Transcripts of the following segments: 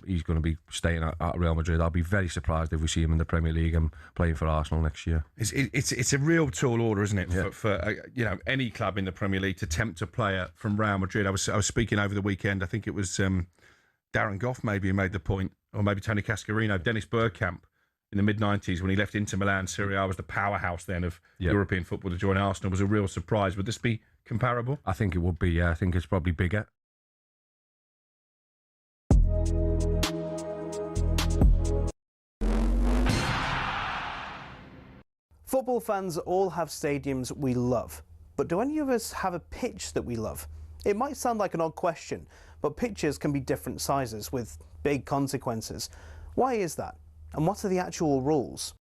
he's going to be staying at Real Madrid. I'll be very surprised if we see him in the Premier League and playing for Arsenal next year. It's a real tall order, isn't it, for any club in the Premier League to tempt a player from Real Madrid. I was speaking over the weekend. I think it was Darren Goff maybe who made the point, or maybe Tony Cascarino. Dennis Bergkamp in the mid-90s when he left Inter Milan. Serie A was the powerhouse then of European football. To join Arsenal was a real surprise. Would this be comparable? I think it would be, yeah. I think it's probably bigger. Football fans all have stadiums we love, but do any of us have a pitch that we love? It might sound like an odd question, but pitches can be different sizes with big consequences. Why is that? And what are the actual rules?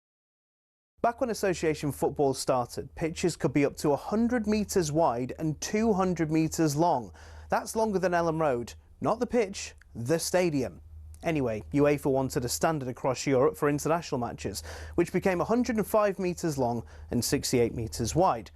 Back when association football started, pitches could be up to 100 metres wide and 200 metres long. That's longer than Ellen Road. Not the pitch, the stadium. Anyway, UEFA wanted a standard across Europe for international matches, which became 105 metres long and 68 metres wide.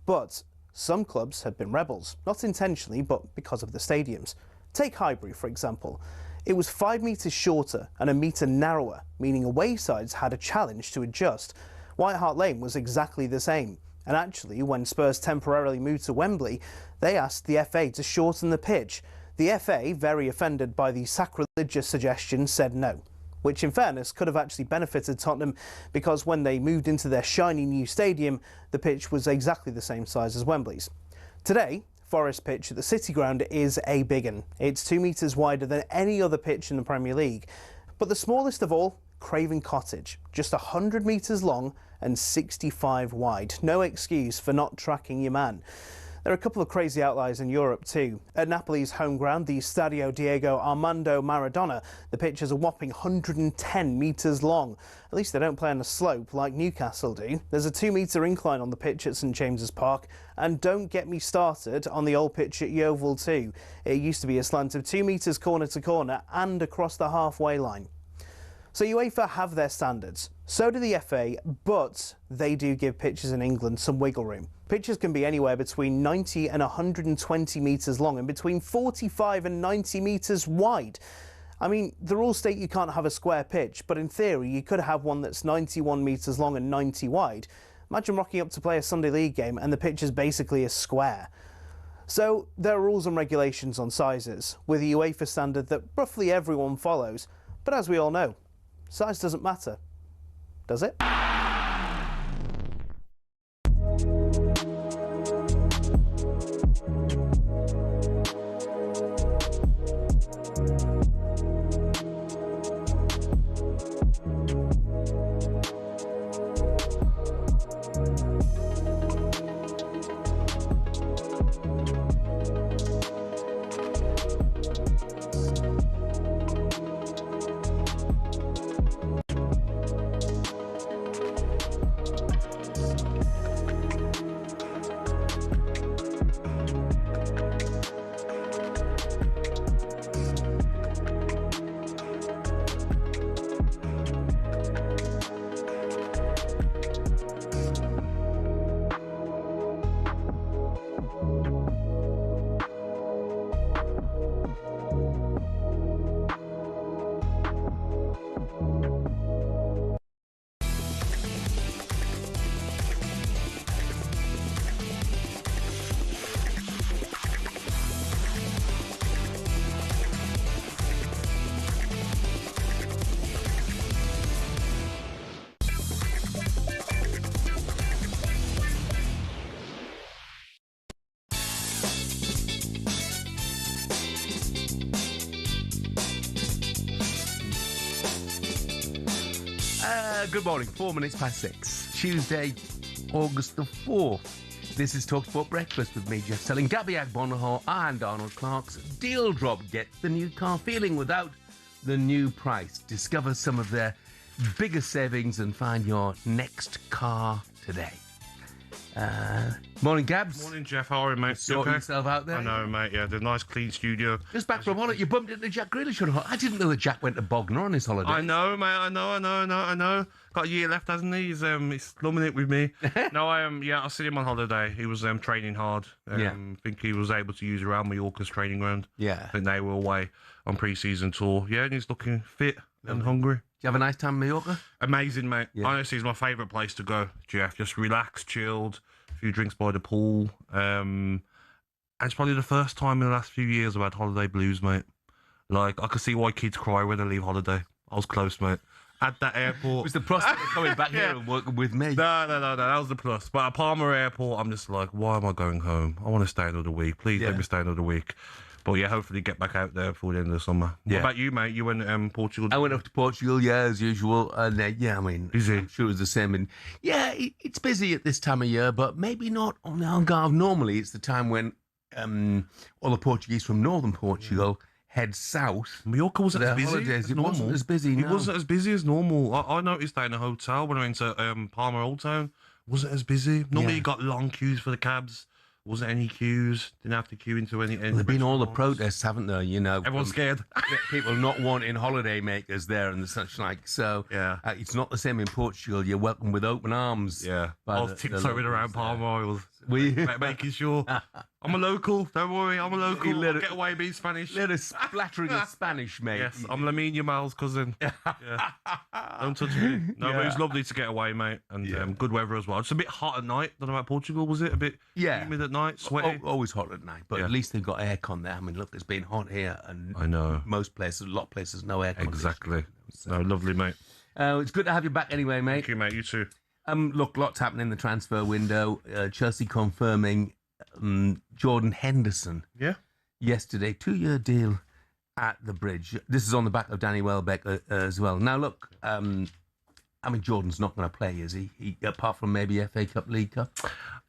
But some clubs had been rebels, not intentionally, but because of the stadiums. Take Highbury, for example. It was 5 metres shorter and a metre narrower, meaning away sides had a challenge to adjust. White Hart Lane was exactly the same. And actually, when Spurs temporarily moved to Wembley, they asked the FA to shorten the pitch. The FA, very offended by the sacrilegious suggestion, said no, which in fairness could have actually benefited Tottenham because when they moved into their shiny new stadium, the pitch was exactly the same size as Wembley's. Today, Forest Pitch at the City Ground is a big one. It's 2 metres wider than any other pitch in the Premier League. But the smallest of all, Craven Cottage, just 100 metres long and 65 wide. No excuse for not tracking your man. There are a couple of crazy outliers in Europe too. At Napoli's home ground, the Stadio Diego Armando Maradona, the pitch is a whopping 110 metres long. At least they don't play on a slope like Newcastle do. There's a 2-metre incline on the pitch at St James's Park, and don't get me started on the old pitch at Yeovil too. It used to be a slant of 2 metres corner to corner and across the halfway line. So UEFA have their standards, so do the FA, but they do give pitches in England some wiggle room. Pitches can be anywhere between 90 and 120 metres long and between 45 and 90 metres wide. I mean, the rules state you can't have a square pitch, but in theory you could have one that's 91 metres long and 90 wide. Imagine rocking up to play a Sunday League game and the pitch is basically a square. So there are rules and regulations on sizes, with a UEFA standard that roughly everyone follows, but as we all know, size doesn't matter, does it? Good morning, 4 minutes past 6. Tuesday, August the 4th. This is talkSPORT Breakfast with me, Jeff Stelling Gabby Agbonlahor and Arnold Clark's Deal Drop. Get the new car feeling without the new price. Discover some of their biggest savings and find your next car today. Morning, Gabs. Morning, Jeff. How are you, mate? Sort yourself out there. I know, mate. Yeah, the nice, clean studio. Just back from holiday. You bumped into Jack Grealish on holiday. I didn't know that Jack went to Bognor on his holiday. I know, mate. I know. Got a year left, hasn't he? He's slumming it with me. No, I seen him on holiday. He was training hard. I think he was able to use around Mallorca's training ground. Yeah. I think they were away on pre-season tour. Yeah, and he's looking fit and hungry. Did you have a nice time in Mallorca? Amazing, mate. Yeah. Honestly, it's my favourite place to go, Jeff. Just relaxed, chilled, a few drinks by the pool. And it's probably the first time in the last few years I've had holiday blues, mate. Like, I could see why kids cry when they leave holiday. I was close, mate. At that airport. It was the prospect of coming back here and working with me. No, that was the plus. But at Palma Airport, I'm just like, why am I going home? I want to stay another week. Please let me stay another week. But yeah, hopefully get back out there before the end of the summer. What about you, mate? You went to Portugal? I went up to Portugal, as usual. And I mean, Busy. I'm sure it was the same. And it's busy at this time of year, but maybe not on the Algarve. Normally, it's the time when all the Portuguese from northern Portugal head south. Mallorca wasn't as busy holidays. as It normal. wasn't as busy, It no. wasn't as busy as normal. I noticed that in a hotel when I went to Palma Old Town. Wasn't as busy. Normally you got long queues for the cabs. Wasn't any queues. Didn't have to queue into any. There've been all the protests, haven't there? You know, Everyone's scared. people not wanting holiday makers there and such like. So it's not the same in Portugal. You're welcome with open arms. Yeah, by I was the tiptoeing around locals Palma. I was Were you? making sure I'm a local. Don't worry, I'm a local. let I'll it- get away being Spanish. Little splattering of Spanish, mate. Yes, I'm Lamine Yamal's cousin. Yeah. Don't touch me. No, but it was lovely to get away, mate, and good weather as well. It's a bit hot at night. Don't know about Portugal, was it? A bit humid at night, sweaty. Always hot at night, but at least they've got aircon there. I mean, look, it's been hot here, and I know. most places, a lot of places, no aircon. Exactly. No, lovely, mate. It's good to have you back anyway, mate. Thank you, mate. You too. Look, lots happening in the transfer window. Chelsea confirming Jordan Henderson yesterday, 2-year deal at the Bridge. This is on the back of Danny Welbeck as well. Now, look, I mean, Jordan's not going to play, is he? Apart from maybe FA Cup, League Cup?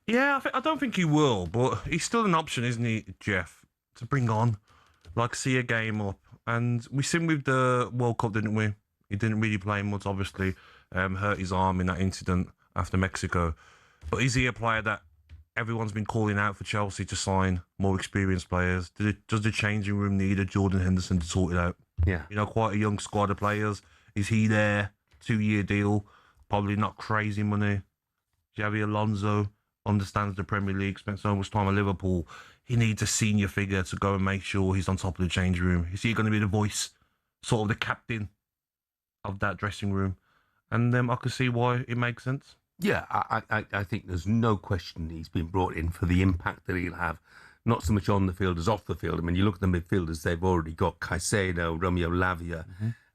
Yeah, I don't think he will, but he's still an option, isn't he, Jeff, to bring on, like, see a game up. And we seen with the World Cup, didn't we? He didn't really play much, obviously. Hurt his arm in that incident after Mexico. But is he a player that everyone's been calling out for Chelsea to sign more experienced players? Does the changing room need a Jordan Henderson to sort it out? Yeah. You know, quite a young squad of players. Is he there? 2-year deal, probably not crazy money. Xavi Alonso understands the Premier League, spent so much time at Liverpool. He needs a senior figure to go and make sure he's on top of the change room. Is he going to be the voice, sort of the captain of that dressing room? And I can see why it makes sense. Yeah, I think there's no question he's been brought in for the impact that he'll have, not so much on the field as off the field. I mean, you look at the midfielders, they've already got Caicedo, Romeo Lavia,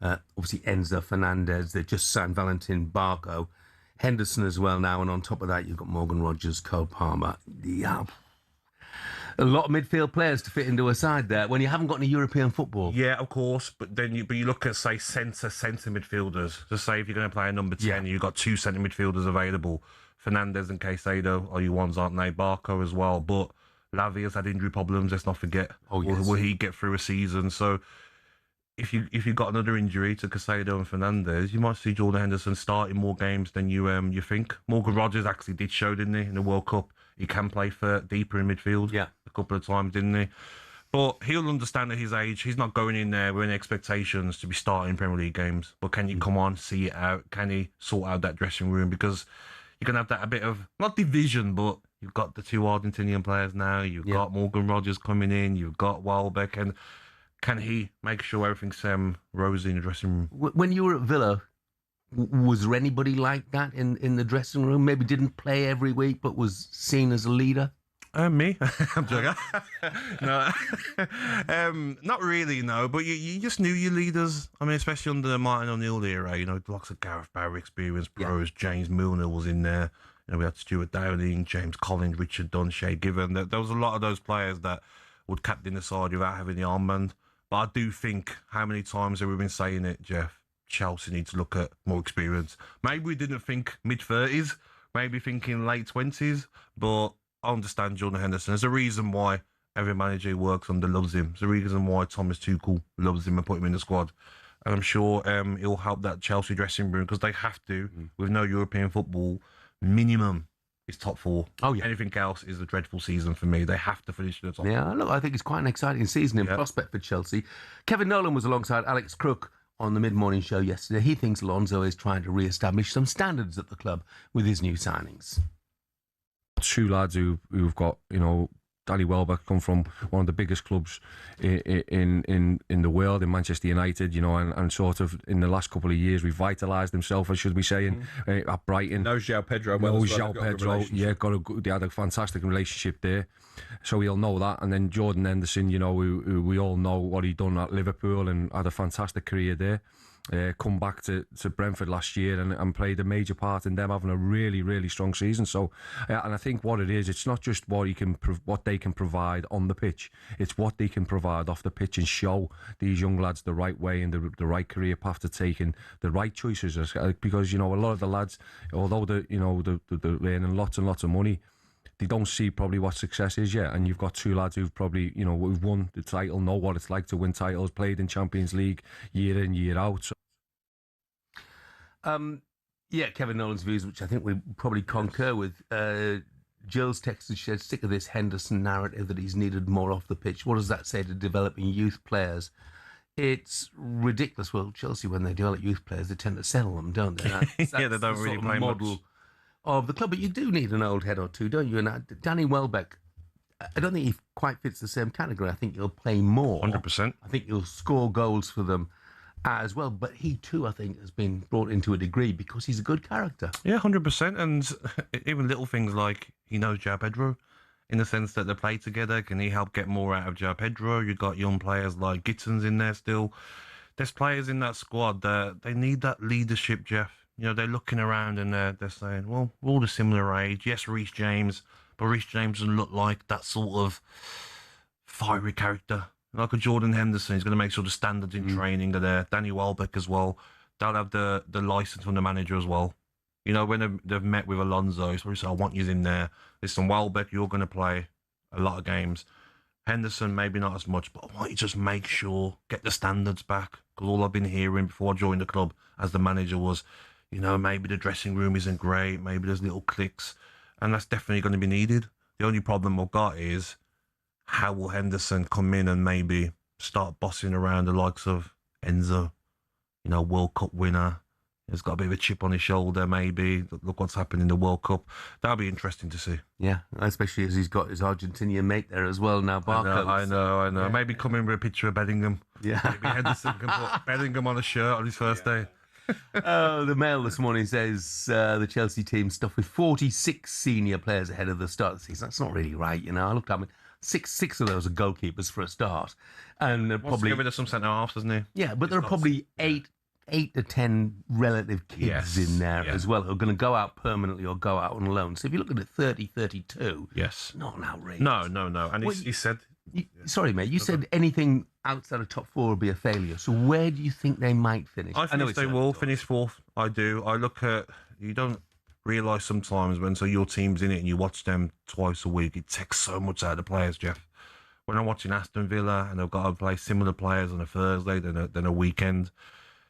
obviously Enzo Fernandez, they just signed Valentin Barco, Henderson as well now, and on top of that, you've got Morgan Rogers, Cole Palmer. Yeah. A lot of midfield players to fit into a side there when you haven't got any European football. Yeah, of course, but then you look at, say, centre midfielders. So say if you're going to play a number 10, you've got 2 centre midfielders available. Fernandez and Caicedo are your ones, aren't they? Barco as well, but Lavia's had injury problems, let's not forget. Oh, yes. Will he get through a season? So if you've got another injury to Caicedo and Fernandez, you might see Jordan Henderson starting more games than you think. Morgan Rogers actually did show, didn't he, in the World Cup? He can play for deeper in midfield. Yeah. A couple of times, didn't he? But he'll understand at his age, he's not going in there with any expectations to be starting Premier League games. But can you come on, see it out? Can he sort out that dressing room? Because you're going to have that a bit of, not division, but you've got the 2 Argentinian players now. You've got Morgan Rogers coming in. You've got Welbeck. And can he make sure everything's rosy in the dressing room? When you were at Villa, was there anybody like that in the dressing room? Maybe didn't play every week, but was seen as a leader? Me? I'm joking. No, not really, no. But you just knew your leaders. I mean, especially under the Martin O'Neill era, you know, lots of Gareth Barry experienced pros. James Milner was in there. You know, we had Stuart Downing, James Collins, Richard Dunn, Shea Given. There was a lot of those players that would captain the side without having the armband. But I do think, how many times have we been saying it, Jeff? Chelsea need to look at more experience. Maybe we didn't think mid-30s, maybe thinking late 20s, but I understand Jordan Henderson. There's a reason why every manager who works under loves him. There's a reason why Thomas Tuchel loves him and put him in the squad. And I'm sure he'll help that Chelsea dressing room because they have to, with no European football, minimum is top 4. Oh, yeah. Anything else is a dreadful season for me. They have to finish the top. Yeah, look, I think it's quite an exciting season in prospect for Chelsea. Kevin Nolan was alongside Alex Crook on the mid-morning show yesterday. He thinks Alonso is trying to re-establish some standards at the club with his new signings. 2 lads who've got, Danny Welbeck come from one of the biggest clubs in the world, in Manchester United, and sort of in the last couple of years revitalised himself, as should we say, at Brighton. Knows João Pedro well. João Pedro, they had a fantastic relationship there, so he'll know that. And then Jordan Henderson, who we all know what he done at Liverpool and had a fantastic career there. Come back to Brentford last year and played a major part in them having a really, really strong season. So, and I think what it is, it's not just what they can provide on the pitch, it's what they can provide off the pitch and show these young lads the right way and the right career path to take and the right choices. Because a lot of the lads, although they're earning lots and lots of money, they don't see probably what success is yet. And you've got 2 lads who've probably, who've won the title, know what it's like to win titles, played in Champions League year in, year out. Kevin Nolan's views, which I think we probably concur with. Jill's text said, sick of this Henderson narrative that he's needed more off the pitch. What does that say to developing youth players? It's ridiculous. Well, Chelsea, when they develop youth players, they tend to sell them, don't they? That's they don't really play model much of the club, but you do need an old head or two, don't you? And Danny Welbeck, I don't think he quite fits the same category. I think he'll play more. 100%. I think he'll score goals for them as well. But he too, I think, has been brought into a degree because he's a good character. Yeah, 100%. And even little things like he knows João Pedro, in the sense that they play together. Can he help get more out of João Pedro? You've got young players like Gittins in there still. There's players in that squad that they need that leadership, Jeff. They're looking around and they're saying, well, we're all a similar age. Yes, Reece James, but Reece James doesn't look like that sort of fiery character. Like a Jordan Henderson, he's going to make sure the standards in training are there. Danny Welbeck as well. They'll have the license from the manager as well. When they've met with Alonso, he's probably said, I want you in there. Listen, Welbeck, you're going to play a lot of games. Henderson, maybe not as much, but I want you to just make sure, get the standards back. Because all I've been hearing before I joined the club as the manager was, maybe the dressing room isn't great, maybe there's little cliques, and that's definitely going to be needed. The only problem I've got is how will Henderson come in and maybe start bossing around the likes of Enzo, World Cup winner. He's got a bit of a chip on his shoulder, maybe. Look what's happened in the World Cup. That'll be interesting to see. Yeah, especially as he's got his Argentinian mate there as well now, Barco. I know. Yeah. Maybe come in with a picture of Bellingham. Yeah. Maybe Henderson can put Bellingham on a shirt on his first day. The Mail this morning says the Chelsea team stuffed with 46 senior players ahead of the start of the season. That's not really right, I looked at it. Six of those are goalkeepers for a start, and probably get rid of some centre halves, doesn't he? Yeah, but there are probably eight to 10 relative kids in there as well who are going to go out permanently or go out on loan. So if you look at it, 30, 32, not an outrage. No. And he said... Sorry, mate, you said anything outside of top 4 will be a failure. So where do you think they might finish? I know they will finish 4th. I do. I look at... You don't realise sometimes when your team's in it and you watch them twice a week, it takes so much out of the players, Jeff. When I'm watching Aston Villa and they've got to play similar players on a Thursday than a weekend,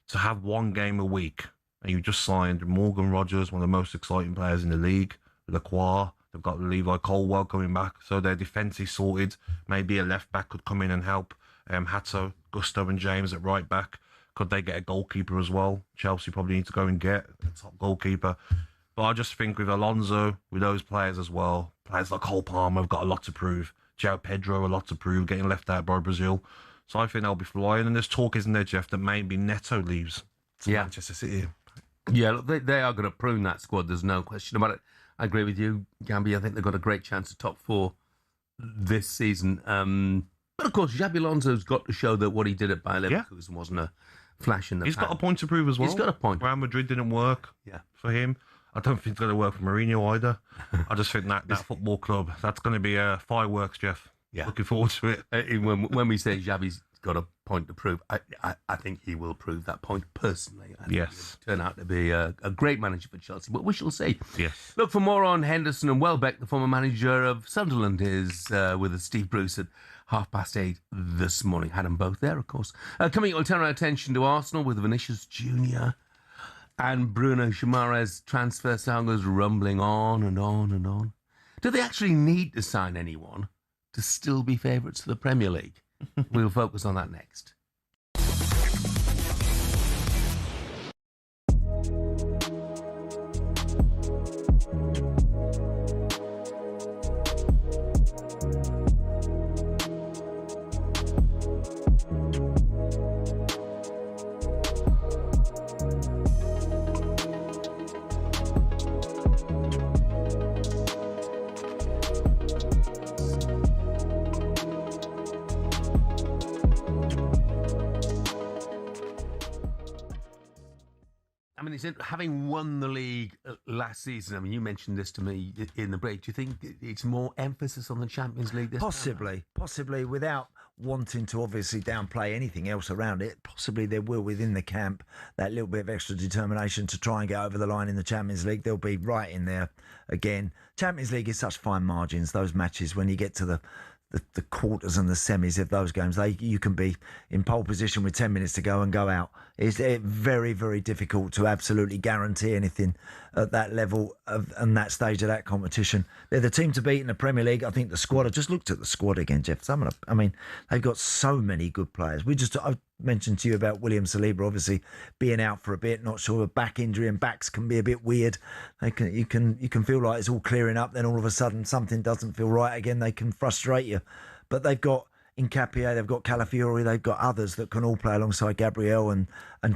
to have one game a week, and you just signed Morgan Rogers, one of the most exciting players in the league, Lacroix, they've got Levi Colwell coming back, so their defence is sorted. Maybe a left back could come in and help. Hato, Gusto and James at right back. Could they get a goalkeeper as well? Chelsea probably need to go and get a top goalkeeper. But I just think with Alonso, with those players as well, players like Cole Palmer have got a lot to prove. João Pedro, a lot to prove, getting left out by Brazil. So I think they'll be flying. And there's talk, isn't there, Jeff, that maybe Neto leaves to Manchester City. Yeah, look, they are going to prune that squad. There's no question about it. I agree with you, Gabby. I think they've got a great chance of top 4 this season. But of course, Xabi Alonso's got to show that what he did at Bayer Leverkusen wasn't a flash in the pan. He's got a point to prove as well. He's got a point. Real Madrid didn't work for him. I don't think it's going to work for Mourinho either. I just think that football club, that's going to be fireworks, Jeff. Yeah. Looking forward to it. When we say Xabi's got a point to prove, I think he will prove that point personally. I think he'll turn out to be a great manager for Chelsea, but we shall see. Yes. Look, for more on Henderson and Welbeck, the former manager of Sunderland is with us, Steve Bruce, at 8:30 this morning. Had them both there, of course. Coming, we'll turn our attention to Arsenal with Vinicius Junior And Bruno Guimaraes' transfer saga is rumbling on and on and on. Do they actually need to sign anyone to still be favourites of the Premier League? We'll focus on that next. I mean, is it, having won the league last season, I mean, you mentioned this to me in the break. Do you think it's more emphasis on the Champions League this time? Possibly, without wanting to obviously downplay anything else around it. Possibly there will, within the camp, that little bit of extra determination to try and get over the line in the Champions League. They'll be right in there again. Champions League is such fine margins, those matches, when you get to the quarters and the semis of those games, you can be in pole position with 10 minutes to go and go out. It's very, very difficult to absolutely guarantee anything at that level and that stage of that competition. They're the team to beat in the Premier League. I think the squad, I just looked at the squad again, Jeff. They've got so many good players. I mentioned to you about William Saliba obviously being out for a bit, not sure, a back injury, and backs can be a bit weird. You can feel like it's all clearing up, then all of a sudden something doesn't feel right again. They can frustrate you. But they've got Nkapia, they've got Calafiori, they've got others that can all play alongside Gabriel and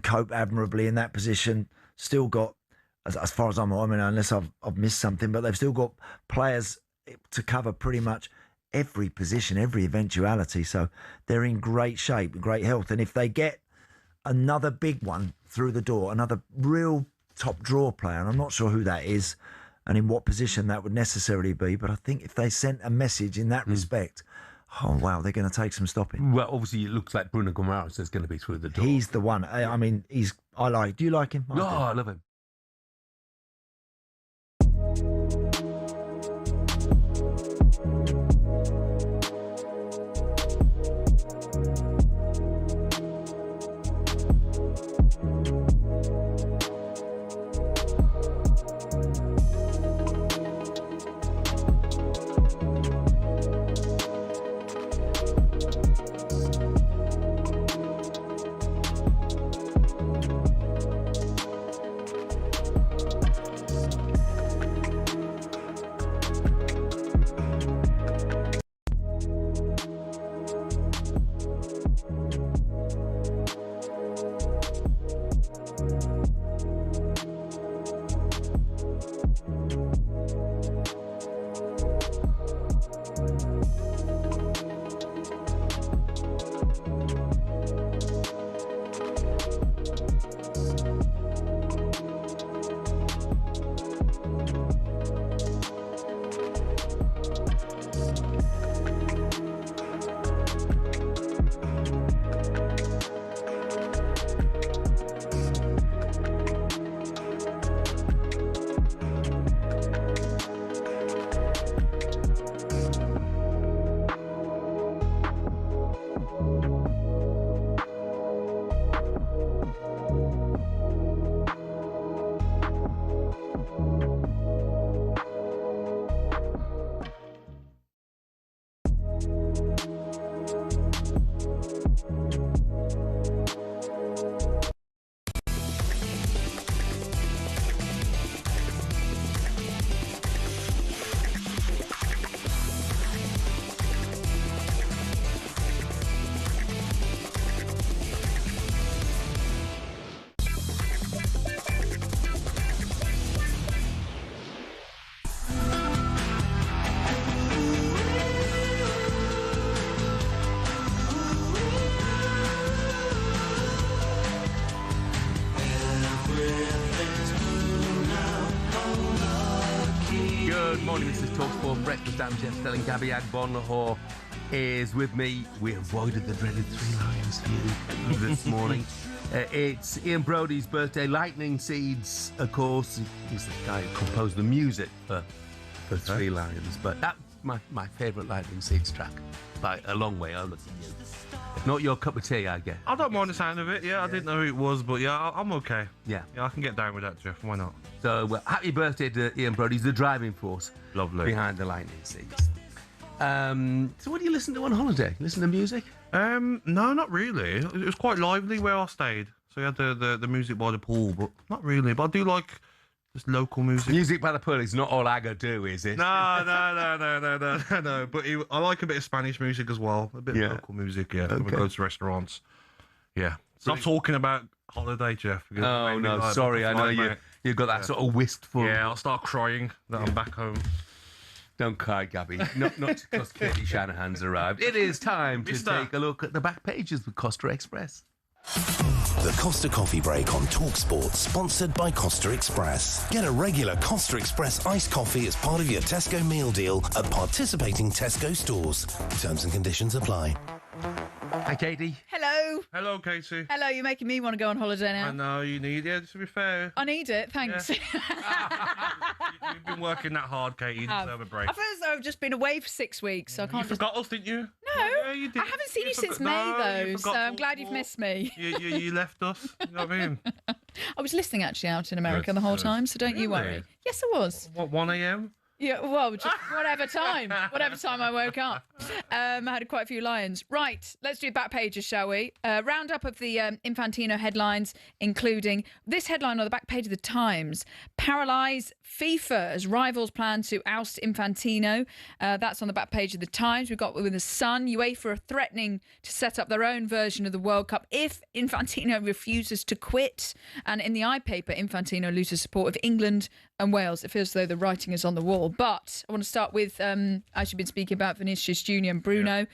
cope admirably in that position. Still got, as far as I'm aware, unless I've missed something, but they've still got players to cover pretty much every position, every eventuality. So they're in great shape, great health. And if they get another big one through the door, another real top draw player, and I'm not sure who that is and in what position that would necessarily be, but I think if they sent a message in that respect, oh wow, they're going to take some stopping. Well, obviously it looks like Bruno Guimaraes is going to be through the door. He's the one. Do you like him? Oh, I love him. Good morning, this is talkSPORT Breakfast. I'm Jeff Stelling Gabby Agbonlahor is with me. We avoided the dreaded Three Lions feud this morning. It's Ian Brody's birthday. Lightning Seeds, of course. He's the guy who composed the music for Three Lions. But that's my favourite Lightning Seeds track by a long way. I look at you. Not your cup of tea, I guess. I don't mind the sound of it. Yeah, I didn't know who it was, but yeah, I'm okay. Yeah. Yeah, I can get down with that, Jeff. Why not? So, happy birthday to Ian Brody. He's the driving force Lovely. behind the lightning seats. So, what do you listen to on holiday? Listen to music? No, not really. It was quite lively where I stayed. So you had the music by the pool, but not really. But I do like just local music. Music by the pool is not all I go do, is it? No. But I like a bit of Spanish music as well. A bit of local music, yeah. When we go to restaurants. Yeah. Stop talking about holiday, Jeff. Oh, no, sorry. I know you've got that sort of wistful... Yeah, I'll start crying that I'm back home. Don't cry, Gabby. Not because Katie Shanahan's arrived. It is time to take a look at the back pages with Costa Express. The Costa Coffee Break on talkSPORT, sponsored by Costa Express. Get a regular Costa Express iced coffee as part of your Tesco meal deal at participating Tesco stores. Terms and conditions apply. Hi, Katie. Hello. Hello, Katie. Hello, you're making me want to go on holiday now. I know you need it, to be fair. I need it, thanks. Yeah. You've been working that hard, Katie. You deserve a break. I feel as though I've just been away for 6 weeks, so I can't You forgot us, didn't you? No, Yeah, you did. I haven't seen you since forgot- May, you though, forgot so I'm glad talkSPORT. you've missed me. You left us. You know what I mean? I was listening, actually, out in America Good, the whole good. time, so don't you Really? worry. Yes, I was. What, 1 a.m.? Yeah, well, just whatever time I woke up. I had quite a few lions. Right, let's do back pages, shall we? Roundup of the Infantino headlines, including this headline on the back page of the Times: paralyse FIFA as rivals plan to oust Infantino. That's on the back page of the Times. We've got with the Sun: UEFA are threatening to set up their own version of the World Cup if Infantino refuses to quit. And in the iPaper, Infantino loses support of England and Wales. It feels as though the writing is on the wall. But I want to start with, as you've been speaking about, Vinicius Junior and Bruno,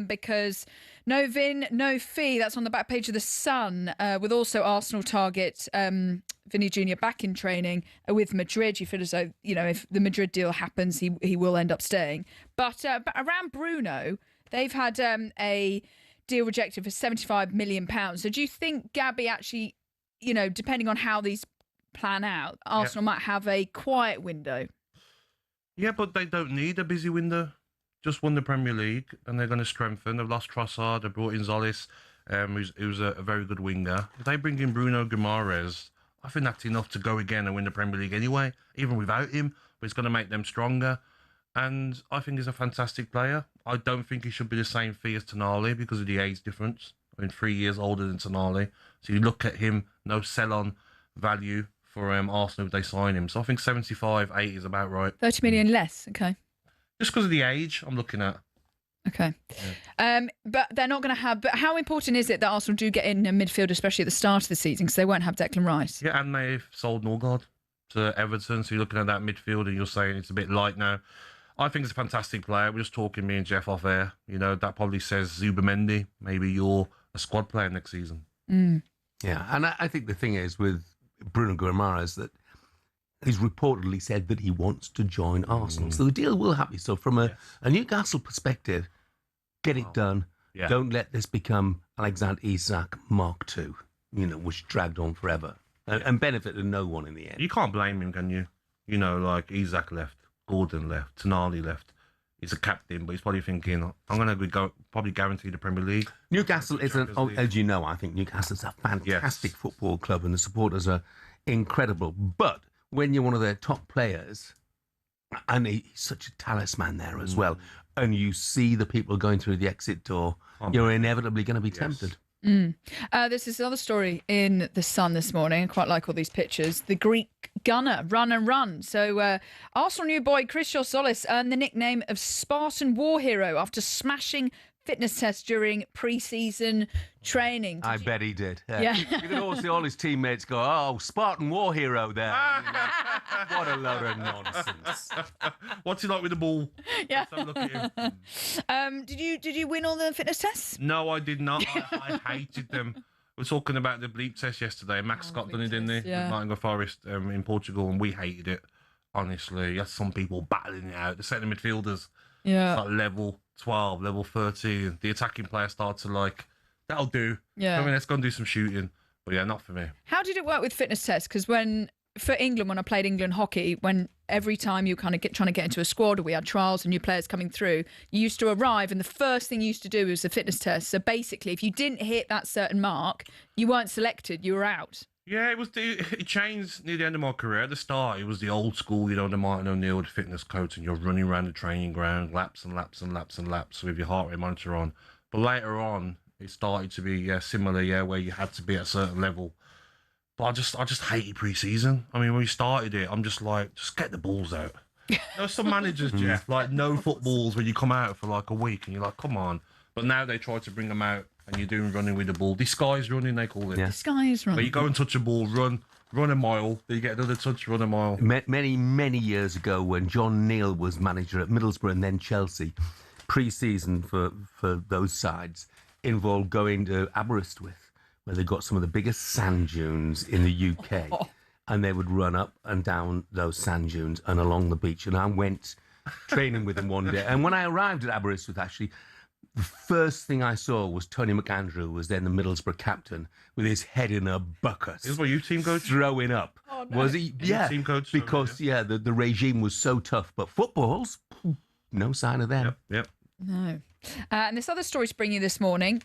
because no Vin, no fee. That's on the back page of the Sun, with also Arsenal target Vinny Junior back in training with Madrid. You feel as though, you know, if the Madrid deal happens, he will end up staying. But around Bruno, they've had a deal rejected for £75 million. So do you think, Gabby, actually, you know, depending on how these plan out, Arsenal might have a quiet window? Yeah, but they don't need a busy window. Just won the Premier League, and they're going to strengthen. They've lost Trossard. They brought in Zolis, who's a very good winger. If they bring in Bruno Guimaraes, I think that's enough to go again and win the Premier League anyway, even without him. But it's going to make them stronger. And I think he's a fantastic player. I don't think he should be the same fee as Tonali because of the age difference. I mean, 3 years older than Tonali. So you look at him, no sell-on value for Arsenal if they sign him. So I think 75, 80 is about right. 30 million less, okay. Just because of the age I'm looking at. Okay. But they're not going to have... But how important is it that Arsenal do get in a midfield, especially at the start of the season, because they won't have Declan Rice? Yeah, and they've sold Norgard to Everton, so you're looking at that midfield and you're saying it's a bit light now. I think it's a fantastic player. We're just talking, me and Jeff, off air. You know, that probably says Zubamendi, maybe you're a squad player next season. Yeah, and I think the thing is with Bruno Guimaraes that he's reportedly said that he wants to join Arsenal. So the deal will happen. So from a Newcastle perspective, get it done. Yeah. Don't let this become Alexander Isak Mark II, you know, which dragged on forever and benefited no one in the end. You can't blame him, can you? You know, like Isak left, Gordon left, Tonali left. He's a captain, but he's probably thinking, I'm going to probably guarantee the Premier League. Newcastle is, as you know, I think Newcastle's a fantastic football club and the supporters are incredible. But when you're one of their top players, and he's such a talisman there as well, and you see the people going through the exit door, you're inevitably going to be tempted. This is another story in The Sun this morning. I quite like all these pictures. The Greek gunner, run and run. So Arsenal new boy Christos Zolis earned the nickname of Spartan War Hero after smashing fitness tests during pre-season training. I bet he did. Yeah. You can always see all his teammates go, oh, Spartan War Hero there. What a load of nonsense. What's he like with the ball? Yeah. Let's have a look at him. Did you win all the fitness tests? No, I did not. I hated them. We were talking about the bleep test yesterday. Max Scott done it, didn't he? yeah. Nottingham Forest in Portugal, and we hated it. Honestly, you had some people battling it out. The centre midfielders, Yeah. like level 12, level 13. The attacking players start to like, that'll do. Yeah. I mean, let's go and do some shooting. But yeah, not for me. How did it work with fitness tests? Because when for England, when I played England hockey, when every time you kind of trying to get into a squad, or we had trials and new players coming through, you used to arrive and the first thing you used to do was a fitness test. So basically, if you didn't hit that certain mark, you weren't selected, you were out. Yeah, it changed near the end of my career. At the start, it was the old school, the Martin O'Neill, the fitness coach, and you're running around the training ground, laps and laps and laps and laps with your heart rate monitor on. But later on, it started to be similar, where you had to be at a certain level. But I just hated pre-season. I mean, when we started it, I'm just like, just get the balls out. There's some managers, Jeff, like no footballs when you come out for like a week, and you're like, come on. But now they try to bring them out, and you're doing running with the ball. Disguise running, they call it. Yeah. Disguise running. But you go and touch a ball, run a mile, then you get another touch, run a mile. Many years ago, when John Neal was manager at Middlesbrough and then Chelsea, pre-season for those sides involved going to Aberystwyth, where they got some of the biggest sand dunes in the UK, and they would run up and down those sand dunes and along the beach. And I went training with them one day, and when I arrived at Aberystwyth, actually, the first thing I saw was Tony McAndrew, who was then the Middlesbrough captain, with his head in a bucket. Is what you team coach? Throwing up. Oh, no. Was he? Is Yeah. team coach? Because, the regime was so tough. But footballs, no sign of them. Yep. No. And this other story to bring you this morning,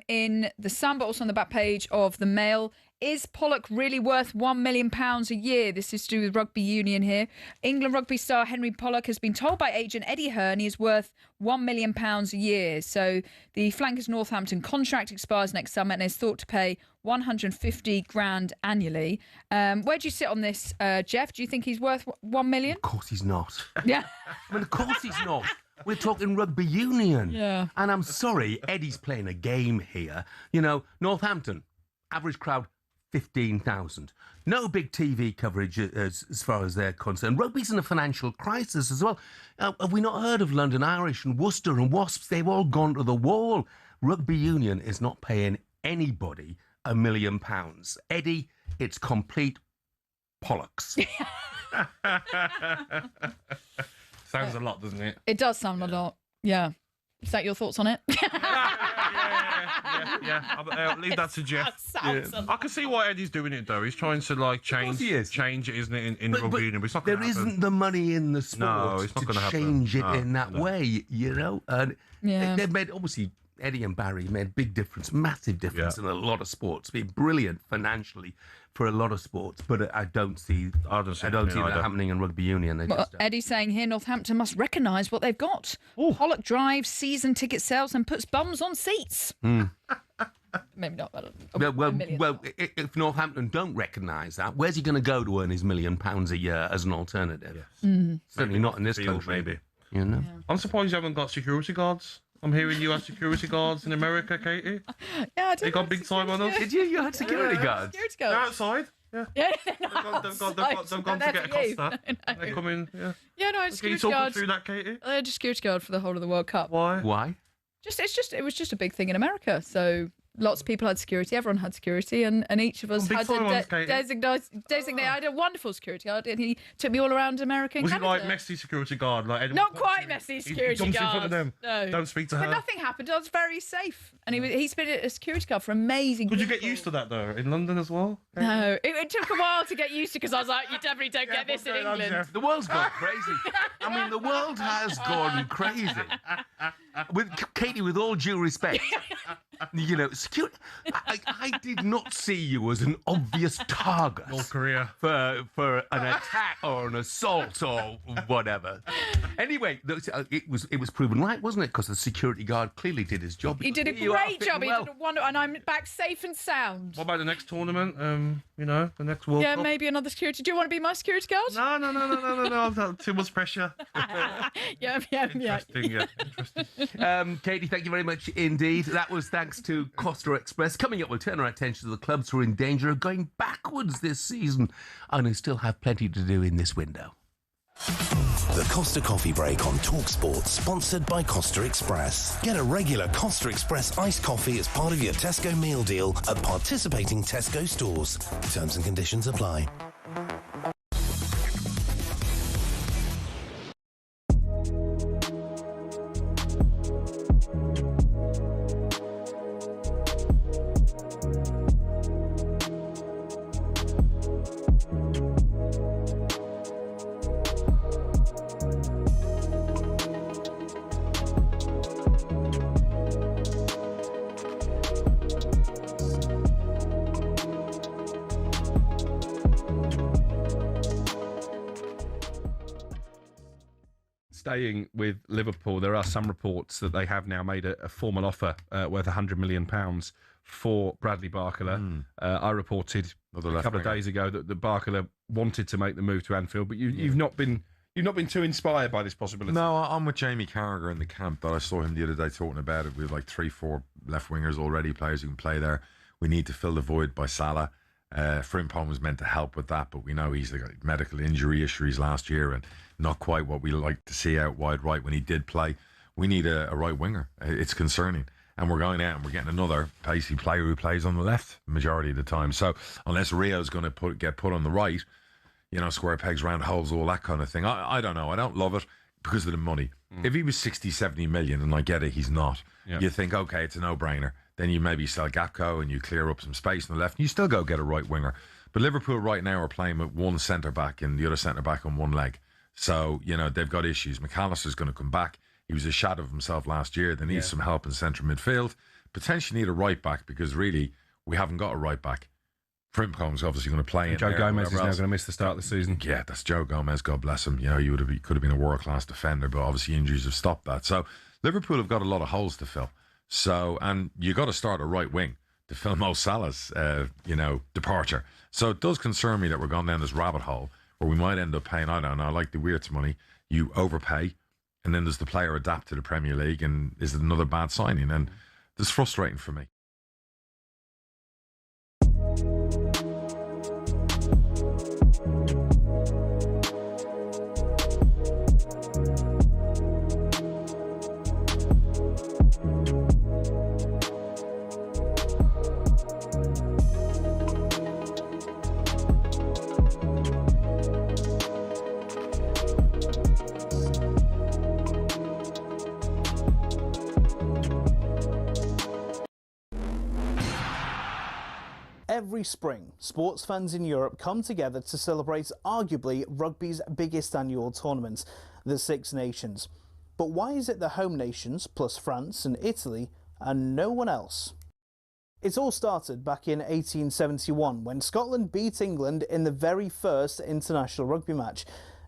in the Sun, but also on the back page of the Mail. Is Pollock really worth £1 million a year? This is to do with rugby union here. England rugby star Henry Pollock has been told by agent Eddie Hearn he is worth £1 million a year. So the Flankers Northampton contract expires next summer and is thought to pay 150 grand annually. Where do you sit on this, Jeff? Do you think he's worth £1 million? Of course he's not. Yeah. I mean, of course he's not. We're talking rugby union. Yeah. And I'm sorry, Eddie's playing a game here. Northampton, average crowd, 15,000. No big TV coverage as far as they're concerned. Rugby's in a financial crisis as well. Have we not heard of London Irish and Worcester and Wasps? They've all gone to the wall. Rugby union is not paying anybody £1 million. Eddie, it's complete bollocks. Sounds a lot, doesn't it? It does sound a lot. Yeah. Is that your thoughts on it? Yeah. I'll leave that to Jeff. I can see why Eddie's doing it though. He's trying to change it, isn't it, in rugby union? But it's not there gonna happen. isn't the money in the sport No, it's not to gonna happen. change it No, in that way, And Yeah. they've made, obviously, Eddie and Barry made big difference, massive difference in a lot of sports. Been brilliant financially for a lot of sports, but I don't see that happening in rugby union. Well, Eddie's saying here Northampton must recognise what they've got. Pollock drives season ticket sales and puts bums on seats. Maybe not. Well, if Northampton don't recognise that, where's he going to go to earn his £1 million a year as an alternative? Yes. Certainly not in this country. Maybe. I'm surprised you haven't got security guards. I'm hearing you have security guards in America, Katie. Yeah, I did. They got big time on us. Did you? You had security guards? Security They're guards. outside. Yeah. Yeah, They've gone to get a Costa. They come in. Yeah. Yeah, no, Can you security talk me guards. through that, Katie? I had a security guard for the whole of the World Cup. Why? It was just a big thing in America. So lots of people had security. Everyone had security, and each of us Big had time on a us, Katie. designated. I had a wonderful security guard, and he took me all around America and Was it Canada. like Messi security guard? Like Eddie Not McCarthy? quite Messi security He jumps guard. in front of them. No. Don't speak to her. But nothing happened. I was very safe, and he's been a security guard for amazing. Could you get people. used to that though in London as well? No, it took a while to get used to because I was like, you definitely don't get this in England. The world's gone crazy. I mean, the world has gone crazy. With Katie, with all due respect, security. I did not see you as an obvious target North Korea. for an attack or an assault or whatever. Anyway, it was proven right, wasn't it? Because the security guard clearly did his job. He did a You are great fitting job. He well. did a wonderful, and I'm back safe and sound. What about the next tournament? The next World Yeah, Cup? maybe another security. Do you want to be my security guard? No. I've had too much pressure. Yeah. Interesting. Katie, thank you very much indeed. That was thanks to Costa Express. Coming up, we'll turn our attention to the clubs who are in danger of going backwards this season and who still have plenty to do in this window. The Costa Coffee Break on talkSPORT, sponsored by Costa Express. Get a regular Costa Express iced coffee as part of your Tesco meal deal at participating Tesco stores. Terms and conditions apply. staying with Liverpool, there are some reports that they have now made a formal offer worth £100 million for Bradley Barcola. I reported a couple of days ago that Barcola wanted to make the move to Anfield, but you've not been too inspired by this possibility. No, I'm with Jamie Carragher in the camp that I saw him the other day talking about it. We have like 3-4 left wingers already, players who can play there. We need to fill the void by Salah. Frimpong was meant to help with that, but we know he's got medical injury issues last year and not quite what we like to see out wide right when he did play. We need a right winger. It's concerning. And we're going out and we're getting another pacey player who plays on the left majority of the time. So unless Rio's going to get put on the right, square pegs, round holes, all that kind of thing. I don't know. I don't love it because of the money. If he was 60, 70 million, and I get it, he's not. Yeah. You think, okay, it's a no-brainer. Then you maybe sell Gakpo and you clear up some space on the left and you still go get a right winger. But Liverpool right now are playing with one centre-back and the other centre-back on one leg. So, they've got issues. McAllister's going to come back. He was a shadow of himself last year. They need some help in central midfield. Potentially need a right-back because really we haven't got a right-back. Frimpong's obviously going to play in Joe there, Gomez is now going to miss the start of the season. Yeah, that's Joe Gomez, God bless him. He could have been a world-class defender, but obviously injuries have stopped that. So Liverpool have got a lot of holes to fill. So, and you got to start a right wing to fill Mo Salah's, departure. So it does concern me that we're going down this rabbit hole where we might end up paying, I don't know, like the Weirds money, you overpay, and then does the player adapt to the Premier League, and is it another bad signing? And it's frustrating for me. Every spring, sports fans in Europe come together to celebrate arguably rugby's biggest annual tournament, the Six Nations. But why is it the home nations, plus France and Italy, and no one else? It all started back in 1871 when Scotland beat England in the very first international rugby match.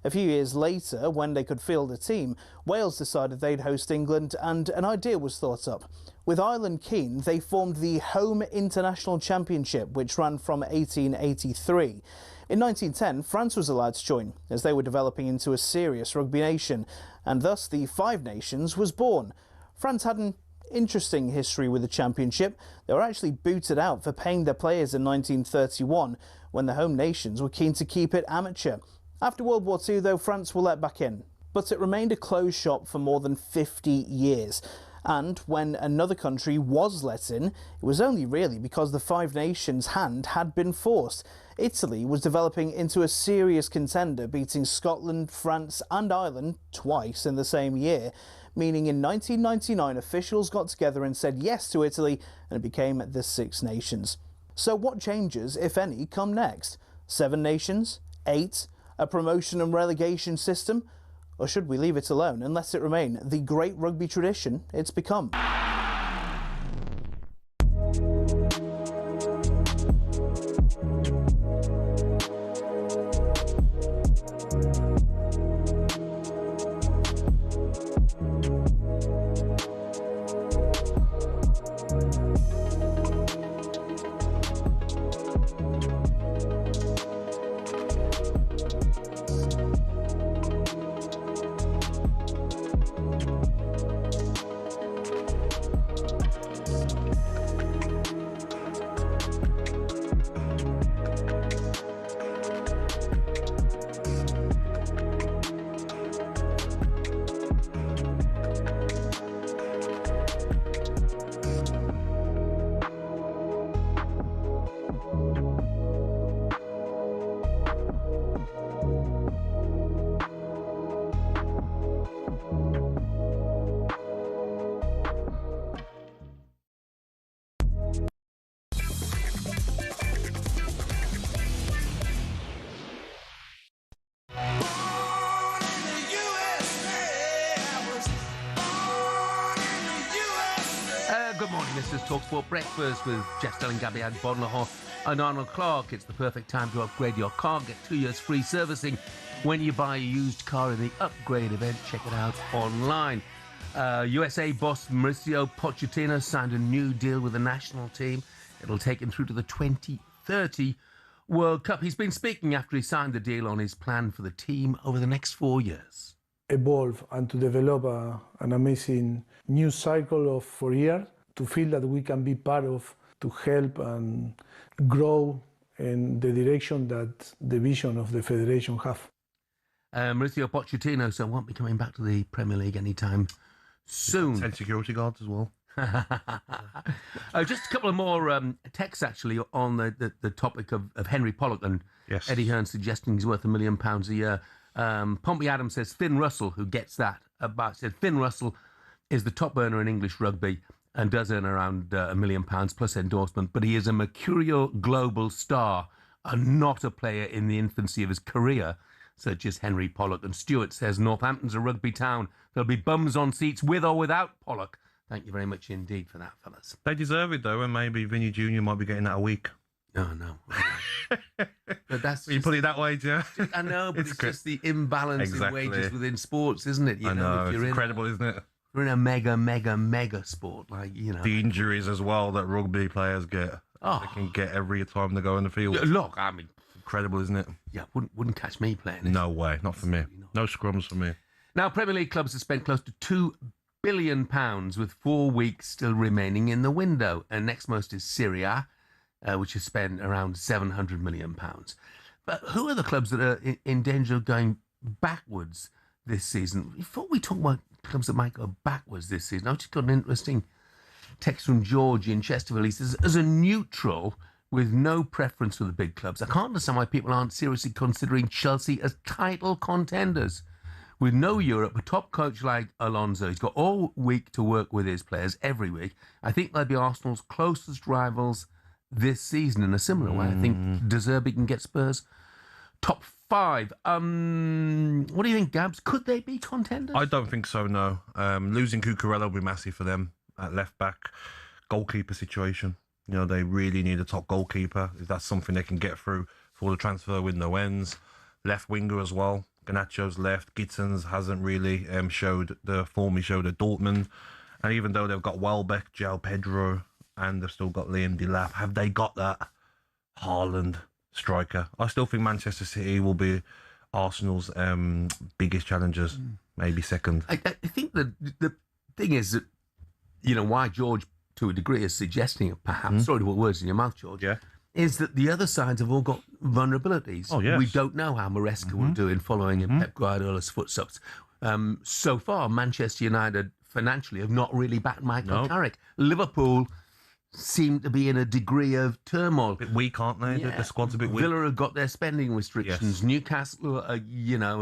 A few years later, when they could field a team, Wales decided they'd host England and an idea was thought up. With Ireland keen, they formed the Home International Championship, which ran from 1883. In 1910, France was allowed to join, as they were developing into a serious rugby nation, and thus the Five Nations was born. France had an interesting history with the championship. They were actually booted out for paying their players in 1931, when the home nations were keen to keep it amateur. After World War II, though, France were let back in, but it remained a closed shop for more than 50 years. And when another country was let in, it was only really because the Five Nations hand had been forced. Italy was developing into a serious contender, beating Scotland, France and Ireland twice in the same year, meaning in 1999 officials got together and said yes to Italy and it became the Six Nations. So what changes, if any, come next? 7 nations? 8? A promotion and relegation system? Or should we leave it alone and let it remain the great rugby tradition it's become? Good morning, this is talkSPORT Breakfast with Jeff Stelling Gabby Agbonlahor and Arnold Clark. It's the perfect time to upgrade your car, get 2 years free servicing when you buy a used car in the upgrade event. Check it out online. USA boss Mauricio Pochettino signed a new deal with the national team. It'll take him through to the 2030 World Cup. He's been speaking after he signed the deal on his plan for the team over the next 4 years. Evolve and to develop an amazing new cycle of 4 years, to feel that we can be part of, to help and grow in the direction that the vision of the federation have. Mauricio Pochettino, so won't be coming back to the Premier League anytime soon. 10 security guards as well. Just a couple of more texts actually on the topic of Henry Pollock and Eddie Hearn suggesting he's worth £1 million a year. Pompey Adams says Finn Russell, who gets that about, said Finn Russell is the top earner in English rugby and does earn around £1 million plus endorsement, but he is a mercurial global star and not a player in the infancy of his career, such as Henry Pollock. And Stuart says Northampton's a rugby town. There'll be bums on seats with or without Pollock. Thank you very much indeed for that, fellas. They deserve it, though, and maybe Vinny Jr. might be getting that a week. No. But that's you put it that way, Joe. I know, but it's just the imbalance in wages within sports, isn't it? I know, it's incredible, isn't it? We're in a mega sport, The injuries as well that rugby players get. Oh. They can get every time they go on the field. Look, I mean... Incredible, isn't it? Yeah, wouldn't catch me playing it. No way, not for me. No scrums for me. Now, Premier League clubs have spent close to £2 billion with 4 weeks still remaining in the window. And next most is Serie A, which has spent around £700 million. But who are the clubs that are in danger of going backwards this season? Before we talk about clubs that might go backwards this season, I've just got an interesting text from Georgie in Chesterfield. He says, as a neutral with no preference for the big clubs, I can't understand why people aren't seriously considering Chelsea as title contenders. With no Europe, a top coach like Alonso, he's got all week to work with his players every week. I think they'll be Arsenal's closest rivals this season in a similar way. I think De Zerbi can get Spurs top 5. What do you think, Gabs? Could they be contenders? I don't think so, no. Losing Cucurella will be massive for them at left back. Goalkeeper situation. You know, they really need a top goalkeeper. If that's something they can get through before the transfer window ends. Left winger as well. Garnacho's left. Gittins hasn't really showed the form he showed at Dortmund. And even though they've got Welbeck, João Pedro, and they've still got Liam Delap, have they got that Haaland striker? I still think Manchester City will be Arsenal's biggest challengers, maybe second. I think the thing is that, you know, why George, to a degree, is suggesting it, perhaps, sorry to put words in your mouth, George, is that the other sides have all got vulnerabilities. Oh, yes. We don't know how Maresca will do in following in Pep Guardiola's footsteps. So far, Manchester United financially have not really backed Michael Carrick. Liverpool seem to be in a degree of turmoil. A bit weak, aren't they? Yeah. The squad's a bit weak. Villa have got their spending restrictions. Newcastle are,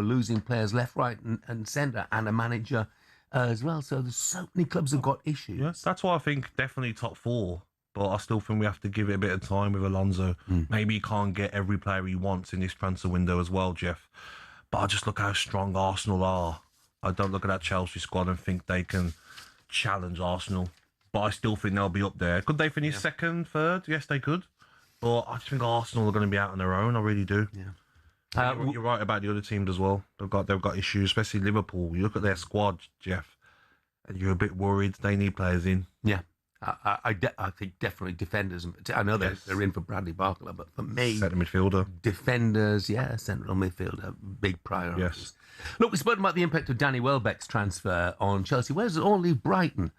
losing players left, right and centre, and a manager as well. So there's so many clubs have got issues. Yes, that's why I think definitely top 4. But I still think we have to give it a bit of time with Alonso. Maybe he can't get every player he wants in this transfer window as well, Jeff. But I just look how strong Arsenal are. I don't look at that Chelsea squad and think they can challenge Arsenal. But I still think they'll be up there. Could they finish second, third? Yes, they could. But I just think Arsenal are going to be out on their own. I really do. Yeah. You're right about the other teams as well. They've got issues, especially Liverpool. You look at their squad, Jeff, and you're a bit worried. They need players in. Yeah. I think definitely defenders. I know they're in for Bradley Barcola, but for me, centre midfielder, defenders, central midfielder, big priority. Yes. Look, we spoke about the impact of Danny Welbeck's transfer on Chelsea. Where does it all leave Brighton?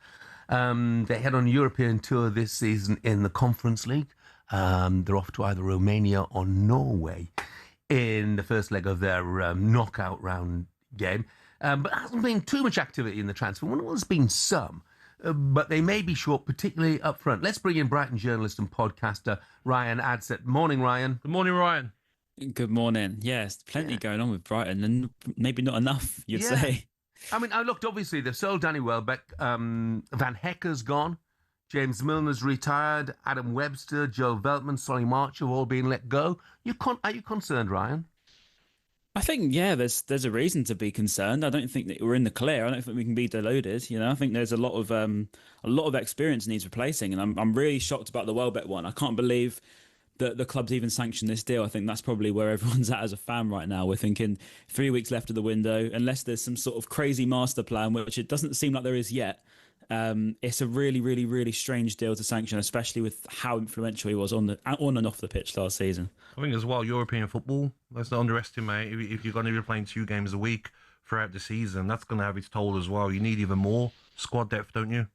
They head on a European tour this season in the Conference League. They're off to either Romania or Norway in the first leg of their knockout round game. But there hasn't been too much activity in the transfer. Well, there's been some. But they may be short, particularly up front. Let's bring in Brighton journalist and podcaster Ryan Adset. Morning, Ryan. Good morning, Ryan. Good morning. Yes, plenty going on with Brighton, and maybe not enough, you'd say. I mean, I looked, obviously, they've sold Danny Welbeck. Van Hecker's gone. James Milner's retired. Adam Webster, Joe Veltman, Solly March have all been let go. Are you concerned, Ryan? I think, there's a reason to be concerned. I don't think that we're in the clear. I don't think we can be deluded. I think there's a lot of experience needs replacing, and I'm really shocked about the Welbeck one. I can't believe that the club's even sanctioned this deal. I think that's probably where everyone's at as a fan right now. We're thinking 3 weeks left of the window, unless there's some sort of crazy master plan, which it doesn't seem like there is yet. It's a really, really, really strange deal to sanction, especially with how influential he was on and off the pitch last season. I think as well, European football, let's not underestimate, if you're going to be playing 2 games a week throughout the season, that's going to have its toll as well. You need even more squad depth, don't you?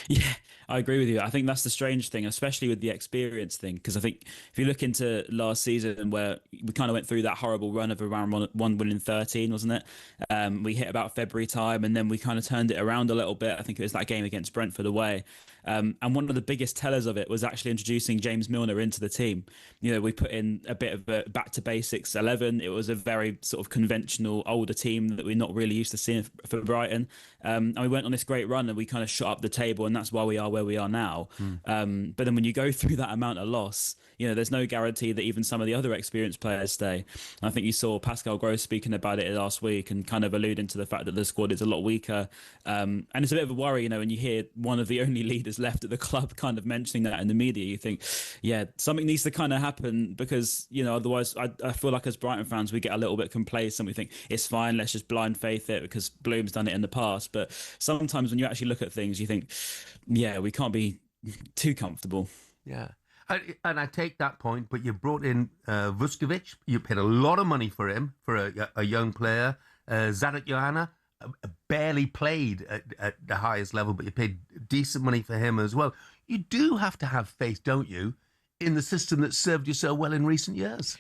Yeah, I agree with you. I think that's the strange thing, especially with the experience thing, because I think if you look into last season where we kind of went through that horrible run of around one win in 13, wasn't it? We hit about February time and then we kind of turned it around a little bit. I think it was that game against Brentford away. And one of the biggest tellers of it was actually introducing James Milner into the team. You know, we put in a bit of a back to basics 11. It was a very sort of conventional older team that we're not really used to seeing for Brighton. And we went on this great run and we kind of shot up the table, and that's why we are where we are now. But then when you go through that amount of loss, you know, there's no guarantee that even some of the other experienced players stay. And I think you saw Pascal Gross speaking about it last week and kind of alluding to the fact that the squad is a lot weaker. And it's a bit of a worry, you know, when you hear one of the only leaders left at the club kind of mentioning that in the media, you think, yeah, something needs to kind of happen, because, you know, otherwise I feel like as Brighton fans, we get a little bit complacent. We think it's fine, let's just blind faith it because Bloom's done it in the past. But sometimes when you actually look at things, you think, yeah, we can't be too comfortable. Yeah. And I take that point, but you brought in Vuskovic. You paid a lot of money for him, for a young player. Zadok Johanna barely played at the highest level, but you paid decent money for him as well. You do have to have faith, don't you, in the system that served you so well in recent years?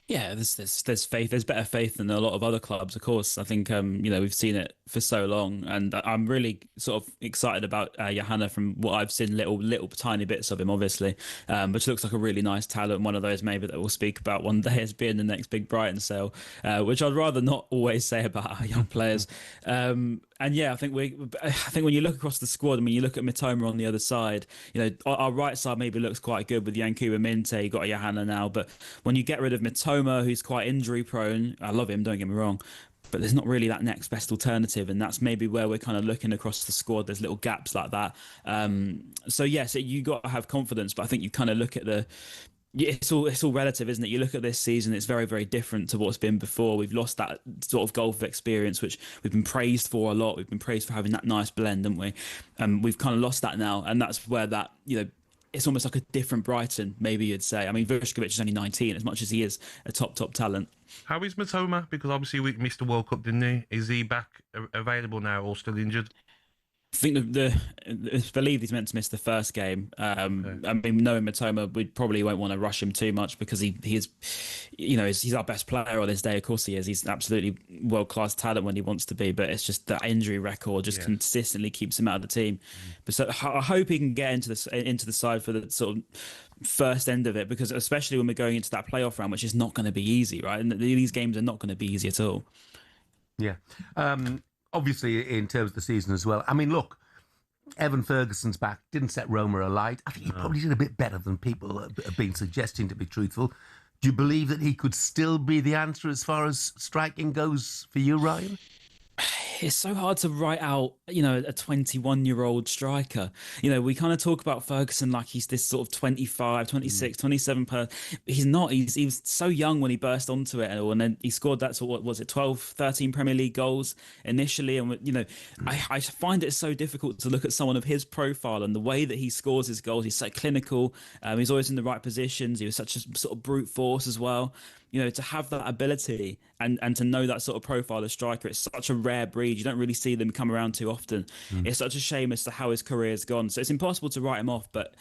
Yeah, there's faith. There's better faith than a lot of other clubs, of course. I think you know, we've seen it for so long, and I'm really sort of excited about Johanna from what I've seen, little tiny bits of him, obviously, which looks like a really nice talent. One of those maybe that we'll speak about one day as being the next big Brighton sale, which I'd rather not always say about our young players. And yeah, I think when you look across the squad, I mean, you look at Mitoma on the other side, you know, our right side maybe looks quite good with Yankuba Minte. You got a Johanna now, but when you get rid of Mitoma, who's quite injury prone, I love him, don't get me wrong, but there's not really that next best alternative, and that's maybe where we're kind of looking across the squad. There's little gaps like that. So yes, you got to have confidence, but I think you kind of look at it's all relative, isn't it? You look at this season, it's very, very different to what's been before. We've lost that sort of golf experience, which we've been praised for a lot. We've been praised for having that nice blend, haven't we? We've kind of lost that now, and that's where that, you know, it's almost like a different Brighton, maybe you'd say. I mean, Vuskovic is only 19, as much as he is a top talent. How is Mitoma? Because obviously we missed the World Cup, didn't he? Is he back available now or still injured? I think it's believed he's meant to miss the first game. I mean, knowing Mitoma, we probably won't want to rush him too much because he is, you know, he's our best player on this day. Of course he is. He's absolutely world-class talent when he wants to be, but it's just that injury record just consistently keeps him out of the team. But so I hope he can get into the side for the sort of first end of it, because especially when we're going into that playoff round, which is not going to be easy, right? And these games are not going to be easy at all. Yeah. Obviously, in terms of the season as well. I mean, look, Evan Ferguson's back, didn't set Roma alight. I think he probably did a bit better than people have been suggesting, to be truthful. Do you believe that he could still be the answer as far as striking goes for you, Ryan? It's so hard to write out, you know, a 21-year-old striker. You know, we kind of talk about Ferguson like he's this sort of 25, 26, 27 He's not. He was so young when he burst onto it, and then he scored that sort of, what was it, 12, 13 Premier League goals initially. And, you know, I find it so difficult to look at someone of his profile and the way that he scores his goals. He's so clinical. He's always in the right positions. He was such a sort of brute force as well. You know, to have that ability and to know that sort of profile of striker, it's such a rare breed. You don't really see them come around too often. It's such a shame as to how his career's gone. So it's impossible to write him off, but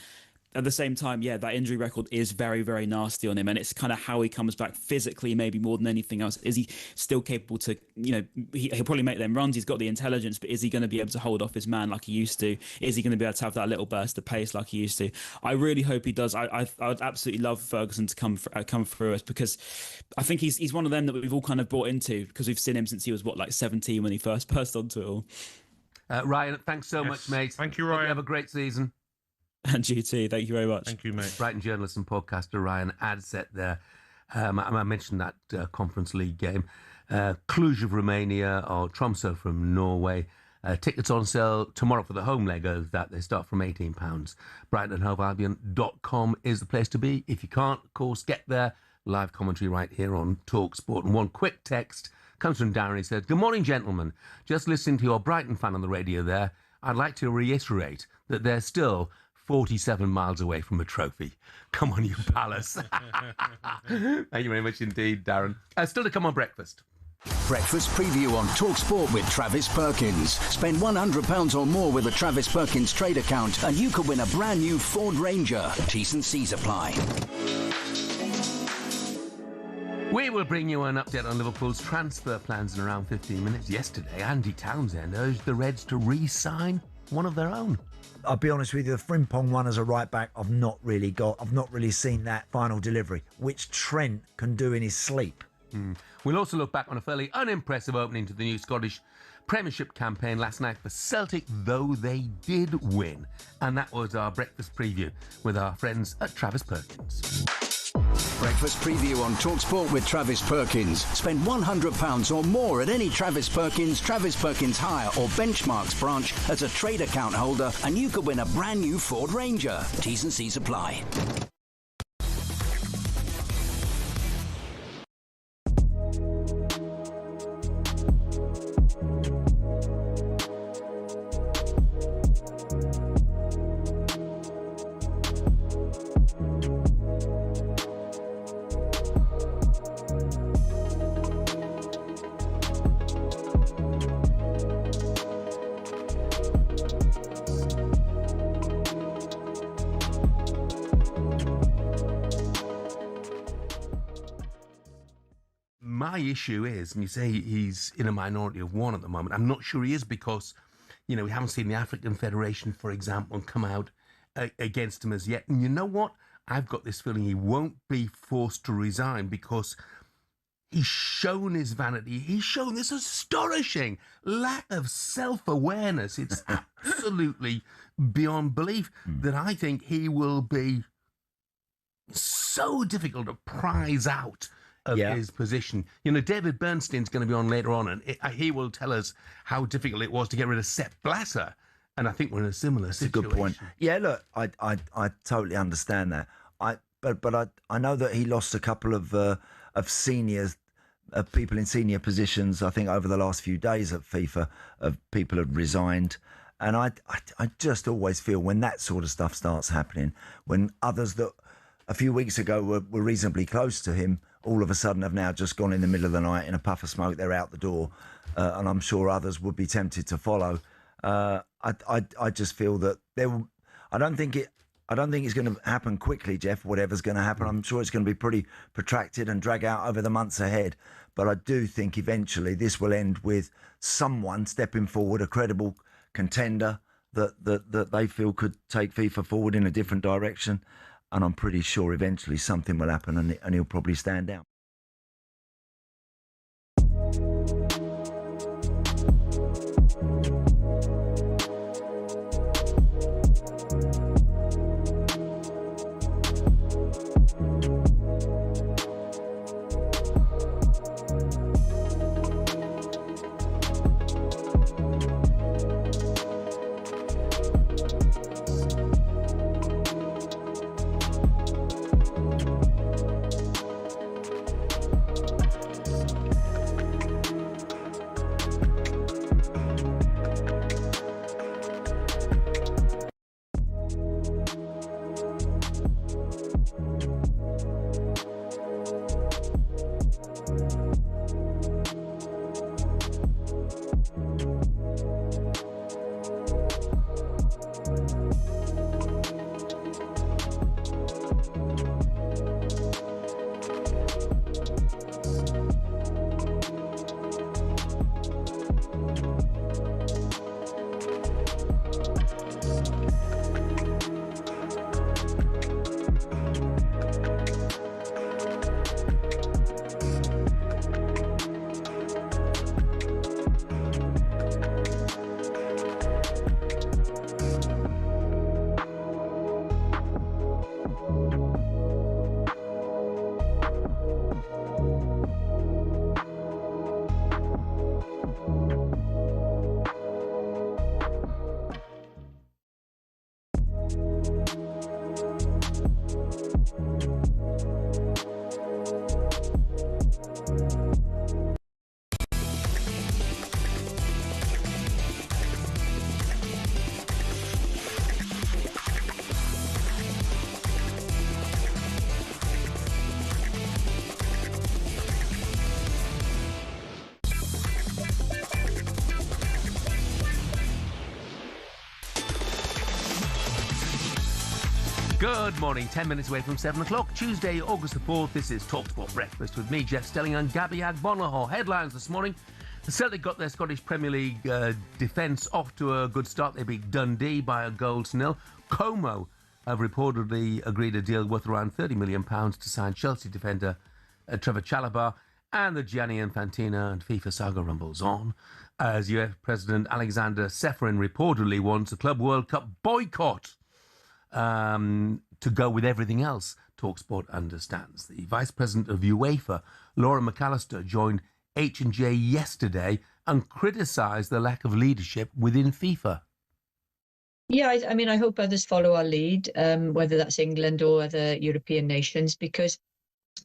at the same time, yeah, that injury record is very, very nasty on him, and it's kind of how he comes back physically, maybe more than anything else. Is he still capable to, you know, he'll probably make them runs, he's got the intelligence, but is he going to be able to hold off his man like he used to? Is he going to be able to have that little burst of pace like he used to? I really hope he does. I'd absolutely love Ferguson to come through us, because I think he's one of them that we've all kind of bought into, because we've seen him since he was, 17 when he first burst onto it all. Ryan, thanks so much, mate. Thank you, Ryan. Hope you have a great season. And you too. Thank you very much. Thank you, mate. Brighton journalist and podcaster Ryan Adset there. I mentioned that Conference League game. Cluj of Romania or Tromsø from Norway Tickets on sale tomorrow for the home leg of that. They start from £18. BrightonandHoveAlbion.com is the place to be. If you can't, of course, get there. Live commentary right here on talkSPORT. And one quick text comes from Darren. He said, "Good morning, gentlemen. Just listening to your Brighton fan on the radio there. I'd like to reiterate that they're still 47 miles away from a trophy. Come on, you Palace." Thank you very much indeed, Darren. Still to come on breakfast. Breakfast preview on talkSPORT with Travis Perkins. Spend £100 or more with a Travis Perkins trade account and you could win a brand new Ford Ranger. T's and C's apply. We will bring you an update on Liverpool's transfer plans in around 15 minutes. Yesterday, Andy Townsend urged the Reds to re-sign one of their own. I'll be honest with you, the Frimpong one as a right back, I've not really seen that final delivery, which Trent can do in his sleep. We'll also look back on a fairly unimpressive opening to the new Scottish Premiership campaign last night for Celtic, though they did win. And that was our breakfast preview with our friends at Travis Perkins. Breakfast preview on talkSPORT with Travis Perkins. Spend £100 or more at any Travis Perkins Hire or Benchmarks branch as a trade account holder and you could win a brand new Ford Ranger. T's and C's apply. My issue is, and you say he's in a minority of one at the moment, I'm not sure he is because, we haven't seen the African Federation, for example, come out against him as yet. And you know what? I've got this feeling he won't be forced to resign because he's shown his vanity. He's shown this astonishing lack of self-awareness. It's absolutely beyond belief that I think he will be so difficult to prize out of his position. David Bernstein's going to be on later on, and he will tell us how difficult it was to get rid of Sepp Blatter. And I think we're in a similar situation. That's a good point. Yeah, look, I totally understand that. But I know that he lost a couple of seniors, people in senior positions. I think over the last few days at FIFA, people have resigned. And I just always feel when that sort of stuff starts happening, when others that a few weeks ago were reasonably close to him, all of a sudden have now just gone in the middle of the night in a puff of smoke, they're out the door, and I'm sure others would be tempted to follow. I just feel that I don't think it's going to happen quickly, Jeff. Whatever's going to happen, I'm sure it's going to be pretty protracted and drag out over the months ahead. But I do think eventually this will end with someone stepping forward, a credible contender that they feel could take FIFA forward in a different direction. And I'm pretty sure eventually something will happen and he'll probably stand down. Good morning, 10 minutes away from 7 o'clock, Tuesday, August the 4th. This is talkSPORT Breakfast with me, Jeff Stelling and Gabby Agbonlahor. Headlines this morning. The Celtic got their Scottish Premier League defence off to a good start. They beat Dundee by a goal to nil. Como have reportedly agreed a deal worth around £30 million to sign Chelsea defender Trevor Chalobah. And the Gianni Infantino and FIFA saga rumbles on as UEFA President Alexander Ceferin reportedly wants a Club World Cup boycott to go with everything else, talkSPORT understands. The Vice President of UEFA, Laura McAllister, joined H&J yesterday and criticised the lack of leadership within FIFA. Yeah, I mean, I hope others follow our lead, whether that's England or other European nations, because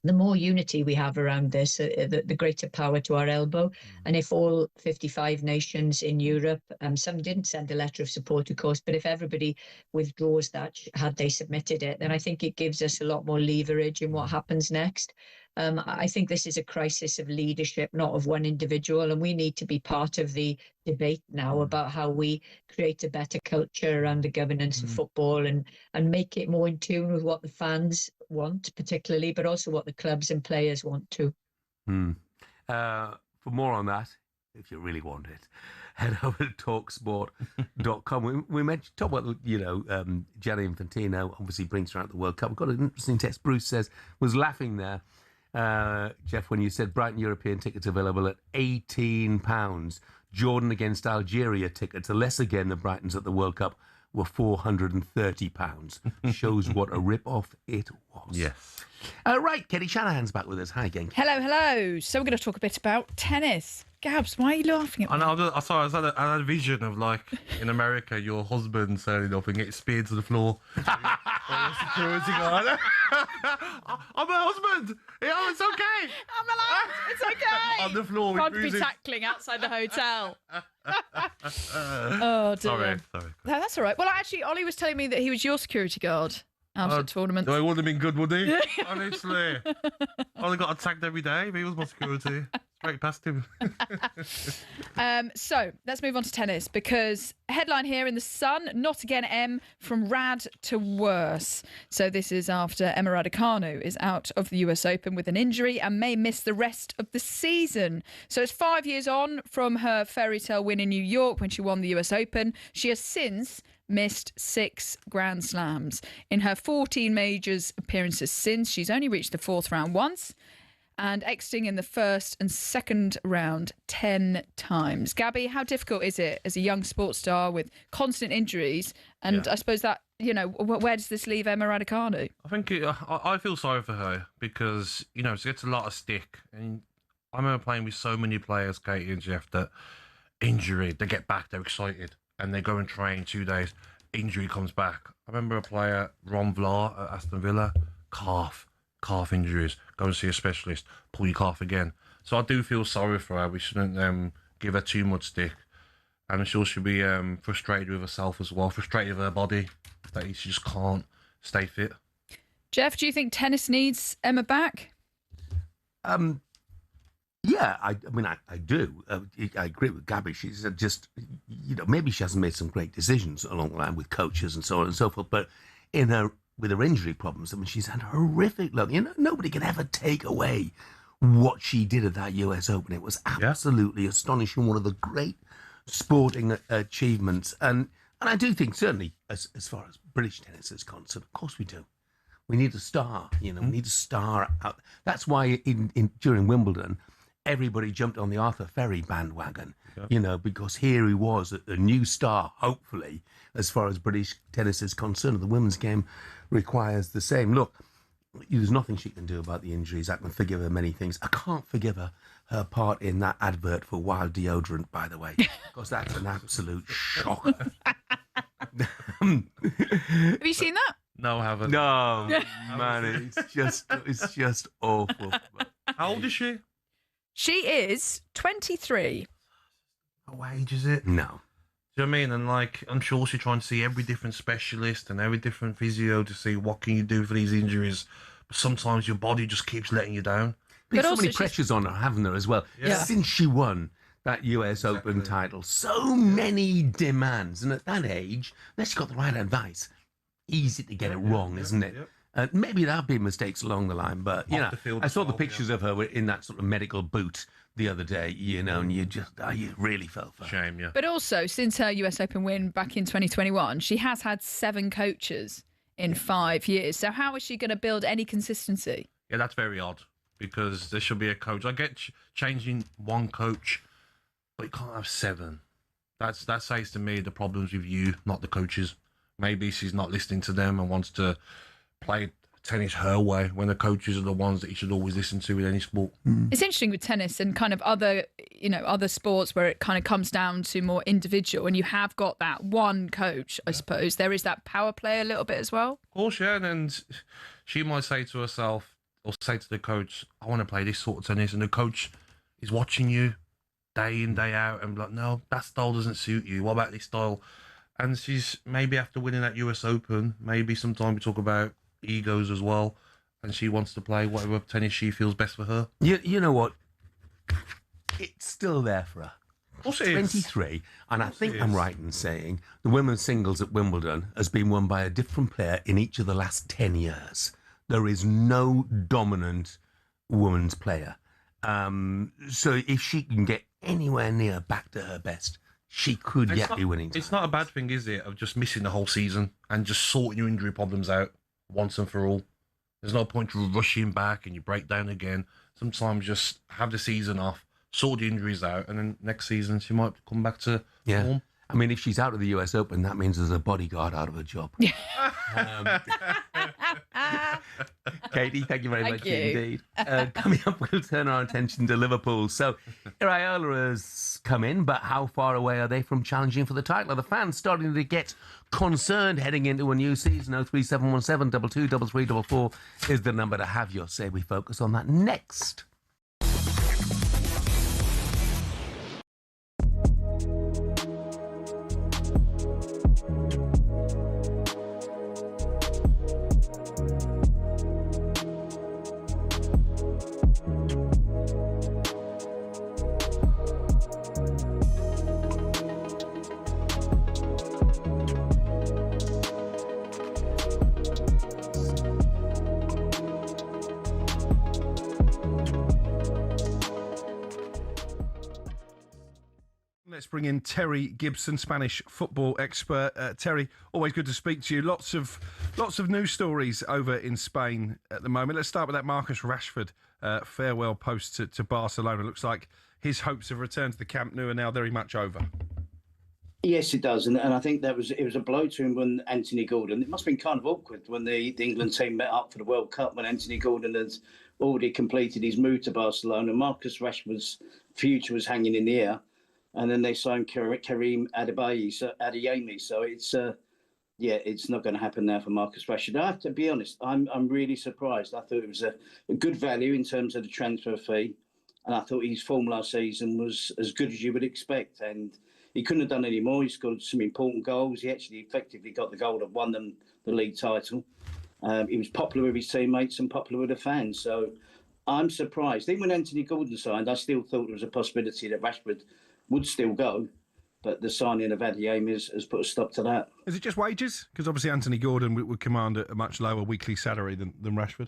the more unity we have around this, the greater power to our elbow. And if all 55 nations in Europe, some didn't send a letter of support, of course, but if everybody withdraws that, had they submitted it, then I think it gives us a lot more leverage in what happens next. I think this is a crisis of leadership, not of one individual, and we need to be part of the debate now about how we create a better culture around the governance of football and make it more in tune with what the fans want, particularly, but also what the clubs and players want too. For more on that, if you really want it, head over to talksport.com. We mentioned, talk about, Gianni Infantino obviously brings around the World Cup. We've got an interesting text. Bruce says, was laughing there, Jeff, when you said Brighton European tickets available at £18. Jordan against Algeria tickets, are less again than Brighton's at the World Cup, were £430. Shows what a rip-off it was. Yes. Right, Kenny Shanahan's back with us. Hi again. Hello. So we're going to talk a bit about tennis. Gabs, why are you laughing at me? I know. I had a vision of, like, in America, your husband turning up and getting speared to the floor. Security guard. I'm my husband. Yeah, it's okay. I'm allowed. It's okay. On the floor. Can't be tackling outside the hotel. Oh, dear. Sorry. No, that's all right. Well, actually, Ollie was telling me that he was your security guard after the tournament. No, he wouldn't have been good, would he? Honestly. Ollie got attacked every day, but he was my security. Straight past him. So let's move on to tennis, because headline here in The Sun, not again M, from rad to worse. So this is after Emma Raducanu is out of the US Open with an injury and may miss the rest of the season. So it's 5 years on from her fairy tale win in New York when she won the US Open. She has since missed 6 Grand Slams. In her 14 majors appearances since, she's only reached the 4th round once, and exiting in the first and second round 10 times. Gabby, how difficult is it as a young sports star with constant injuries? And I suppose that, where does this leave Emma Raducanu? I think I feel sorry for her because, she gets a lot of stick. And I remember playing with so many players, Katie and Jeff, that injury, they get back, they're excited, and they go and train 2 days. Injury comes back. I remember a player, Ron Vlaar at Aston Villa, calf injuries, go and see a specialist, pull your calf again. So I do feel sorry for her. We shouldn't give her too much stick. And I'm sure she'll be frustrated with herself as well, frustrated with her body, that she just can't stay fit. Jeff, do you think tennis needs Emma back? Yeah, I do. I agree with Gabby. She's just, maybe she hasn't made some great decisions along the line with coaches and so on and so forth, but with her injury problems, she's had a horrific look. Nobody can ever take away what she did at that US Open. It was absolutely astonishing, one of the great sporting achievements. And I do think, certainly, as far as British tennis is concerned, of course we do. We need a star, we need a star out. That's why during Wimbledon, everybody jumped on the Arthur Ferry bandwagon, because here he was, a new star, hopefully, as far as British tennis is concerned. The women's game requires the same. Look, there's nothing she can do about the injuries. I can forgive her many things. I can't forgive her part in that advert for Wild deodorant, by the way, because that's an absolute shock. Have you seen that? No, I haven't. No, man, it's just awful. How old is she? She is 23. What age is it? No. Do you know what I mean? And like, I'm sure she's trying to see every different specialist and every different physio to see what can you do for these injuries. But sometimes your body just keeps letting you down. There's so also many she's- pressures on her, haven't there, as well? Yeah. Since she won that US Open title, so many demands. And at that age, unless you got the right advice, easy to get it wrong, isn't it? Maybe there have been mistakes along the line, but, you Off know, the field I as saw the well, pictures of her in that sort of medical boot the other day, you know, and you just, you really felt for her. Shame, yeah. But also, since her US Open win back in 2021, she has had 7 coaches in 5 years. So how is she going to build any consistency? Yeah, that's very odd because there should be a coach. I get changing one coach, but you can't have 7. That says to me the problem's with you, not the coaches. Maybe she's not listening to them and wants to play tennis her way when the coaches are the ones that you should always listen to with any sport. It's interesting with tennis and kind of other sports where it kind of comes down to more individual and you have got that one coach, I suppose. There is that power play a little bit as well. Of course, yeah, and she might say to herself or say to the coach, I want to play this sort of tennis, and the coach is watching you day in, day out and be like, no, that style doesn't suit you. What about this style? And she's maybe after winning that US Open, maybe sometime we talk about egos as well, and she wants to play whatever tennis she feels best for her. You know what? It's still there for her. Of course it is. 23, and I think I'm right in saying the women's singles at Wimbledon has been won by a different player in each of the last 10 years. There is no dominant women's player. So if she can get anywhere near back to her best, she could yet be winning. It's not a bad thing, is it, of just missing the whole season and just sorting your injury problems out once and for all. There's no point to rushing back and you break down again. Sometimes just have the season off, sort the injuries out, and then next season she might come back to form. I mean, if she's out of the US Open, that means there's a bodyguard out of her job. Katie, thank you very much indeed. Coming up, we'll turn our attention to Liverpool. So, Iraola has come in, but how far away are they from challenging for the title? Are the fans starting to get concerned heading into a new season? 03717 223344 is the number to have your say. We focus on that next. Let's bring in Terry Gibson, Spanish football expert. Terry, always good to speak to you. Lots of news stories over in Spain at the moment. Let's start with that Marcus Rashford farewell post to Barcelona. Looks like his hopes of return to the Camp Nou are now very much over. Yes, it does, and I think it was a blow to him when Anthony Gordon. It must have been kind of awkward when the England team met up for the World Cup when Anthony Gordon had already completed his move to Barcelona. Marcus Rashford's future was hanging in the air. And then they signed Karim Adeyemi. So it's not going to happen now for Marcus Rashford. I have to be honest, I'm really surprised. I thought it was a good value in terms of the transfer fee. And I thought his form last season was as good as you would expect. And he couldn't have done any more. He scored some important goals. He actually effectively got the goal that won them the league title. He was popular with his teammates and popular with the fans. So I'm surprised. Even when Anthony Gordon signed, I still thought there was a possibility that Rashford would still go, but the signing of Adeyemi has put a stop to that. Is it just wages? Because obviously Anthony Gordon would command a much lower weekly salary than Rashford.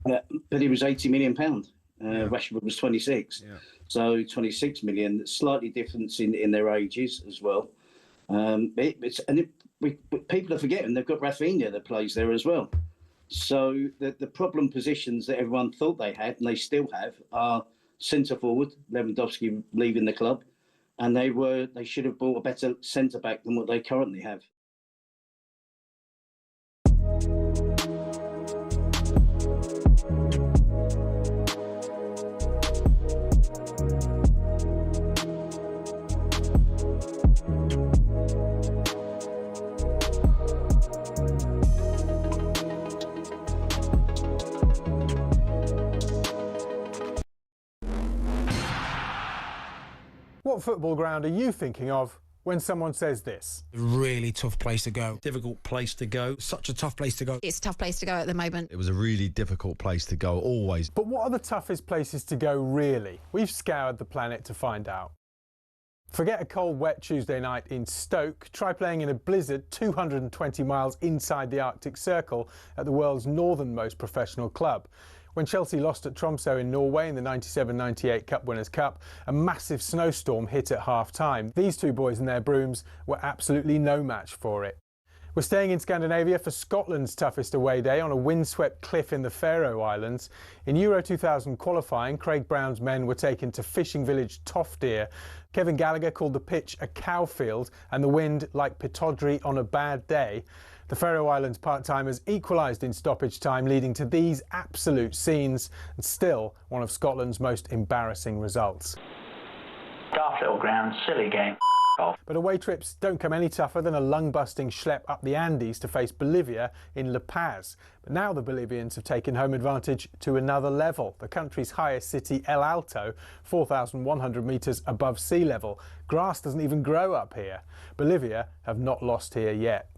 But he was £80 million. Rashford was 26. Yeah. So 26 million, slightly difference in their ages as well. People are forgetting they've got Rafinha that plays there as well. So the problem positions that everyone thought they had, and they still have, are centre forward, Lewandowski leaving the club, and they should have bought a better centre back than what they currently have. What football ground are you thinking of when someone says this? Really tough place to go. Difficult place to go. Such a tough place to go. It's a tough place to go at the moment. It was a really difficult place to go, always. But what are the toughest places to go, really? We've scoured the planet to find out. Forget a cold, wet Tuesday night in Stoke. Try playing in a blizzard 220 miles inside the Arctic Circle at the world's northernmost professional club. When Chelsea lost at Tromsø in Norway in the 97-98 Cup Winners' Cup, a massive snowstorm hit at half-time. These two boys and their brooms were absolutely no match for it. We're staying in Scandinavia for Scotland's toughest away day on a windswept cliff in the Faroe Islands. In Euro 2000 qualifying, Craig Brown's men were taken to fishing village Toftir. Kevin Gallagher called the pitch a cowfield and the wind like Pittodrie on a bad day. The Faroe Islands part-timers equalised in stoppage time, leading to these absolute scenes, and still one of Scotland's most embarrassing results. Daft little ground, silly game. But away trips don't come any tougher than a lung-busting schlep up the Andes to face Bolivia in La Paz. But now the Bolivians have taken home advantage to another level. The country's highest city, El Alto, 4,100 metres above sea level. Grass doesn't even grow up here. Bolivia have not lost here yet.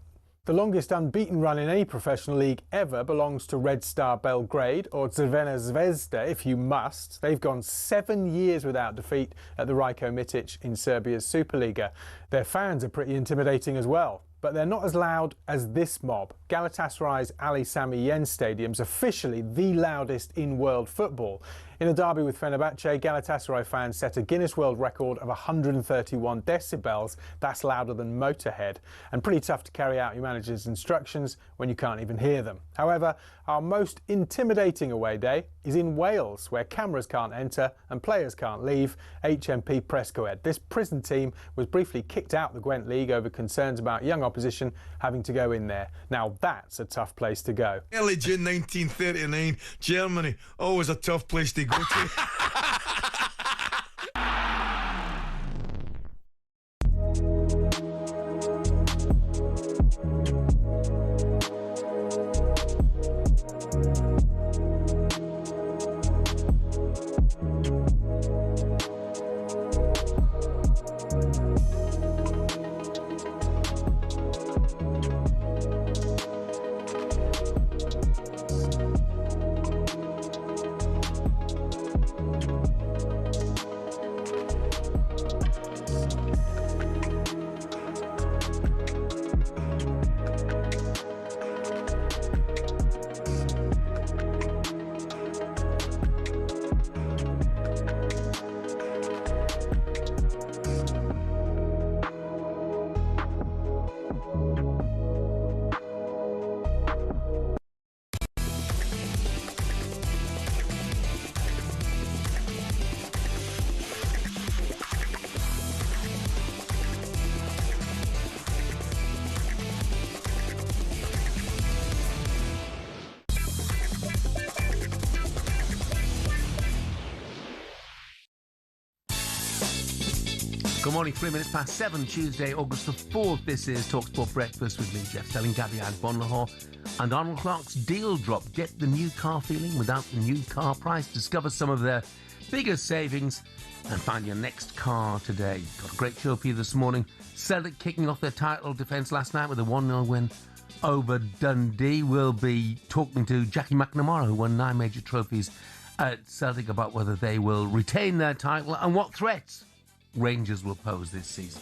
The longest unbeaten run in any professional league ever belongs to Red Star Belgrade, or Crvena Zvezda if you must. They've gone 7 years without defeat at the Rajko Mitic in Serbia's Superliga. Their fans are pretty intimidating as well, but they're not as loud as this mob. Galatasaray's Ali Sami Yen Stadium's officially the loudest in world football. In a derby with Fenerbahce, Galatasaray fans set a Guinness World Record of 131 decibels. That's louder than Motorhead, and pretty tough to carry out your manager's instructions when you can't even hear them. However, our most intimidating away day is in Wales, where cameras can't enter and players can't leave. HMP Prescoed. This prison team was briefly kicked out the Gwent League over concerns about young opposition having to go in there. Now that's a tough place to go. Early June 1939, Germany, always a tough place to go to. Good morning, 3 minutes past 7, Tuesday, August the 4th. This is talkSPORT Breakfast with me, Jeff Stelling Gabby Agbonlahor, and Arnold Clark's Deal Drop. Get the new car feeling without the new car price. Discover some of their biggest savings and find your next car today. Got a great show for you this morning. Celtic kicking off their title defence last night with a 1-0 win over Dundee. We'll be talking to Jackie McNamara, who won 9 major trophies at Celtic, about whether they will retain their title and what threats Rangers will pose this season.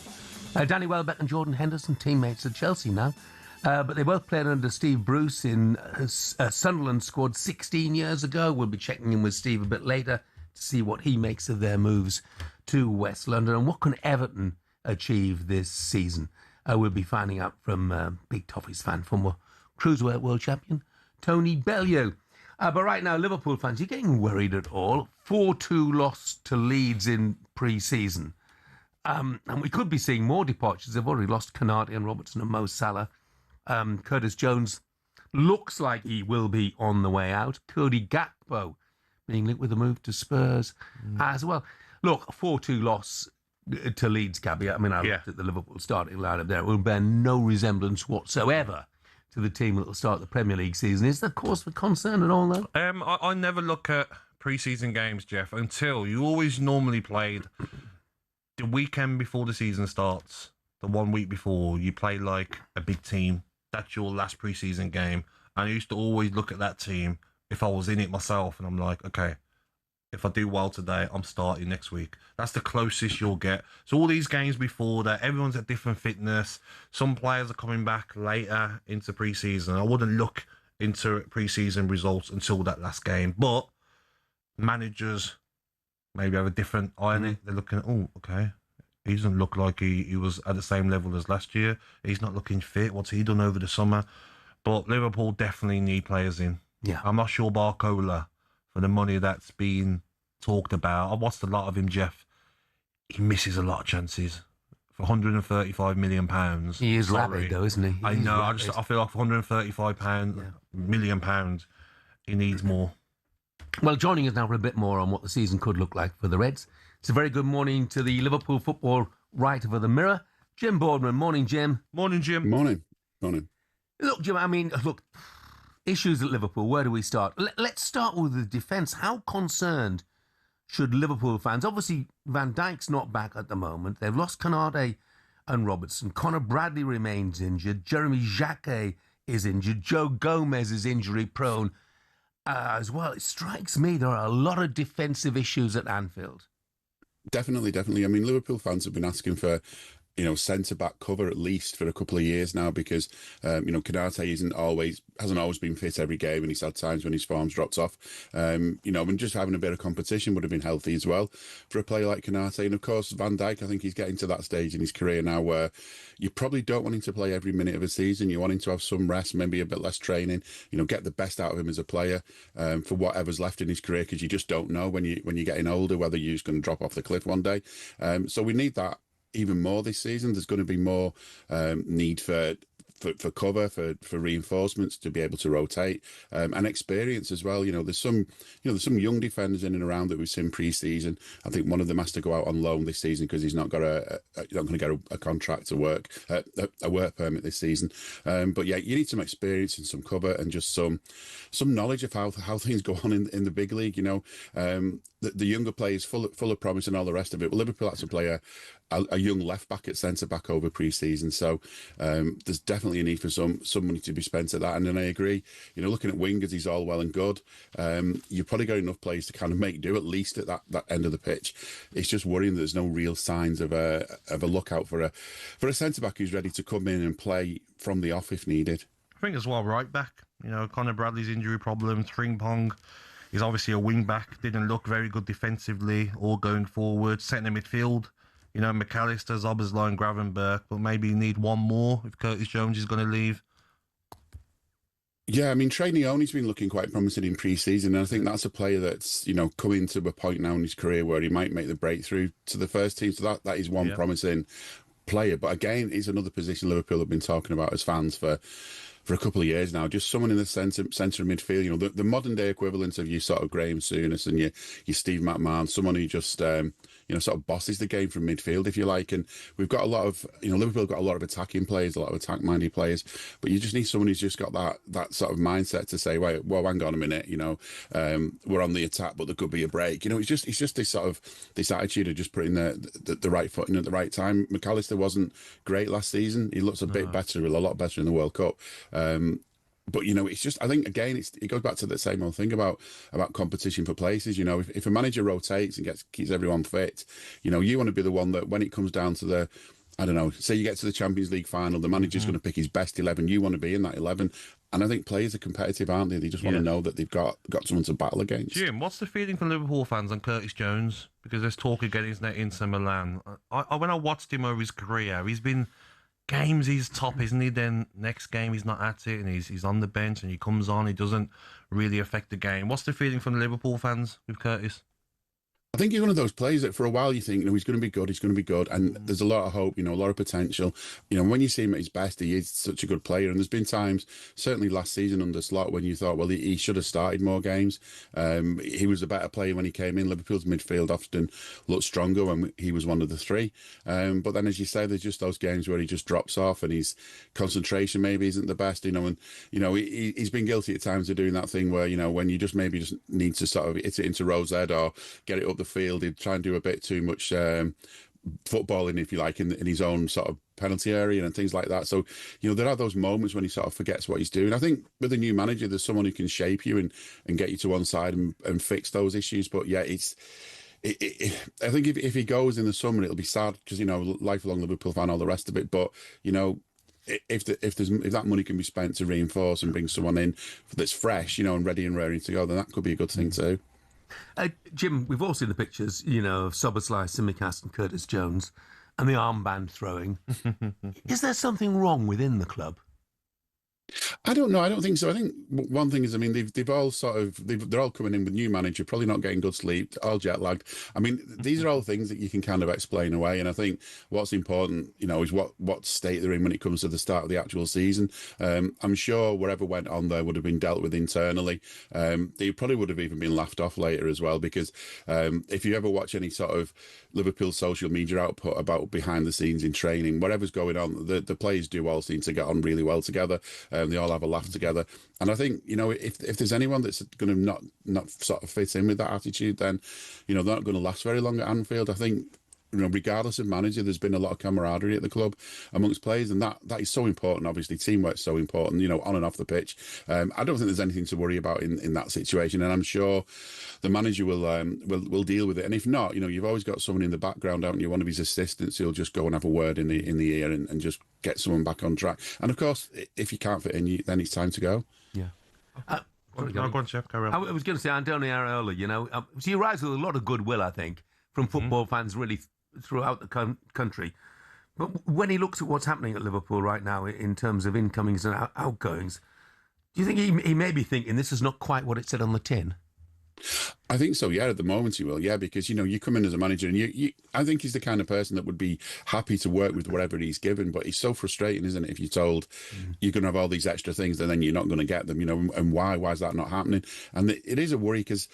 Danny Welbeck and Jordan Henderson, teammates at Chelsea now, but they both played under Steve Bruce in Sunderland squad 16 years ago. We'll be checking in with Steve a bit later to see what he makes of their moves to West London and what can Everton achieve this season. We'll be finding out from big Toffees fan, former Cruiserweight World Champion Tony Bellew. But right now, Liverpool fans, you're getting worried at all? 4-2 loss to Leeds in pre-season. And we could be seeing more departures. They've already lost Konate and Robertson and Mo Salah. Curtis Jones looks like he will be on the way out. Cody Gakpo being linked with a move to Spurs as well. Look, a 4-2 loss to Leeds, Gabby. I mean, I looked at the Liverpool starting lineup there. It will bear no resemblance whatsoever to the team that will start the Premier League season. Is that cause for concern at all, though? I never look at pre-season games, Jeff, until you always normally played the weekend before the season starts, the 1 week before, you play like a big team. That's your last preseason game. And I used to always look at that team if I was in it myself, and I'm like, okay, if I do well today, I'm starting next week. That's the closest you'll get. So all these games before that, everyone's at different fitness. Some players are coming back later into preseason. I wouldn't look into preseason results until that last game. But managers maybe have a different eye on it. They're looking at, oh, okay, he doesn't look like he was at the same level as last year. He's not looking fit. What's he done over the summer? But Liverpool definitely need players in. Yeah. I'm not sure Barcola, for the money that's been talked about. I watched a lot of him, Jeff. He misses a lot of chances. For £135 million. He is rapid, though, isn't he? I know. I feel like for £135 million, he needs more. Well, joining us now for a bit more on what the season could look like for the Reds. It's a very good morning to the Liverpool football writer for the Mirror, Jim Boardman. Morning, Jim. Morning, Jim. Morning. Morning. Look, Jim, I mean, look, issues at Liverpool, where do we start? Let's start with the defence. How concerned should Liverpool fans... Obviously, Van Dijk's not back at the moment. They've lost Canate and Robertson. Connor Bradley remains injured. Jeremy Jacquet is injured. Joe Gomez is injury-prone as well. It strikes me there are a lot of defensive issues at Anfield. Definitely. I mean, Liverpool fans have been asking for, centre-back cover at least for a couple of years now because, Canate hasn't always been fit every game and he's had times when his form's dropped off. And just having a bit of competition would have been healthy as well for a player like Canate. And, of course, Van Dijk, I think he's getting to that stage in his career now where you probably don't want him to play every minute of a season. You want him to have some rest, maybe a bit less training, get the best out of him as a player for whatever's left in his career because you just don't know when you're getting older whether you're just going to drop off the cliff one day. So we need that even more this season. There's going to be more need for cover, for reinforcements to be able to rotate and experience as well. There's some young defenders in and around that we've seen pre-season. I think one of them has to go out on loan this season because he's not got not going to get a contract to work, a work permit this season. But yeah, you need some experience and some cover and just some knowledge of how things go on in the big league. The younger players full of promise and all the rest of it. Well, Liverpool had to play a young left back at centre back over pre-season, so there's definitely a need for some money to be spent at that. And then I agree, looking at wingers, he's all well and good. You've probably got enough players to kind of make do at least at that end of the pitch. It's just worrying that there's no real signs of a lookout for a centre back who's ready to come in and play from the off if needed. I think as well, right back. Connor Bradley's injury problems, Frimpong. He's obviously a wing back. Didn't look very good defensively or going forward. Centre midfield. McAllister, Zoboszlai, Gravenberch, but maybe you need one more if Curtis Jones is going to leave. Yeah, I mean, Trey Neone's been looking quite promising in pre-season, and I think that's a player that's, coming to a point now in his career where he might make the breakthrough to the first team. So that is one promising player. But again, it's another position Liverpool have been talking about as fans for a couple of years now. Just someone in the centre of midfield, the modern day equivalent of your sort of Graham Souness and your Steve McMahon, someone who just sort of bosses the game from midfield, if you like. And we've got a lot of, Liverpool got a lot of attacking players, a lot of attack-minded players, but you just need someone who's just got that sort of mindset to say, wait, well, hang on a minute, we're on the attack, but there could be a break. It's just this sort of this attitude of just putting the right foot in at the right time. McAllister wasn't great last season. He looks a bit better, a lot better in the World Cup. But it's just, I think again, it goes back to the same old thing about competition for places. If a manager rotates and keeps everyone fit, you want to be the one that when it comes down to the, I don't know, say you get to the Champions League final, the manager's going to pick his best 11. You want to be in that 11. And I think players are competitive, aren't they? They just want to know that they've got someone to battle against. Jim, what's the feeling from Liverpool fans on Curtis Jones? Because there's talk of getting his net into Milan. When I watched him over his career, he's been games he's top, isn't he? Then next game he's not at it and he's on the bench and he comes on, he doesn't really affect the game. What's the feeling from the Liverpool fans with Curtis? I think he's one of those players that for a while you think, he's going to be good, and there's a lot of hope, a lot of potential. When you see him at his best, he is such a good player. And there's been times, certainly last season under Slot, when you thought, well, he should have started more games. He was a better player when he came in. Liverpool's midfield often looked stronger when he was one of the three. But then, as you say, there's just those games where he just drops off and his concentration maybe isn't the best, and he's been guilty at times of doing that thing where, when you just need to sort of hit it into Rose Ed or get it up the field, he'd try and do a bit too much footballing, if you like, in his own sort of penalty area and things like that. So, there are those moments when he sort of forgets what he's doing. I think with a new manager, there's someone who can shape you and get you to one side and fix those issues. But yeah, I think if he goes in the summer, it'll be sad because, lifelong Liverpool fan, all the rest of it. But, if that money can be spent to reinforce and bring someone in that's fresh, and ready and raring to go, then that could be a good thing too. Jim, we've all seen the pictures, of Szoboszlai, Tsimikas and Curtis Jones and the armband throwing. Is there something wrong within the club? I don't know. I don't think so. I think one thing is, I mean, they've all they're all coming in with new manager, probably not getting good sleep, all jet lagged. I mean, these are all things that you can kind of explain away. And I think what's important, is what state they're in when it comes to the start of the actual season. I'm sure whatever went on there would have been dealt with internally. They probably would have even been laughed off later as well, because if you ever watch any sort of Liverpool social media output about behind the scenes in training, whatever's going on, the players do all seem to get on really well together. They all have a laugh together. And I think, if there's anyone that's going to not sort of fit in with that attitude, then, they're not going to last very long at Anfield. I think, regardless of manager, there's been a lot of camaraderie at the club amongst players, and that is so important. Obviously, teamwork's so important, on and off the pitch. I don't think there's anything to worry about in that situation, and I'm sure the manager will deal with it. And if not, you've always got someone in the background, haven't you? One of his assistants who'll just go and have a word in the ear and just get someone back on track. And of course, if you can't fit in, then it's time to go. Yeah. Go on, Jeff, carry on. I was going to say, Andoni Areola, so he arrives with a lot of goodwill, I think, from football fans really throughout the country. But when he looks at what's happening at Liverpool right now in terms of incomings and outgoings, do you think he may be thinking this is not quite what it said on the tin? I think so, yeah, at the moment he will, yeah, because, you come in as a manager and I think he's the kind of person that would be happy to work with whatever he's given, but it's so frustrating, isn't it, if you're told you're going to have all these extra things and then you're not going to get them, and why is that not happening? And it is a worry because,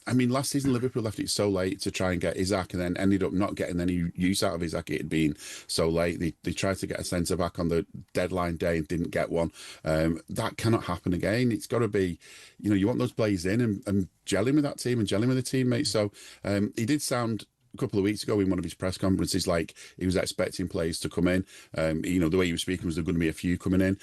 I mean, last season Liverpool left it so late to try and get Isaac and then ended up not getting any use out of Isaac. It had been so late. They tried to get a centre-back on the deadline day and didn't get one. That cannot happen again. It's got to be, you want those players in and gelling with that team and gelling with the teammates. So he did sound a couple of weeks ago in one of his press conferences like he was expecting players to come in. The way he was speaking was there going to be a few coming in.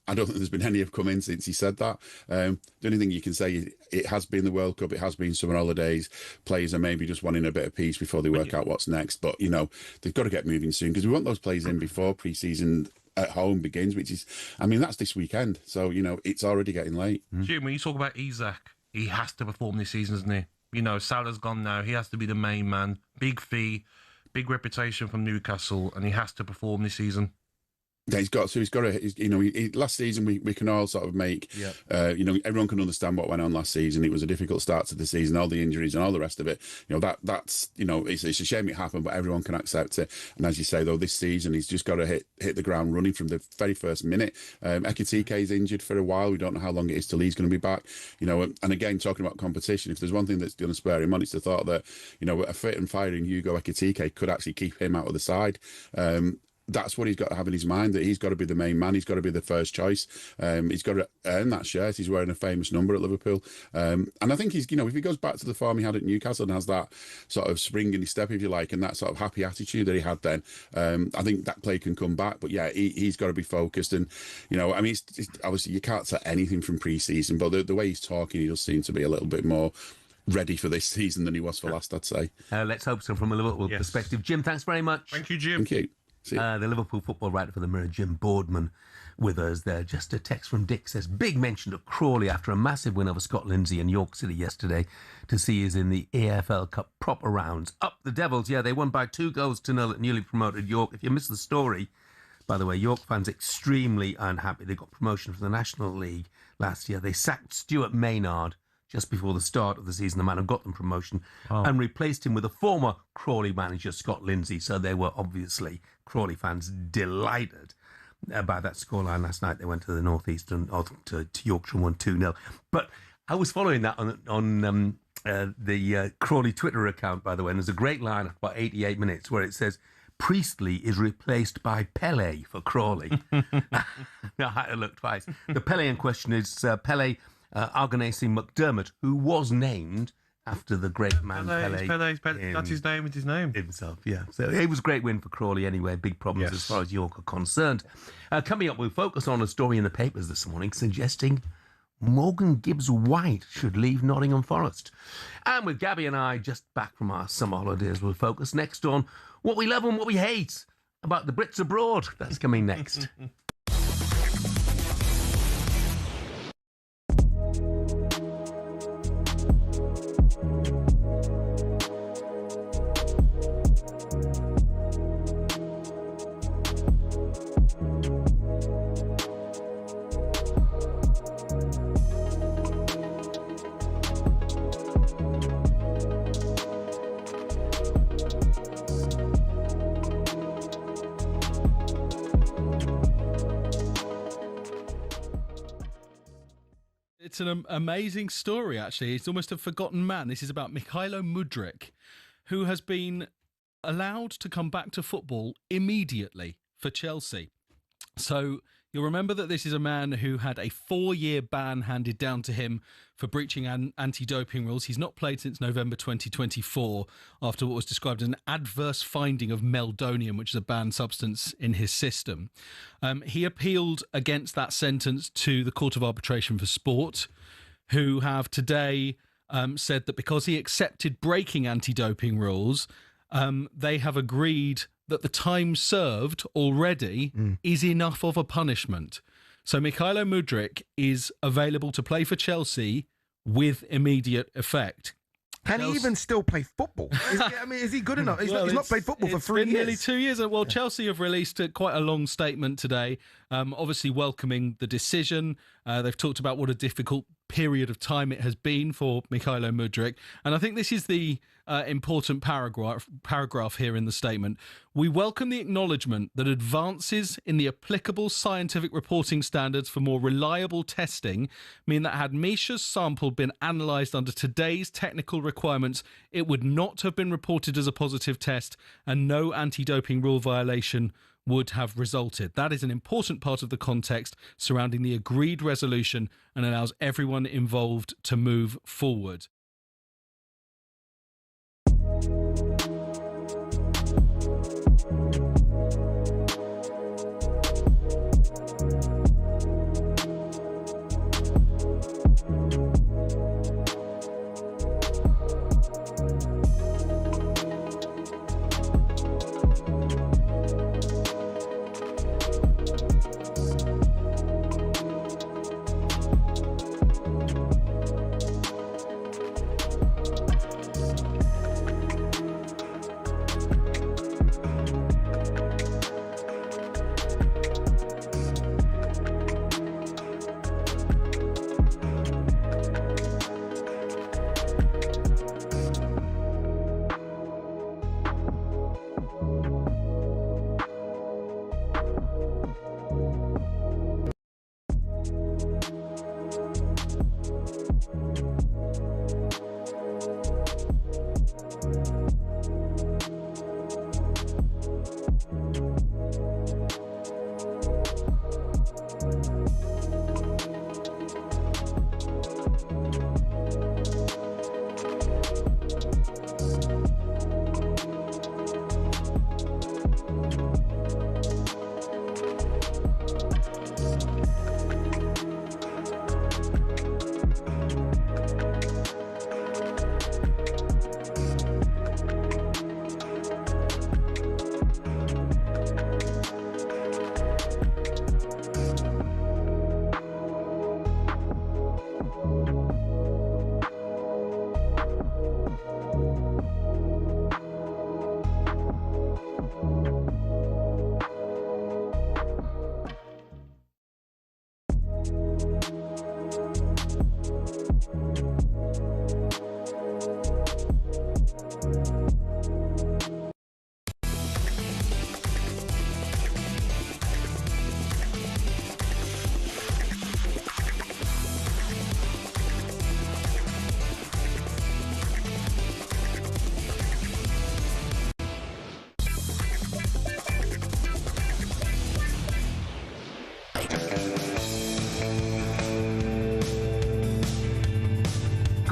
I don't think there's been any have come in since he said that. The only thing you can say, it has been the World Cup, it has been summer holidays. Players are maybe just wanting a bit of peace before they work out what's next. But, they've got to get moving soon because we want those players in before pre-season at home begins, which is, that's this weekend. So, it's already getting late. Jim, when you talk about Isaac, he has to perform this season, isn't he? Salah's gone now. He has to be the main man. Big fee, big reputation from Newcastle, and he has to perform this season. Yeah, he's got to. Last season we can all sort of make, everyone can understand what went on last season. It was a difficult start to the season, all the injuries and all the rest of it. That's it's a shame it happened, but everyone can accept it. And as you say, though, this season he's just got to hit the ground running from the very first minute. Ekitike is injured for a while. We don't know how long it is till he's going to be back. And again, talking about competition, if there's one thing that's going to spur him on, it's the thought that a fit and firing Hugo Ekitike could actually keep him out of the side. That's what he's got to have in his mind, that he's got to be the main man. He's got to be the first choice. He's got to earn that shirt. He's wearing a famous number at Liverpool. And I think he's, if he goes back to the form he had at Newcastle and has that sort of spring in his step, if you like, and that sort of happy attitude that he had then, I think that play can come back. But yeah, he's got to be focused. And, it's obviously you can't say anything from pre-season, but the way he's talking, he does seem to be a little bit more ready for this season than he was for last, I'd say. Let's hope so from a Liverpool perspective. Jim, thanks very much. Thank you, Jim. Thank you. The Liverpool football writer for the Mirror, Jim Boardman, with us there. Just a text from Dick says, big mention of Crawley after a massive win over Scott Lindsay and York City yesterday to see us in the AFL Cup proper rounds. Up the Devils, yeah, they won by 2-0 at newly promoted York. If you missed the story, by the way, York fans extremely unhappy. They got promotion from the National League last year. They sacked Stuart Maynard just before the start of the season, the man who got them promotion, and replaced him with a former Crawley manager, Scott Lindsay. So they were obviously, Crawley fans, delighted by that scoreline last night. They went to the North East and to Yorkshire and won 2-0. But I was following that on the Crawley Twitter account, by the way, and there's a great line at about 88 minutes where it says, Priestley is replaced by Pele for Crawley. Now, I had to look twice. The Pele in question is Pele Arganesi McDermott, who was named after the great man Pele. That's his name. It's his name. Himself, yeah. So it was a great win for Crawley anyway. Big problems as far as York are concerned. Coming up, we'll focus on a story in the papers this morning suggesting Morgan Gibbs-White should leave Nottingham Forest. And with Gabby and I just back from our summer holidays, we'll focus next on what we love and what we hate about the Brits abroad. That's coming next. It's an amazing story, actually. It's almost a forgotten man. This is about Mykhailo Mudryk, who has been allowed to come back to football immediately for Chelsea. So you'll remember that this is a man who had a 4-year ban handed down to him for breaching anti-doping rules. He's not played since November 2024 after what was described as an adverse finding of meldonium, which is a banned substance in his system. He appealed against that sentence to the Court of Arbitration for Sport, who have today said that because he accepted breaking anti-doping rules, they have agreed that the time served already is enough of a punishment. So Mykhailo Mudryk is available to play for Chelsea with immediate effect. Can he even still play football? Is he good enough? He's not played football for 3 years. Nearly 2 years. Well, Chelsea have released quite a long statement today, obviously welcoming the decision. They've talked about what a difficult period of time it has been for Mykhailo Mudryk. And I think this is the important paragraph here in the statement. We welcome the acknowledgement that advances in the applicable scientific reporting standards for more reliable testing mean that had Misha's sample been analysed under today's technical requirements, it would not have been reported as a positive test and no anti-doping rule violation would have resulted. That is an important part of the context surrounding the agreed resolution and allows everyone involved to move forward.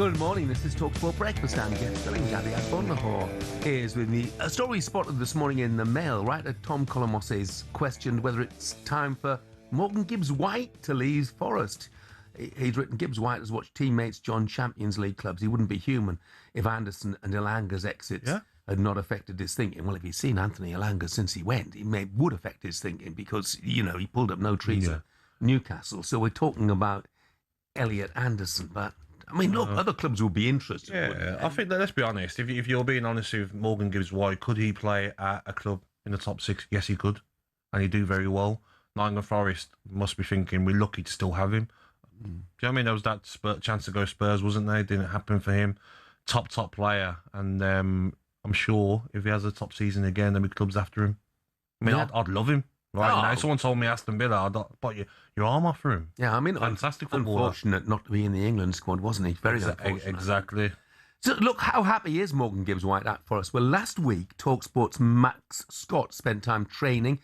Good morning, this is talkSPORT Breakfast. I'm Jeff Stelling Gabby Agbonlahor is with me. A story spotted this morning in the Mail. Writer Tom Colomos is questioned whether it's time for Morgan Gibbs-White to leave Forest. He's written, Gibbs-White has watched teammates join Champions League clubs. He wouldn't be human if Anderson and Elanga's exits had not affected his thinking. Well, if he's seen Anthony Elanga since he went, would affect his thinking because, he pulled up no trees at Newcastle. So we're talking about Elliot Anderson, but I mean, look, other clubs will be interested. Yeah, I think that, let's be honest, if you're being honest with Morgan Gibbs-White, could he play at a club in the top 6? Yes, he could, and he'd do very well. Nottingham Forest must be thinking, we're lucky to still have him. Do you know what I mean? There was that chance to go Spurs, wasn't there? It didn't happen for him. Top player, and I'm sure if he has a top season again, there'll be clubs after him. I mean, I'd love him. Right now, someone told me Aston Villa, I'd put your arm off for him. Yeah, I mean, fantastic footballer. Unfortunate not to be in the England squad, wasn't he? Very unfortunate. Exactly. So, look, how happy is Morgan Gibbs-White at Forest? Well, last week, talkSPORT's Max Scott spent time training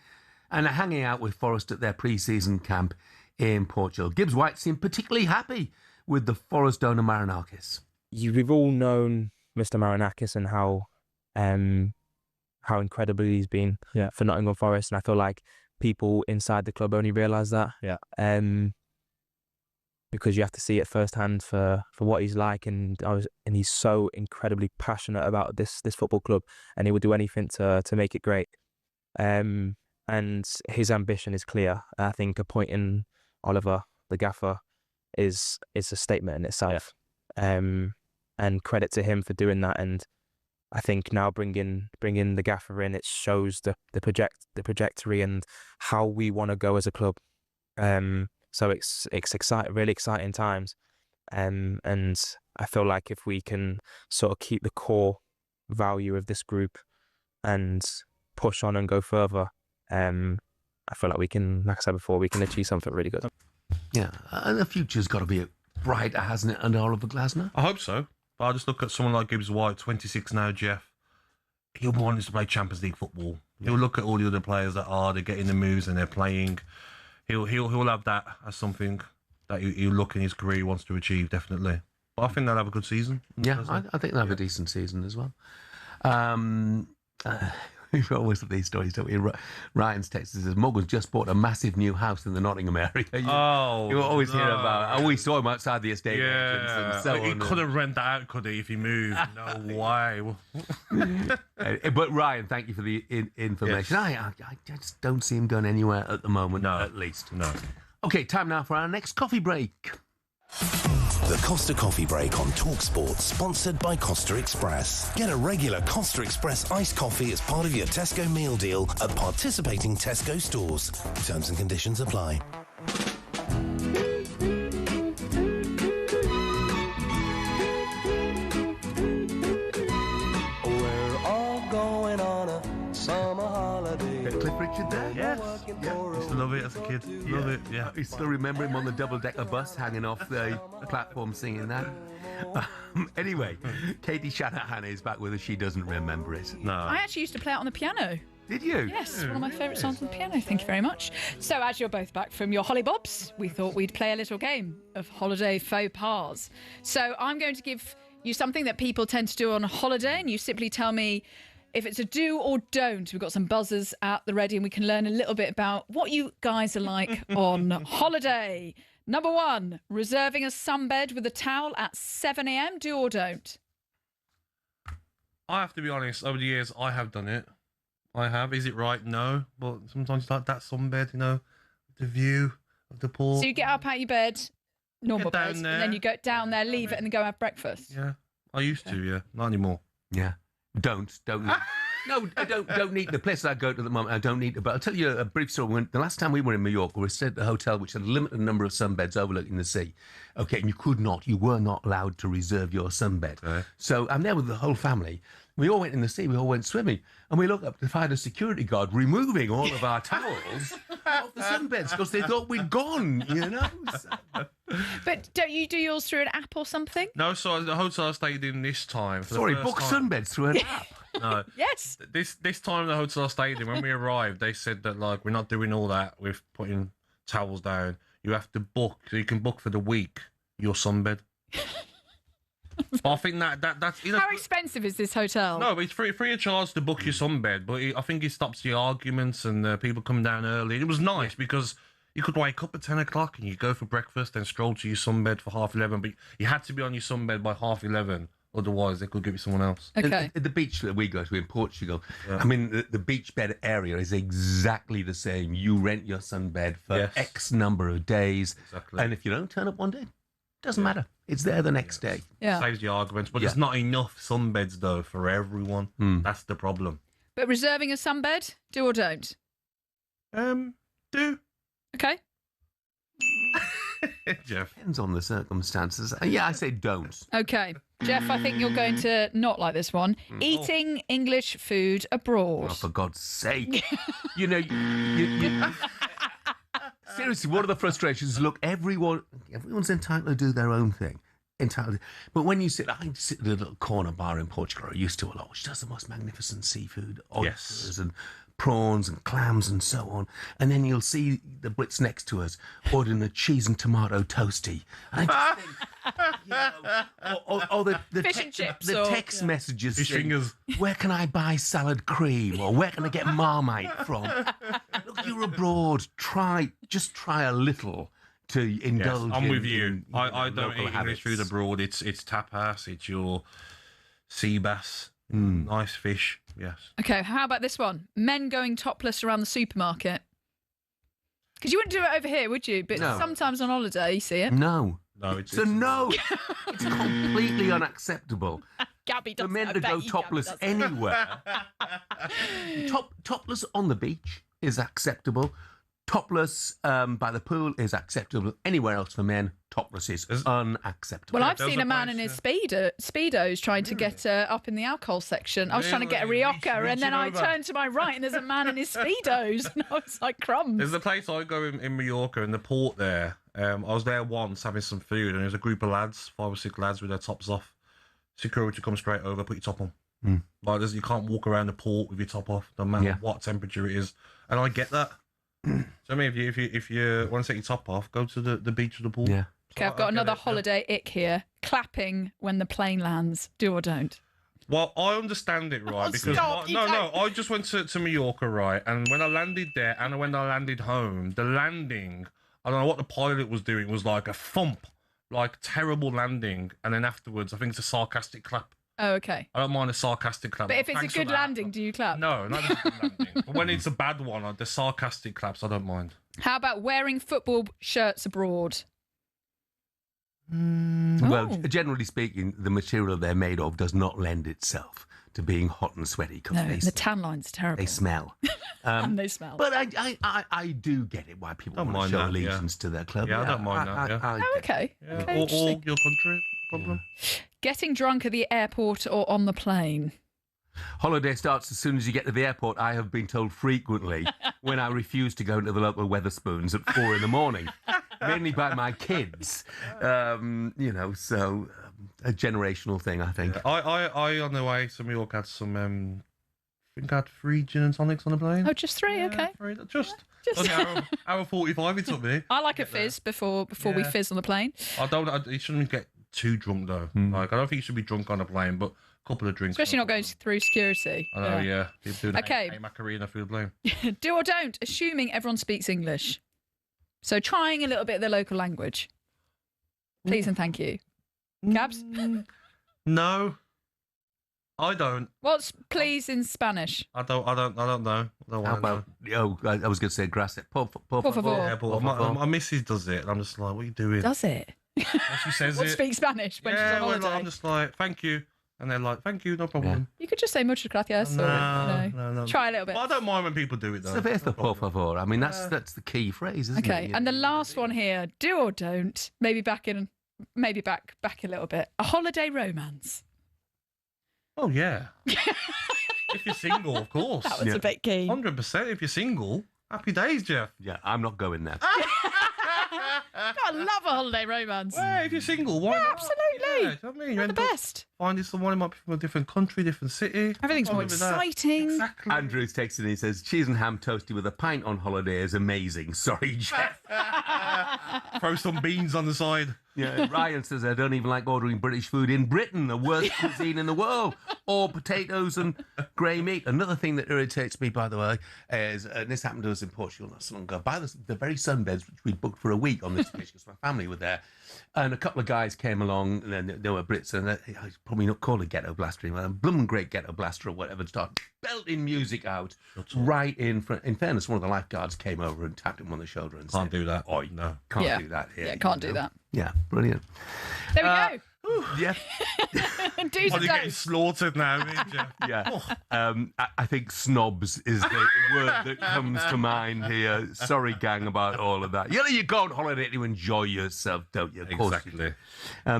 and hanging out with Forest at their pre-season camp in Portugal. Gibbs-White seemed particularly happy with the Forest owner Marinakis. We've all known Mr. Marinakis and how incredible he's been for Nottingham Forest, and I feel like people inside the club only realise that. Because you have to see it firsthand for what he's like, and he's so incredibly passionate about this football club, and he would do anything to make it great. And his ambition is clear. I think appointing Oliver, the gaffer, is a statement in itself. And credit to him for doing that. And I think now bringing the gaffer in, it shows the trajectory and how we want to go as a club. So it's really exciting times. And I feel like if we can sort of keep the core value of this group and push on and go further, I feel like we can, like I said before, we can achieve something really good. Yeah, and the future's got to be brighter, hasn't it, under Oliver Glasner? I hope so. But I just look at someone like Gibbs-White, 26 now, Jeff. He'll want us to play Champions League football. He'll look at all the other players they're getting the moves and they're playing. He'll have that as something that he'll look in his career he wants to achieve, definitely. But I think they'll have a good season. Yeah, I think they'll have a decent season as well. We always have these stories, don't we? Ryan's text says, Morgan's just bought a massive new house in the Nottingham area. You always hear about we saw him outside the estate agents and so on. He couldn't rent that out, could he, if he moved? No way. But Ryan, thank you for the information. Yes. I just don't see him going anywhere at the moment, at least. No. Okay, time now for our next coffee break. The Costa Coffee Break on talkSPORT, sponsored by Costa Express. Get a regular Costa Express iced coffee as part of your Tesco meal deal at participating Tesco stores. Terms and conditions apply. We're all going on a summer holiday. Cliff Richard there? Yes. I used to love it as a kid. Love it, yeah. You still remember him on the double-decker bus hanging off the platform singing that? Anyway, Katie Shanahan is back with us. She doesn't remember it. No. I actually used to play it on the piano. Did you? Yes, one of my favourite songs on the piano. Thank you very much. So, as you're both back from your hollybobs, we thought we'd play a little game of holiday faux pas. So, I'm going to give you something that people tend to do on holiday, and you simply tell me if it's a do or don't. We've got some buzzers at the ready, and we can learn a little bit about what you guys are like on holiday. Number 1, reserving a sunbed with a towel at 7 a.m. Do or don't? I have to be honest, over the years, I have done it. I have. Is it right? No. But sometimes it's like that sunbed, the view of the pool. So you get up out of your bed, normal bed, and then you go down there, leave it, and then go have breakfast? Yeah. I used to, yeah. Not anymore. Yeah. Don't need. No, I don't need the place I go to at the moment. I don't need it. But I'll tell you a brief story. The last time we were in Mallorca, we stayed at a hotel which had a limited number of sunbeds overlooking the sea. Okay, and you were not allowed to reserve your sunbed. Right. So I'm there with the whole family. We all went in the sea, we all went swimming, and we looked up to find a security guard removing all of our towels off the sunbeds because they thought we'd gone, So. But don't you do yours through an app or something? No, so the hotel I stayed in this time. Sorry, book sunbeds through an app. No. Yes. This time the hotel I stayed in, when we arrived, they said that we're not doing all that with putting towels down. You have to book, so you can book for the week your sunbed. I think that's How expensive is this hotel? No, it's free of charge to book your sunbed, but I think it stops the arguments and people coming down early. It was nice because you could wake up at 10 o'clock and you go for breakfast and stroll to your sunbed for 11:30, but you had to be on your sunbed by 11:30. Otherwise, they could give it someone else. Okay. The beach that we go to in Portugal, I mean, the beach bed area is exactly the same. You rent your sunbed for X number of days. Exactly. And if you don't turn up one day, doesn't matter. It's there the next day. Yeah. Saves the arguments. But there's not enough sunbeds, though, for everyone. That's the problem. But reserving a sunbed, do or don't? Do. Okay. Jeff. Depends on the circumstances. Yeah, I say don't. Okay. Jeff, I think you're going to not like this one. Eating English food abroad. Oh, for God's sake. You know, seriously, one of the frustrations, look, everyone's entitled to do their own thing. Entitled. But when I sit at a little corner bar in Portugal, I used to a lot, which does the most magnificent seafood, oysters and prawns and clams and so on. And then you'll see the Brits next to us ordering a cheese and tomato toasty. And I just think, or the Fish and chips. The text messages Fish saying, fingers. where can I buy salad cream? Or where can I get Marmite from? Look, you're abroad. Just try a little to indulge. I'm with you. in I don't local eat habits. English food abroad. It's tapas. It's your sea bass. Nice fish. Yes. Okay, how about this one? Men going topless around the supermarket. Because you wouldn't do it over here, would you? But No. sometimes on holiday, you see it. No. No, it's no. It's completely unacceptable. Gabby does. For men to go topless anywhere. Topless on the beach is acceptable. Topless by the pool is acceptable. Anywhere else for men, topless is unacceptable. Well, I've seen a man in his speedos trying to get up in the alcohol section. I was trying to get a Rioja, and then I turned to my right, and there's a man in his speedos, and I was like, crumbs. There's a place I go in Mallorca, in the port there. I was there once having some food, and there's a group of lads, 5 or 6 lads with their tops off. Security comes straight over, put your top on. Like, you can't walk around the port with your top off, no matter what temperature it is. And I get that. So I mean, if you want to take your top off, go to the beach or the pool. Yeah. Okay, I've got another holiday ick here. Clapping when the plane lands. Do or don't? Well, I understand it, right? Because I just went to Mallorca, right? And when I landed there and when I landed home, the landing, I don't know what the pilot was doing, was like a thump, like terrible landing. And then afterwards, I think it's a sarcastic clap. Oh, okay. I don't mind a sarcastic clap. But if it's Thanks a for good that. landing, do you clap? No, not a good landing. But when it's a bad one, the sarcastic claps, I don't mind. How about wearing football shirts abroad? Well, generally speaking, the material they're made of does not lend itself to being hot and sweaty. No, the tan line's terrible. They smell. And they smell. But I do get it why people want to show allegiance to their club. Yeah, I don't mind that. Yeah. Oh, okay. Yeah. Okay, Or interesting. your country, problem. Getting drunk at the airport or on the plane. Holiday starts as soon as you get to the airport, I have been told frequently, when I refuse to go into the local Wetherspoons at 4 in.the, mainly by my kids. A generational thing, I think. I on the way to Mallorca had some, I think I had 3 gin and tonics on the plane. Oh, just 3, okay. Just Just- hour 45 it took me. I like a fizz before we fizz on the plane. You shouldn't get too drunk though. Like I don't think you should be drunk on a plane, but a couple of drinks. Especially not going through security. I know, yeah. People do that. Okay. Hey, Macarena through the plane. Do or don't, assuming everyone speaks English. So trying a little bit of the local language. Please and thank you. Gabs? No, I don't. What's please in Spanish? I don't know. I don't How want to about, I was going to say gracias. Por favor. Yeah, but my missus does it, and I'm just like, what are you doing? Does it? She says What it. speaks Spanish when she's on well, holiday? I'm just like, thank you. And they're like, thank you, no problem. You could just say muchas gracias. No. Try a little bit. But I don't mind when people do it, though. Cerveza, por favor. I mean, that's the key phrase, isn't Okay, it? and the last one here, do or don't, maybe back a little bit. A holiday romance. Oh, yeah. If you're single, of course. That was a bit keen. 100%. If you're single, happy days, Jeff. Yeah, I'm not going there. I love a holiday romance. Well, if you're single, why not? Absolutely. Yeah, do you know what I mean? They're the best. Finding someone who might be from a different country, different city. Everything's more Nothing wrong with that. exciting. Exactly. Andrew's texting and he says, cheese and ham toasty with a pint on holiday is amazing. Sorry, Jeff. Throw some beans on the side. Yeah, Ryan says, I don't even like ordering British food in Britain, the worst cuisine in the world. Or potatoes and grey meat. Another thing that irritates me, by the way, is, and this happened to us in Portugal not so long ago, by the very sunbeds which we'd booked for a week on this fish because my family were there. And a couple of guys came along, and then they were Brits, and they probably not called a ghetto blaster, a blooming great ghetto blaster or whatever, start belting music out right in front. In fairness, one of the lifeguards came over and tapped him on the shoulder and Can't said, do that. "Oh, No. can't do that here." Yeah, can't do that. Yeah, brilliant. There we go. Yeah. Do's and getting don'ts. slaughtered now, Jeff. Yeah. I think snobs is the word that comes to mind here. Sorry, gang, about all of that. You go on holiday to enjoy yourself, don't you? Of course you do.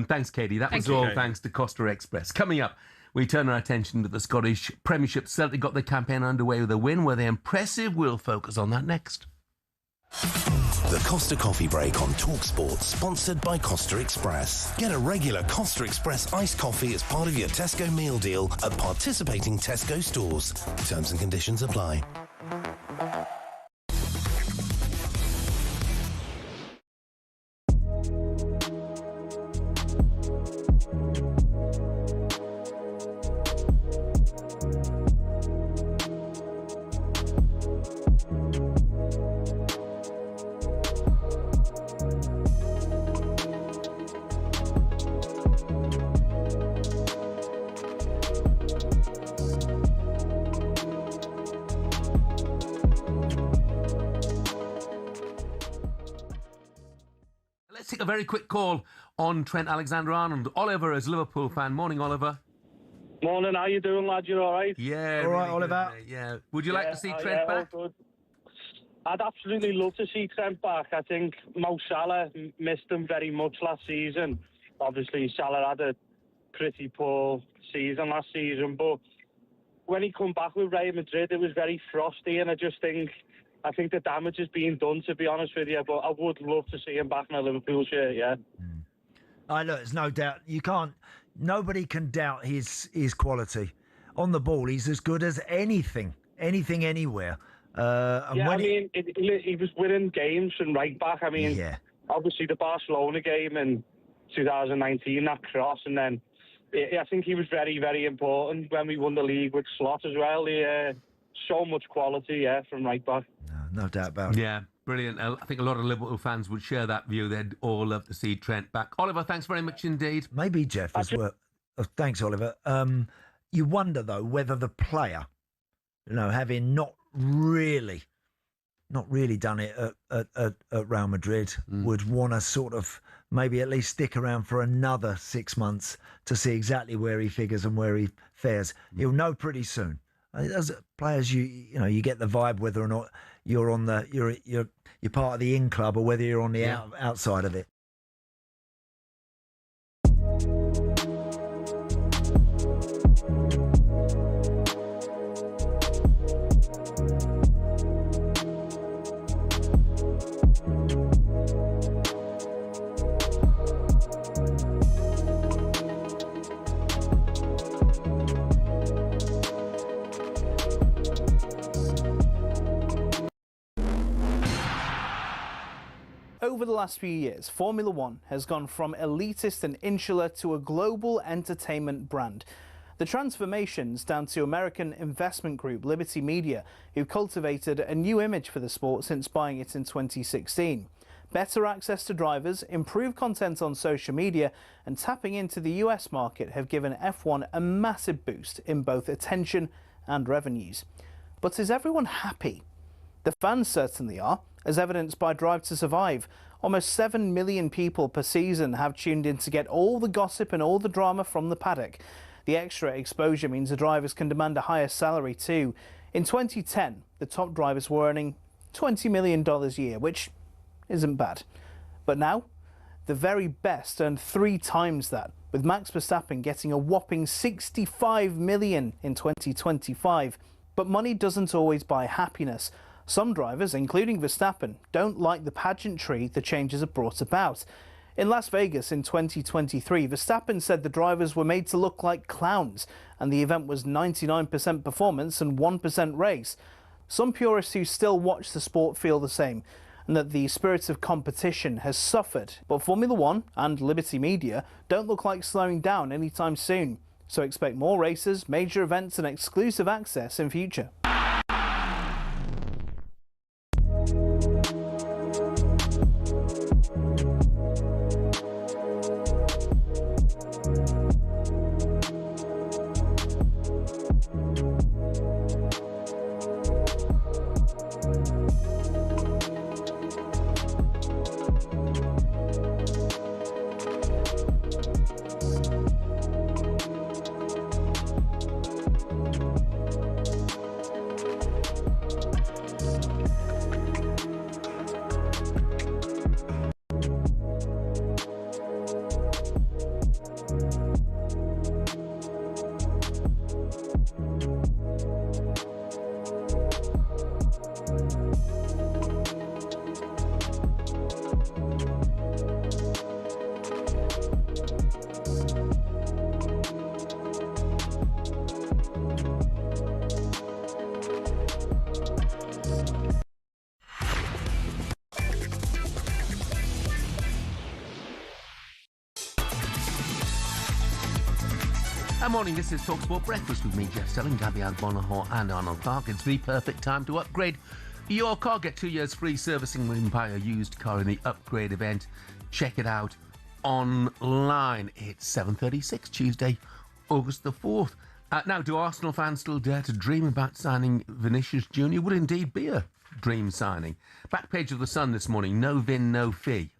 Thanks, Katie. That was all thanks to Costa Express. Coming up, we turn our attention to the Scottish Premiership. Celtic got the campaign underway with a win. Were they impressive? We'll focus on that next. The Costa Coffee Break on talkSPORT, sponsored by Costa Express. Get a regular Costa Express iced coffee as part of your Tesco meal deal at participating Tesco stores. Terms and conditions apply. Let's take a very quick call on Trent Alexander-Arnold. Oliver is a Liverpool fan. Morning, Oliver. Morning, how you doing, lad? You all right? Yeah. All right, really Oliver. good, mate. Yeah. Would you like to see Trent back? All good. I'd absolutely love to see Trent back. I think Mo Salah missed him very much last season. Obviously, Salah had a pretty poor season last season, but when he come back with Real Madrid, it was very frosty, and I think the damage is being done, to be honest with you, but I would love to see him back in a Liverpool shirt, yeah. Look, there's no doubt. Nobody can doubt his quality. On the ball, he's as good as anything, anywhere. He was winning games from right back. Obviously the Barcelona game in 2019, that cross, and then I think he was very, very important when we won the league with Slot as well. So much quality, from right back. No doubt about it. Yeah, brilliant. I think a lot of Liverpool fans would share that view. They'd all love to see Trent back. Oliver, thanks very much indeed. Maybe Jeff as well. Thanks, Oliver. You wonder though whether the player, having not really done it at Real Madrid, would want to sort of maybe at least stick around for another 6 months to see exactly where he figures and where he fares. He'll know pretty soon. As players, you get the vibe whether or not you're on you're part of the in club or whether you're on the outside of it. Over the last few years, Formula One has gone from elitist and insular to a global entertainment brand. The transformation's down to American investment group Liberty Media, who cultivated a new image for the sport since buying it in 2016. Better access to drivers, improved content on social media, and tapping into the US market have given F1 a massive boost in both attention and revenues. But is everyone happy? The fans certainly are, as evidenced by Drive to Survive. Almost 7 million people per season have tuned in to get all the gossip and all the drama from the paddock. The extra exposure means the drivers can demand a higher salary too. In 2010, the top drivers were earning $20 million a year, which isn't bad. But now, the very best earn 3 times that, with Max Verstappen getting a whopping $65 million in 2025. But money doesn't always buy happiness. Some drivers, including Verstappen, don't like the pageantry the changes have brought about. In Las Vegas in 2023, Verstappen said the drivers were made to look like clowns, and the event was 99% performance and 1% race. Some purists who still watch the sport feel the same, and that the spirit of competition has suffered. But Formula One and Liberty Media don't look like slowing down anytime soon, so expect more races, major events and exclusive access in future. Good morning, this is talkSPORT Breakfast with me, Jeff Stelling Gabby Agbonlahor and Arnold Clark. It's the perfect time to upgrade your car. Get 2 years free servicing with Empire Used Car in the upgrade event. Check it out online. It's 7:36, Tuesday, August the 4th. Now, do Arsenal fans still dare to dream about signing Vinicius Jr.? Would indeed be a dream signing. Back page of The Sun this morning, no Vin, no fee.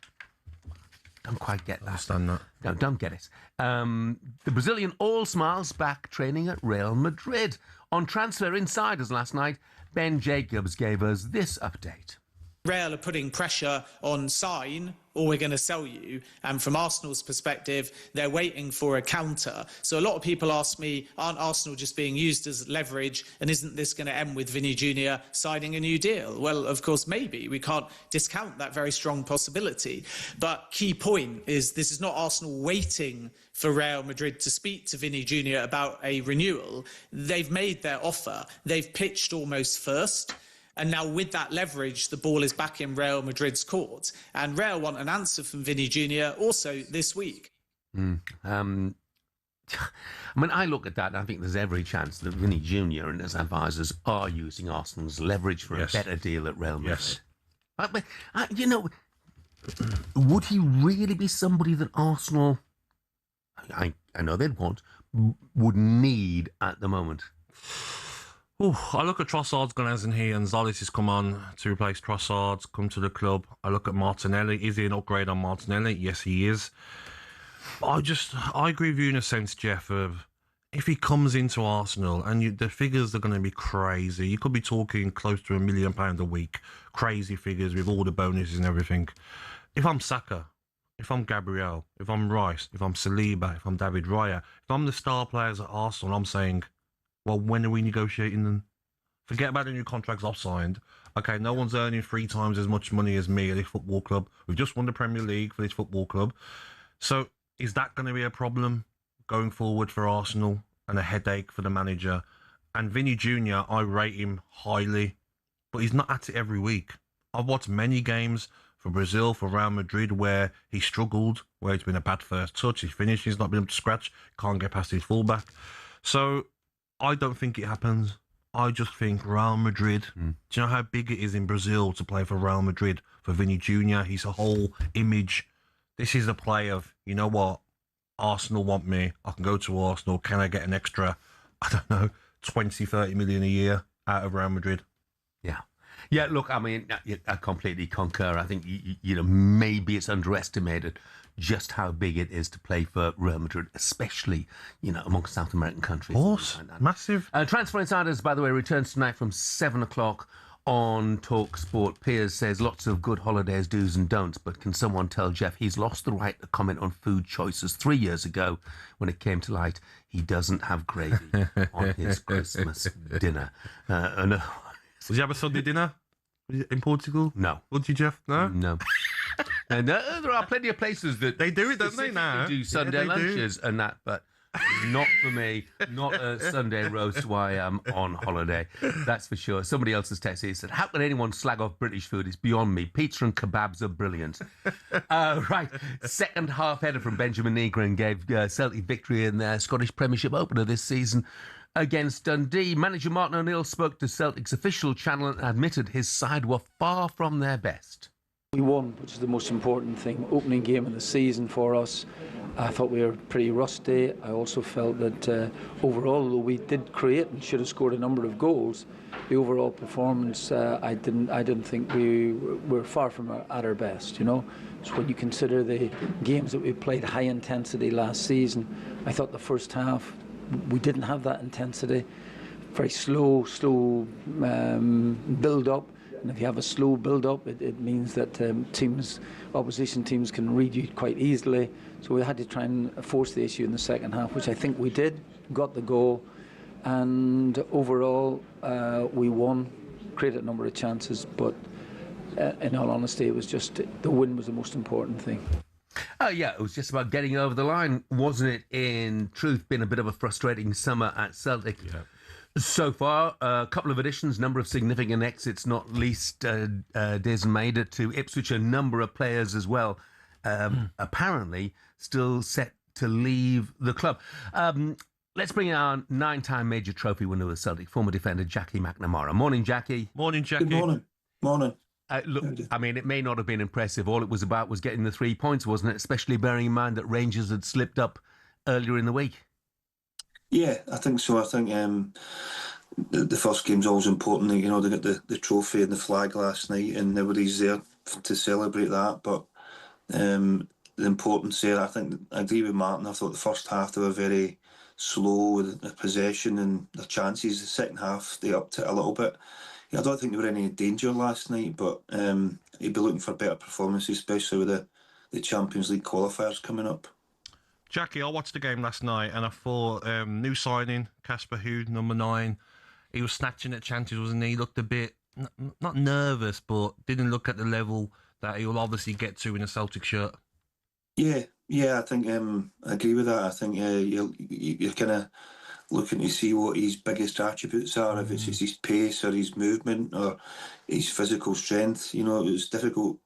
Don't quite get that. Understand that. No, don't get it. The Brazilian all smiles back training at Real Madrid. On Transfer Insiders last night, Ben Jacobs gave us this update. Real are putting pressure on sign or we're going to sell you. And from Arsenal's perspective, they're waiting for a counter. So a lot of people ask me, aren't Arsenal just being used as leverage? And isn't this going to end with Vinny Jr. signing a new deal? Well, of course, maybe. We can't discount that very strong possibility. But key point is this is not Arsenal waiting for Real Madrid to speak to Vinny Jr. about a renewal. They've made their offer. They've pitched almost first. And now with that leverage, the ball is back in Real Madrid's court. And Real want an answer from Vinny Jr. also this week. I mean, I look at that and I think there's every chance that Vinny Jr. and his advisors are using Arsenal's leverage for a better deal at Real Madrid. Yes. But, you know, would he really be somebody that Arsenal, I know they'd want, would need at the moment? I look at Trossard's gone as in here, and Zolis has come on to replace Trossard's come to the club. I look at Martinelli. Is he an upgrade on Martinelli? Yes, he is. I agree with you in a sense, Jeff, of if he comes into Arsenal and the figures are going to be crazy. You could be talking close to £1 million a week. Crazy figures with all the bonuses and everything. If I'm Saka, if I'm Gabriel, if I'm Rice, if I'm Saliba, if I'm David Raya, if I'm the star players at Arsenal, I'm saying, well, when are we negotiating them? Forget about the new contracts I've signed. Okay, no one's earning 3 times as much money as me at this football club. We've just won the Premier League for this football club. So is that going to be a problem going forward for Arsenal and a headache for the manager? And Vinny Jr., I rate him highly, but he's not at it every week. I've watched many games for Brazil, for Real Madrid, where he struggled, where it's been a bad first touch, his finish, he's not been able to scratch, can't get past his fullback. So I don't think it happens. I just think Real Madrid, do you know how big it is in Brazil to play for Real Madrid, for Vinny Jr., his whole image? This is a play of, you know what, Arsenal want me, I can go to Arsenal, can I get an extra, I don't know, 20, 30 million a year out of Real Madrid? Yeah. Yeah, look, I mean, I completely concur. I think, you know, maybe it's underestimated just how big it is to play for Real Madrid, especially, you know, amongst South American countries. Of course, massive. Transfer Insiders, by the way, returns tonight from 7 o'clock on talkSPORT. Piers says lots of good holidays, do's and don'ts, but can someone tell Jeff he's lost the right to comment on food choices? 3 years ago, when it came to light, he doesn't have gravy on his Christmas dinner. Did you have a Sunday dinner in Portugal? No. Would you, Jeff? No? No. And there are plenty of places that they do it, don't they, now? do Sunday lunches and that, but Not for me. Not a Sunday roast while I am on holiday. That's for sure. Somebody else has texted and said, how can anyone slag off British food? It's beyond me. Pizza and kebabs are brilliant. Right. Second half header from Benjamin Negron gave Celtic victory in their Scottish Premiership opener this season against Dundee. Manager Martin O'Neill spoke to Celtic's official channel and admitted his side were far from their best. We won, which is the most important thing. Opening game of the season for us. I thought we were pretty rusty. I also felt that overall, although we did create and should have scored a number of goals, the overall performance, I didn't think we were far from at our best. You know, so when you consider the games that we played high intensity last season, I thought the first half we didn't have that intensity. Very slow build up. And if you have a slow build-up, it means that opposition teams can read you quite easily. So we had to try and force the issue in the second half, which I think we did, got the goal. And overall, we won, created a number of chances. But in all honesty, it was just the win was the most important thing. Oh, yeah, it was just about getting over the line, wasn't it? In truth, been a bit of a frustrating summer at Celtic. Yeah. So far, a couple of additions, number of significant exits, not least Des Maida to Ipswich, a number of players as well, apparently still set to leave the club. Let's bring in our 9-time major trophy winner with Celtic, former defender Jackie McNamara. Morning, Jackie. Morning, Jackie. Good morning. Morning. Look, I mean, it may not have been impressive. All it was about was getting the 3 points, wasn't it? Especially bearing in mind that Rangers had slipped up earlier in the week. Yeah, I think so. I think the first game's always important. You know, they got the trophy and the flag last night, and everybody's there to celebrate that. But the importance there, I think, I agree with Martin. I thought the first half they were very slow with the possession and the chances. The second half they upped it a little bit. Yeah, I don't think they were in any danger last night, but you'd be looking for better performances, especially with the Champions League qualifiers coming up. Jackie, I watched the game last night and I thought new signing, Casper Hood, number 9, he was snatching at chances, wasn't he? He looked a bit, not nervous, but didn't look at the level that he'll obviously get to in a Celtic shirt. Yeah, I think I agree with that. I think you're kind of looking to see what his biggest attributes are, if it's his pace or his movement or his physical strength. You know, it was difficult.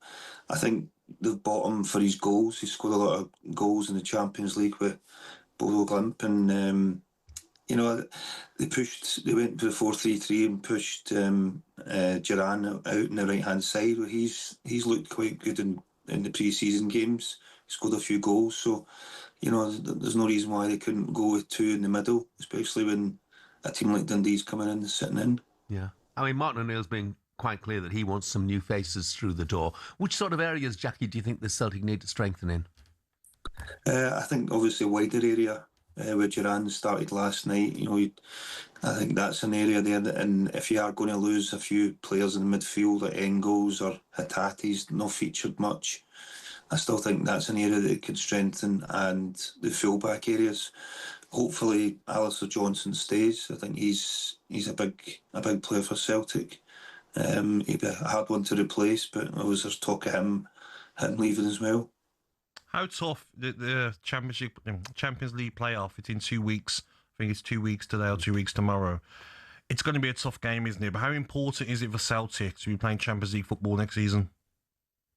I think they've bought him for his goals. He scored a lot of goals in the Champions League with Bodo Glimt, and you know, they went to the 4-3-3 and pushed Duran out in the right hand side. He's looked quite good in the pre-season games. He scored a few goals, so you know, there's no reason why they couldn't go with 2 in the middle, especially when a team like Dundee's coming in and sitting in. Yeah, I mean, Martin O'Neill's been quite clear that he wants some new faces through the door. Which sort of areas, Jackie, do you think the Celtic need to strengthen in? I think obviously a wider area where Duran started last night. You know, I think that's an area there that, and if you are going to lose a few players in the midfield like Engels or Hatate's not featured much, I still think that's an area that it could strengthen, and the fullback areas. Hopefully Alistair Johnson stays. I think he's a big player for Celtic. He'd be a hard one to replace, but always there's talk of him leaving as well. How tough the Champions League playoff? It's in 2 weeks. I think it's 2 weeks today or 2 weeks tomorrow. It's going to be a tough game, isn't it? But how important is it for Celtic to be playing Champions League football next season?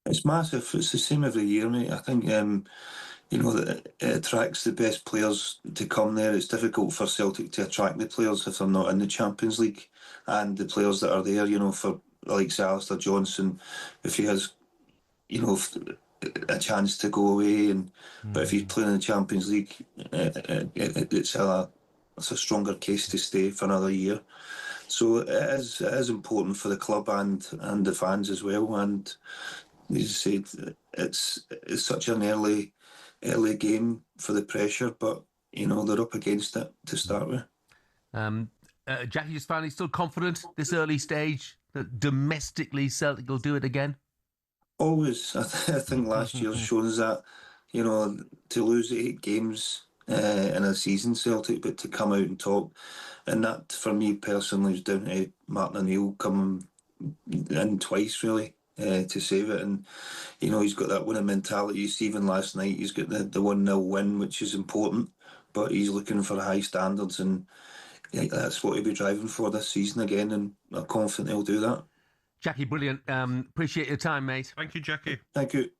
It's massive. It's the same every year, mate. I think you know, that it attracts the best players to come there. It's difficult for Celtic to attract the players if they're not in the Champions League, and the players that are there, you know, for like Alistair Johnson, if he has, you know, a chance to go away, but if he's playing in the Champions League, it's a stronger case to stay for another year. So it is important for the club and the fans as well. And as you said, it's such an early game for the pressure, but you know, they're up against it to start with. Jackie, just finally, still confident this early stage that domestically Celtic will do it again? Always. I think last year's shown us that, you know, to lose 8 games in a season, Celtic, but to come out and talk, and that for me personally is down to Martin O'Neill coming in twice really to save it. And you know, he's got that winning mentality. Even last night he's got the 1-0 win, which is important but he's looking for high standards, and that's what he'll be driving for this season again, and I'm confident he'll do that. Jackie, brilliant. Appreciate your time, mate. Thank you, Jackie. Thank you.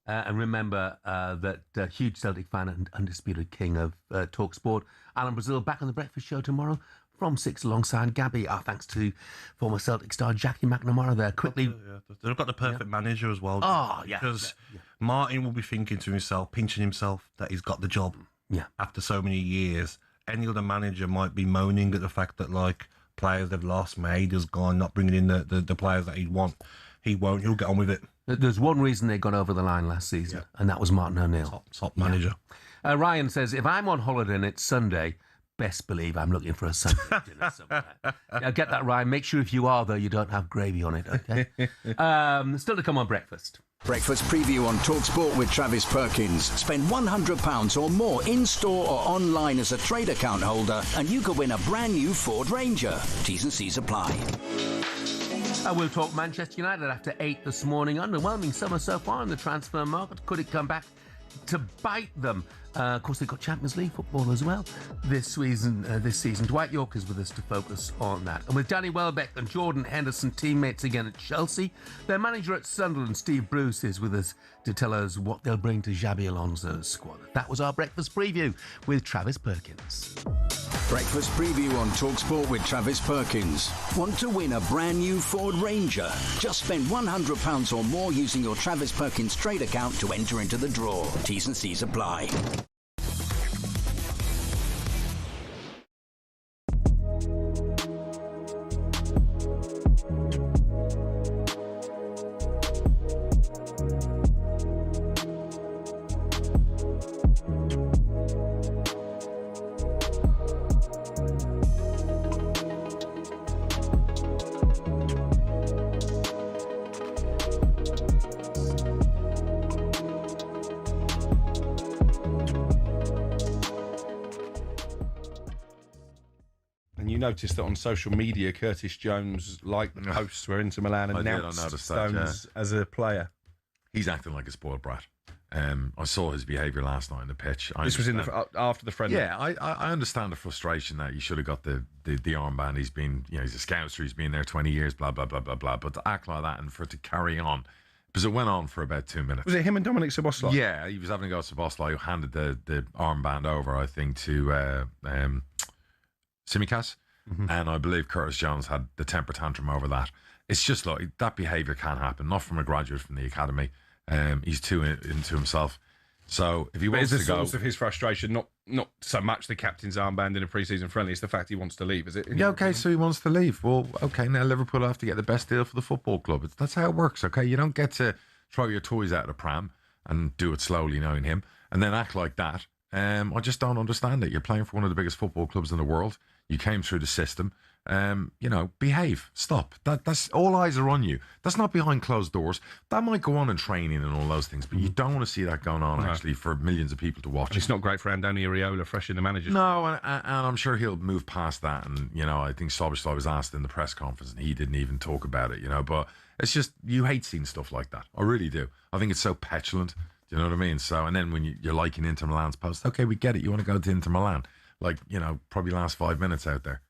And remember that huge Celtic fan and undisputed king of talkSPORT, Alan Brazil, back on the Breakfast Show tomorrow from 6 alongside Gabby. Our thanks to former Celtic star Jackie McNamara there. Quickly. They've got the perfect manager as well. Oh, yeah. Because Martin will be thinking to himself, pinching himself, that he's got the job. Yeah. After so many years. Any other manager might be moaning at the fact that, like, players they've lost, Maid has gone, not bringing in the players that he'd want. He won't. He'll get on with it. There's one reason they got over the line last season, and that was Martin O'Neill. Top manager. Ryan says, if I'm on holiday and it's Sunday, best believe I'm looking for a Sunday dinner somewhere. Get that, Ryan. Make sure if you are, though, you don't have gravy on it, okay? Still to come on breakfast. Breakfast preview on talkSPORT with Travis Perkins. Spend £100 or more in-store or online as a trade account holder and you could win a brand new Ford Ranger. T's and C's apply. We'll talk Manchester United after 8 this morning. Underwhelming summer so far in the transfer market. Could it come back to bite them? Of course, they've got Champions League football as well this season. Dwight York is with us to focus on that. And with Danny Welbeck and Jordan Henderson, teammates again at Chelsea, their manager at Sunderland, Steve Bruce, is with us to tell us what they'll bring to Xabi Alonso's squad. That was our breakfast preview with Travis Perkins. Breakfast preview on talkSPORT with Travis Perkins. Want to win a brand new Ford Ranger? Just spend £100 or more using your Travis Perkins trade account to enter into the draw. T's and C's apply. Noticed that on social media, Curtis Jones liked the posts where Inter Milan announced Stones as a player. He's acting like a spoiled brat. I saw his behaviour last night on the pitch. This was after the friendly. Yeah, I understand the frustration that you should have got the armband. He's been, he's a scouser. He's been there 20 years. Blah blah blah blah blah. But to act like that and for it to carry on, because it went on for about 2 minutes. Was it him and Dominic Szoboszlai? Yeah, he was having a go at Szoboszlai, who handed the armband over, I think, to Tsimikas. Mm-hmm. And I believe Curtis Jones had the temper tantrum over that. It's just like that behaviour can't happen. Not from a graduate from the academy. He's too into himself. So if he wants to go, source of his frustration not so much the captain's armband in a pre-season friendly, it's the fact he wants to leave, is it? Yeah, okay. So he wants to leave. Well, okay. Now Liverpool have to get the best deal for the football club. That's how it works. Okay, you don't get to throw your toys out of the pram and do it slowly, knowing him, and then act like that. I just don't understand it. You're playing for one of the biggest football clubs in the world. You came through the system. Behave. Stop. That's all eyes are on you. That's not behind closed doors. That might go on in training and all those things, but you don't want to see that going on actually for millions of people to watch. And it's not great for Andoni Iraola, fresh in the manager. No, and I'm sure he'll move past that. And I think Szoboszlai was asked in the press conference, and he didn't even talk about it. But it's just you hate seeing stuff like that. I really do. I think it's so petulant. Do you know what I mean? So, and then when you're liking Inter Milan's post, okay, we get it. You want to go to Inter Milan, probably last 5 minutes out there.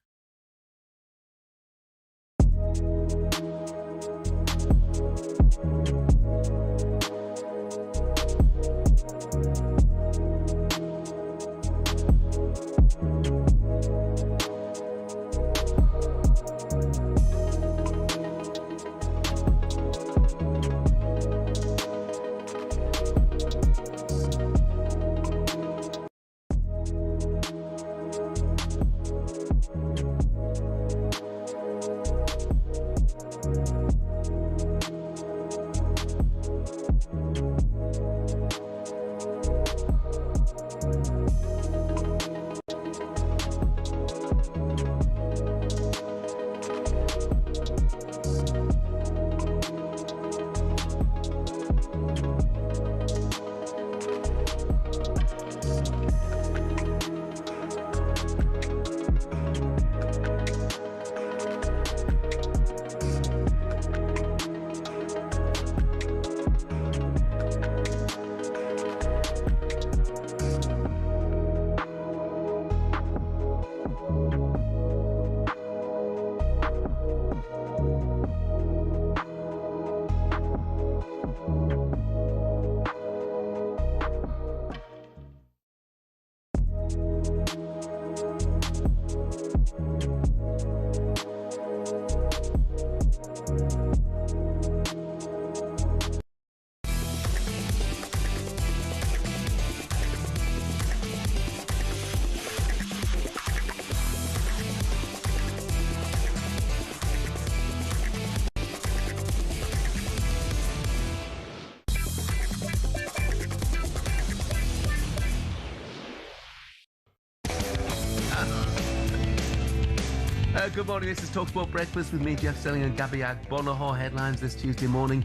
Good morning, this is talkSPORT Breakfast with me, Jeff Stelling and Gabby Agbonlahor. Headlines this Tuesday morning.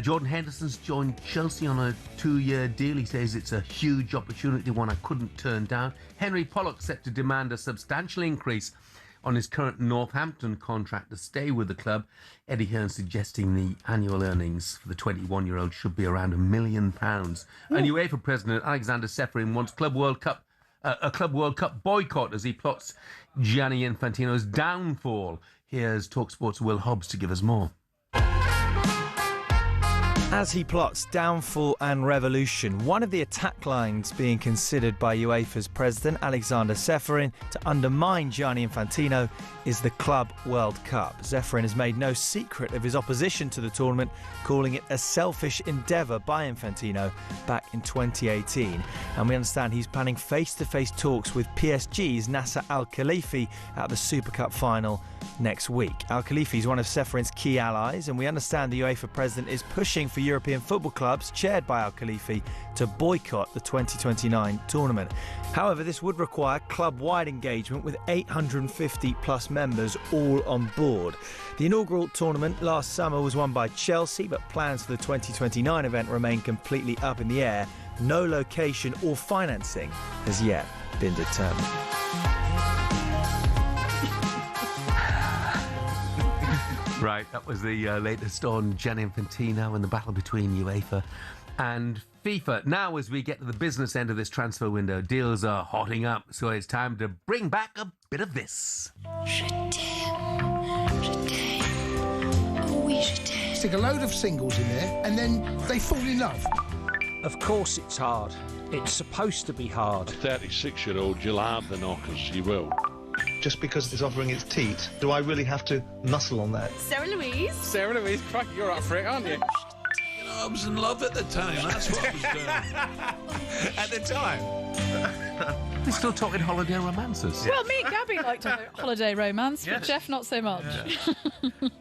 Jordan Henderson's joined Chelsea on a 2-year deal. He says it's a huge opportunity, one I couldn't turn down. Henry Pollock set to demand a substantial increase on his current Northampton contract to stay with the club. Eddie Hearn suggesting the annual earnings for the 21-year-old should be around £1 million. And UEFA President Alexander Seferin wants a Club World Cup boycott as he plots Gianni Infantino's downfall. Here's talkSPORT's Will Hobbs to give us more. As he plots downfall and revolution, one of the attack lines being considered by UEFA's president Alexander Seferin to undermine Gianni Infantino is the Club World Cup. Seferin has made no secret of his opposition to the tournament, calling it a selfish endeavour by Infantino back in 2018. And we understand he's planning face-to-face talks with PSG's Nasser Al-Khelaifi at the Super Cup final next week. Al-Khelaifi is one of Seferin's key allies, and we understand the UEFA president is pushing for European football clubs, chaired by Al-Khelaifi, to boycott the 2029 tournament. However, this would require club-wide engagement with 850 plus members all on board. The inaugural tournament last summer was won by Chelsea, but plans for the 2029 event remain completely up in the air. No location or financing has yet been determined. Right, that was the latest on Gianni Infantino and the battle between UEFA and FIFA. Now, as we get to the business end of this transfer window, deals are hotting up, so it's time to bring back a bit of this. Stick a load of singles in there and then they fall in love. Of course it's hard. It's supposed to be hard. A 36-year-old, you'll have the knockers, you will. Just because it's offering its teat, do I really have to muscle on that? Sarah Louise. Sarah Louise, crack, you're up for it, aren't you? I was in love at the time, that's what I was doing. At the time? We're still talking holiday romances. Well, me and Gabby liked a holiday romance, but Jeff not so much.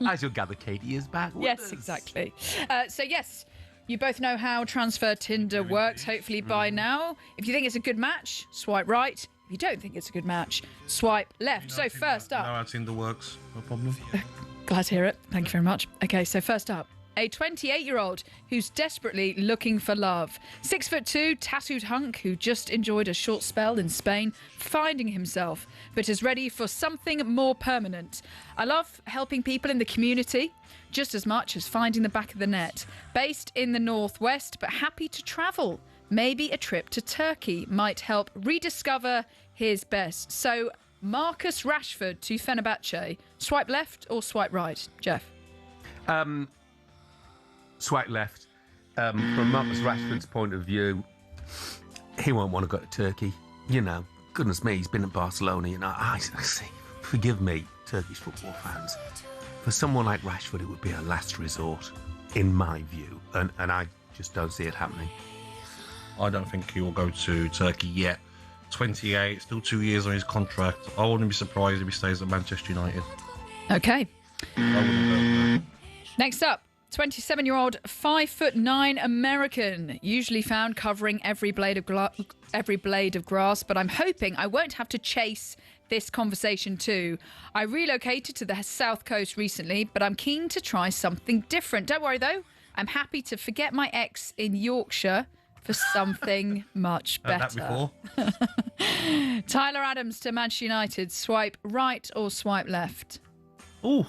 As you'll gather, Katie is back. Yes, exactly. So yes, you both know how Transfer Tinder works, hopefully by now. If you think it's a good match, swipe right. If you don't think it's a good match, swipe left. So first up... No, our Tinder works. No problem. Glad to hear it. Thank you very much. Okay, so first up, a 28-year-old who's desperately looking for love. 6'2", tattooed hunk who just enjoyed a short spell in Spain, finding himself, but is ready for something more permanent. I love helping people in the community just as much as finding the back of the net. Based in the northwest, but happy to travel. Maybe a trip to Turkey might help rediscover his best. So, Marcus Rashford to Fenerbahce. Swipe left or swipe right, Jeff? Swipe left. From Marcus Rashford's point of view, he won't want to go to Turkey. You know, goodness me, he's been at Barcelona. You know, I see. Forgive me, Turkish football fans. For someone like Rashford, it would be a last resort, in my view. And I just don't see it happening. I don't think he will go to Turkey yet. 28, still 2 years on his contract. I wouldn't be surprised if he stays at Manchester United. Okay. I wouldn't go. Next up, 27-year-old, 5'9" American, usually found covering every blade of grass, but I'm hoping I won't have to chase this conversation too. I relocated to the South Coast recently, but I'm keen to try something different. Don't worry though, I'm happy to forget my ex in Yorkshire for something much better. Heard that before. Tyler Adams to Manchester United. Swipe right or swipe left? Oh.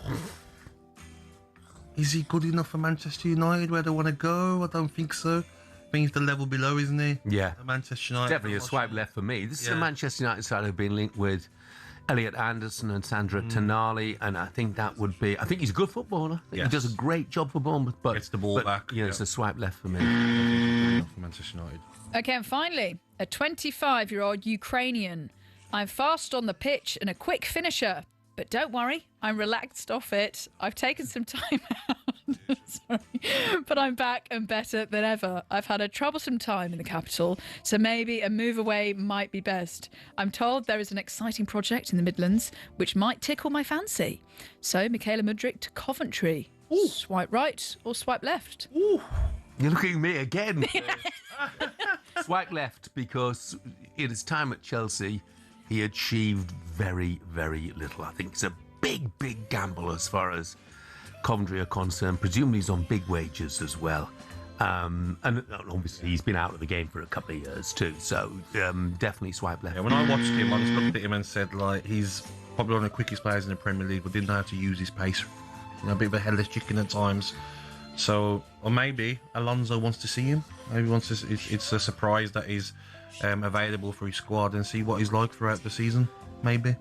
Is he good enough for Manchester United where they want to go? I don't think so. I think he's the level below, isn't he? Yeah. Manchester United. Definitely a swipe left for me. This is a Manchester United side who've been linked with Elliot Anderson and Sandra Tonali, and I think that would be... I think he's a good footballer. He does a great job for Bournemouth, but... Gets the ball back. You know, it's a swipe left for me. For Manchester United. Okay, and finally, a 25-year-old Ukrainian. I'm fast on the pitch and a quick finisher. But don't worry, I'm relaxed off it. I've taken some time out. Sorry. But I'm back and better than ever. I've had a troublesome time in the capital, so maybe a move away might be best. I'm told there is an exciting project in the Midlands which might tickle my fancy. So, Michaela Mudryk to Coventry. Ooh. Swipe right or swipe left? Ooh. You're looking at me again. Swipe left, because in his time at Chelsea, he achieved very, very little. I think he's a big gamble as far as Coventry are concerned. Presumably he's on big wages as well. And obviously he's been out of the game for a couple of years too, so definitely swipe left. Yeah, when I watched him, I just looked at him and said, like, he's probably one of the quickest players in the Premier League, but didn't know how to use his pace. A bit of a headless chicken at times. So, or maybe Alonso wants to see him. Maybe wants to. It's a surprise that he's available for his squad and see what he's like throughout the season. Maybe.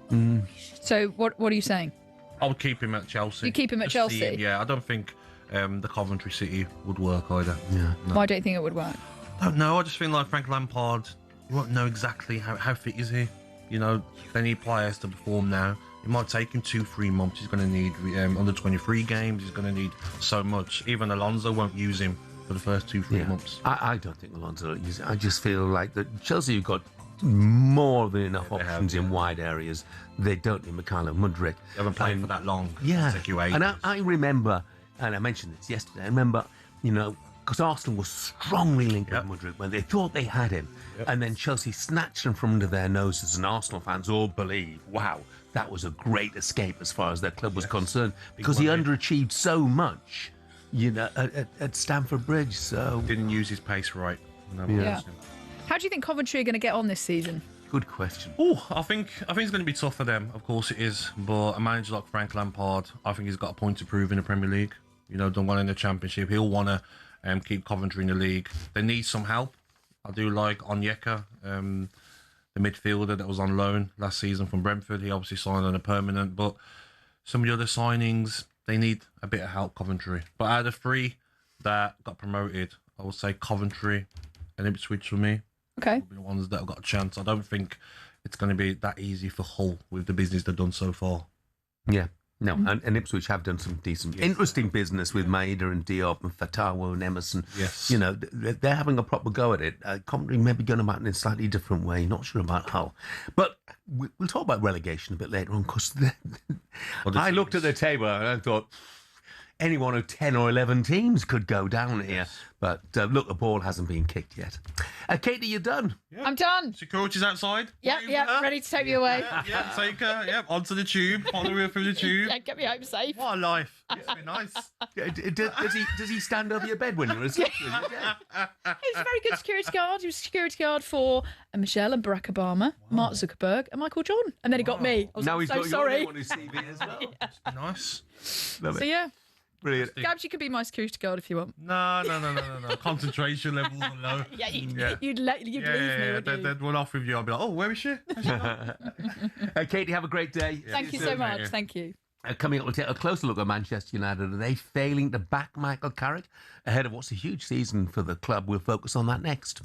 So, what are you saying? I would keep him at Chelsea. You keep him at Chelsea? Yeah, I don't think the Coventry City would work either. Yeah. No. Why don't you think it would work? I don't know. I just think like Frank Lampard, you won't know exactly how fit is he. You know, they need players to perform now. It might take him 2-3 months. He's going to need under 23 games. He's going to need so much. Even Alonso won't use him for the first 2-3 months. I don't think Alonso will use it. I just feel like that Chelsea have got more than enough options in wide areas. They don't need Mikhailo Mudryk. They haven't played for that long. Yeah. It'll take you ages. And I remember, and I mentioned this yesterday, I remember, you know, because Arsenal was strongly linked with Mudryk when they thought they had him. And then Chelsea snatched him from under their noses, and Arsenal fans all believe, wow, that was a great escape as far as their club was concerned, because he underachieved so much, you know, at Stamford Bridge. So didn't use his pace right. Yeah. How do you think Coventry are going to get on this season? Good question. Oh, I think it's going to be tough for them. Of course it is. But a manager like Frank Lampard, I think he's got a point to prove in the Premier League. You know, done well in the Championship. He'll want to keep Coventry in the league. They need some help. I do like Onyeka, the midfielder that was on loan last season from Brentford. He obviously signed on a permanent, but some of the other signings, they need a bit of help, Coventry. But out of the three that got promoted, I would say Coventry and Ipswich for me. Okay. Will be the ones that have got a chance. I don't think it's going to be that easy for Hull with the business they've done so far. Yeah. No, and Ipswich have done some decent, interesting business with Maeda and Diop and Fatawa and Emerson. Yes. You know, they're having a proper go at it. Coventry may be going about it in a slightly different way. Not sure about Hull. But we'll talk about relegation a bit later on, because I looked at the table and I thought any one of 10 or 11 teams could go down here. But look, the ball hasn't been kicked yet. Katie, you're done. I'm done. Security's outside. Yep, ready to take me away. Yeah, take her, onto the tube, follow her through the tube. Yeah, get me home safe. What a life. It's been nice. Does he stand over your bed when you're asleep? He was a very good security guard. He was a security guard for Michelle and Barack Obama, Mark Zuckerberg, and Michael Jordan. And then he got me. I was now he's so got sorry. your name on his CV as well. It's been nice. Love it. So yeah. Brilliant. Gabs, you could be my security guard if you want. No. Concentration levels are low. Yeah, you'd leave me, wouldn't you? They'd run off with you. I'd be like, oh, where is she? Katie, have a great day. Thank you so much. Thank you. Coming up, we'll take a closer look at Manchester United. Are they failing to back Michael Carrick ahead of what's a huge season for the club? We'll focus on that next.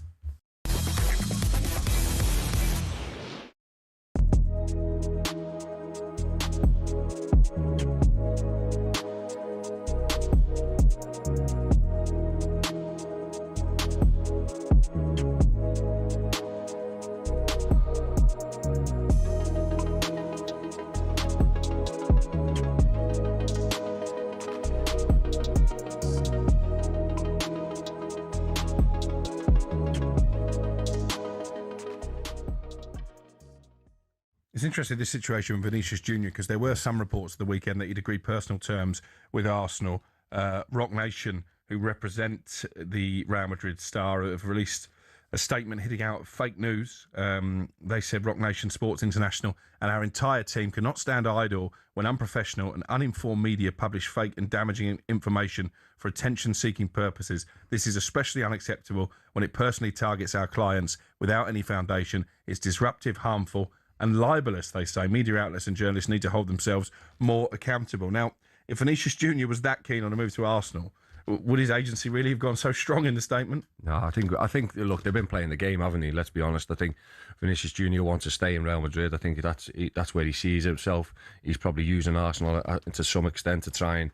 It's interesting, this situation with Vinicius Junior, because there were some reports of the weekend that he'd agreed personal terms with Arsenal. Rock Nation, who represent the Real Madrid star, have released a statement hitting out fake news. They said Rock Nation Sports International and our entire team cannot stand idle when unprofessional and uninformed media publish fake and damaging information for attention-seeking purposes. This is especially unacceptable when it personally targets our clients without any foundation. It's disruptive, harmful and libelous, they say. Media outlets and journalists need to hold themselves more accountable. Now, if Vinicius Junior was that keen on a move to Arsenal, would his agency really have gone so strong in the statement? No, I think. Look, they've been playing the game, haven't they? Let's be honest. I think Vinicius Junior wants to stay in Real Madrid. I think that's where he sees himself. He's probably using Arsenal to some extent to try and,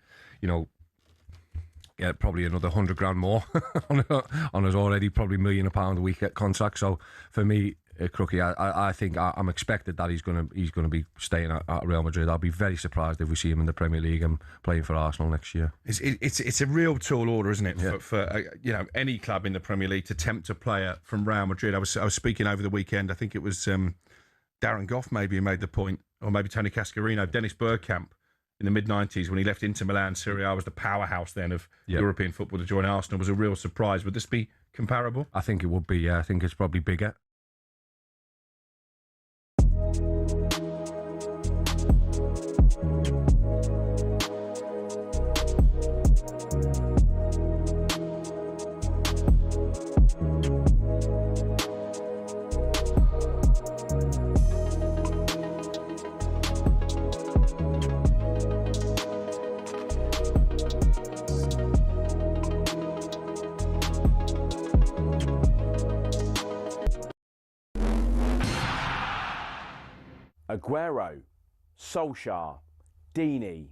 get probably another 100 grand more on his already probably £1 million a week contract. So for me, Crookie, I think I'm expected that he's going to be staying at Real Madrid. I'll be very surprised if we see him in the Premier League and playing for Arsenal next year. It's a real tall order, isn't it, for any club in the Premier League to tempt a player from Real Madrid. I was speaking over the weekend. I think it was Darren Goff maybe who made the point, or maybe Tony Cascarino. Dennis Bergkamp in the mid-90s when he left Inter Milan. Serie A was the powerhouse then of European football. To join Arsenal was a real surprise. Would this be comparable? I think it would be, yeah. I think it's probably bigger. Aguero, Solskjaer, Deeney,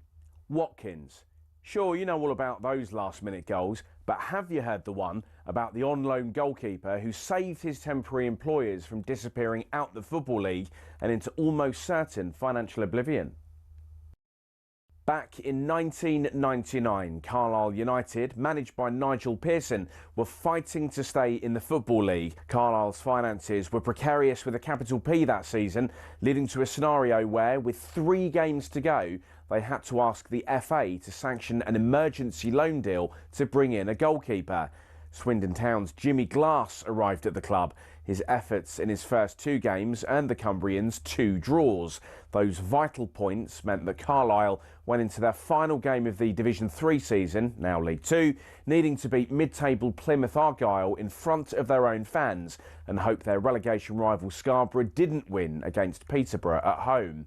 Watkins. Sure, you know all about those last-minute goals, but have you heard the one about the on-loan goalkeeper who saved his temporary employers from disappearing out the Football League and into almost certain financial oblivion? Back in 1999, Carlisle United, managed by Nigel Pearson, were fighting to stay in the Football League. Carlisle's finances were precarious with a capital P that season, leading to a scenario where, with 3 games to go, they had to ask the FA to sanction an emergency loan deal to bring in a goalkeeper. Swindon Town's Jimmy Glass arrived at the club. His efforts in his first 2 games earned the Cumbrians 2 draws. Those vital points meant that Carlisle went into their final game of the Division 3 season, now League 2, needing to beat mid-table Plymouth Argyle in front of their own fans and hope their relegation rival Scarborough didn't win against Peterborough at home.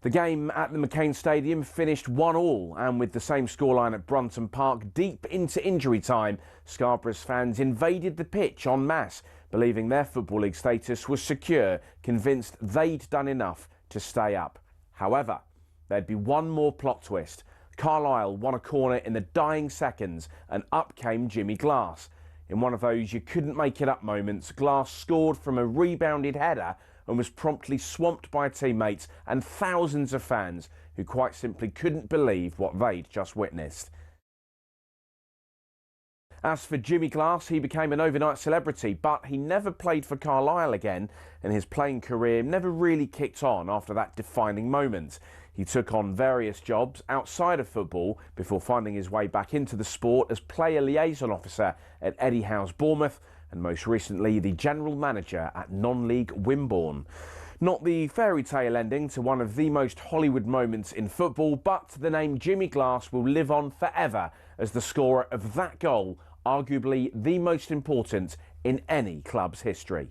The game at the McCain Stadium finished 1-1, and with the same scoreline at Brunton Park deep into injury time, Scarborough's fans invaded the pitch en masse, believing their Football League status was secure, convinced they'd done enough to stay up. However, there'd be one more plot twist. Carlisle won a corner in the dying seconds, and up came Jimmy Glass. In one of those you couldn't make it up moments, Glass scored from a rebounded header and was promptly swamped by teammates and thousands of fans who quite simply couldn't believe what they'd just witnessed. As for Jimmy Glass, he became an overnight celebrity, but he never played for Carlisle again, and his playing career never really kicked on after that defining moment. He took on various jobs outside of football before finding his way back into the sport as player liaison officer at Eddie Howe's Bournemouth, and most recently the general manager at non-league Wimborne. Not the fairy tale ending to one of the most Hollywood moments in football, but the name Jimmy Glass will live on forever as the scorer of that goal, arguably the most important in any club's history.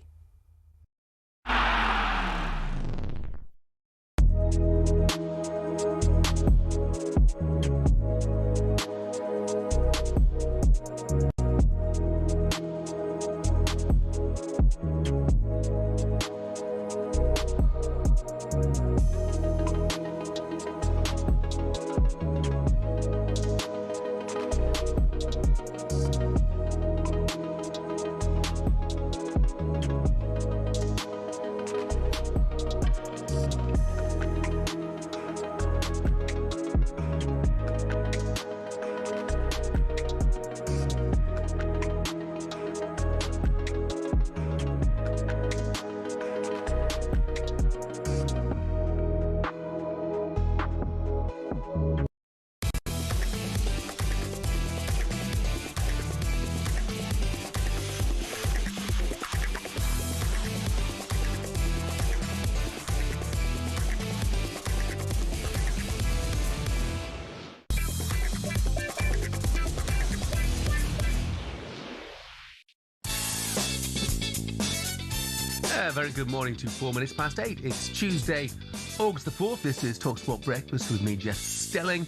Very good morning to 4 minutes past 8. It's Tuesday, August the 4th. This is talkSPORT Breakfast with me, Jeff Stelling,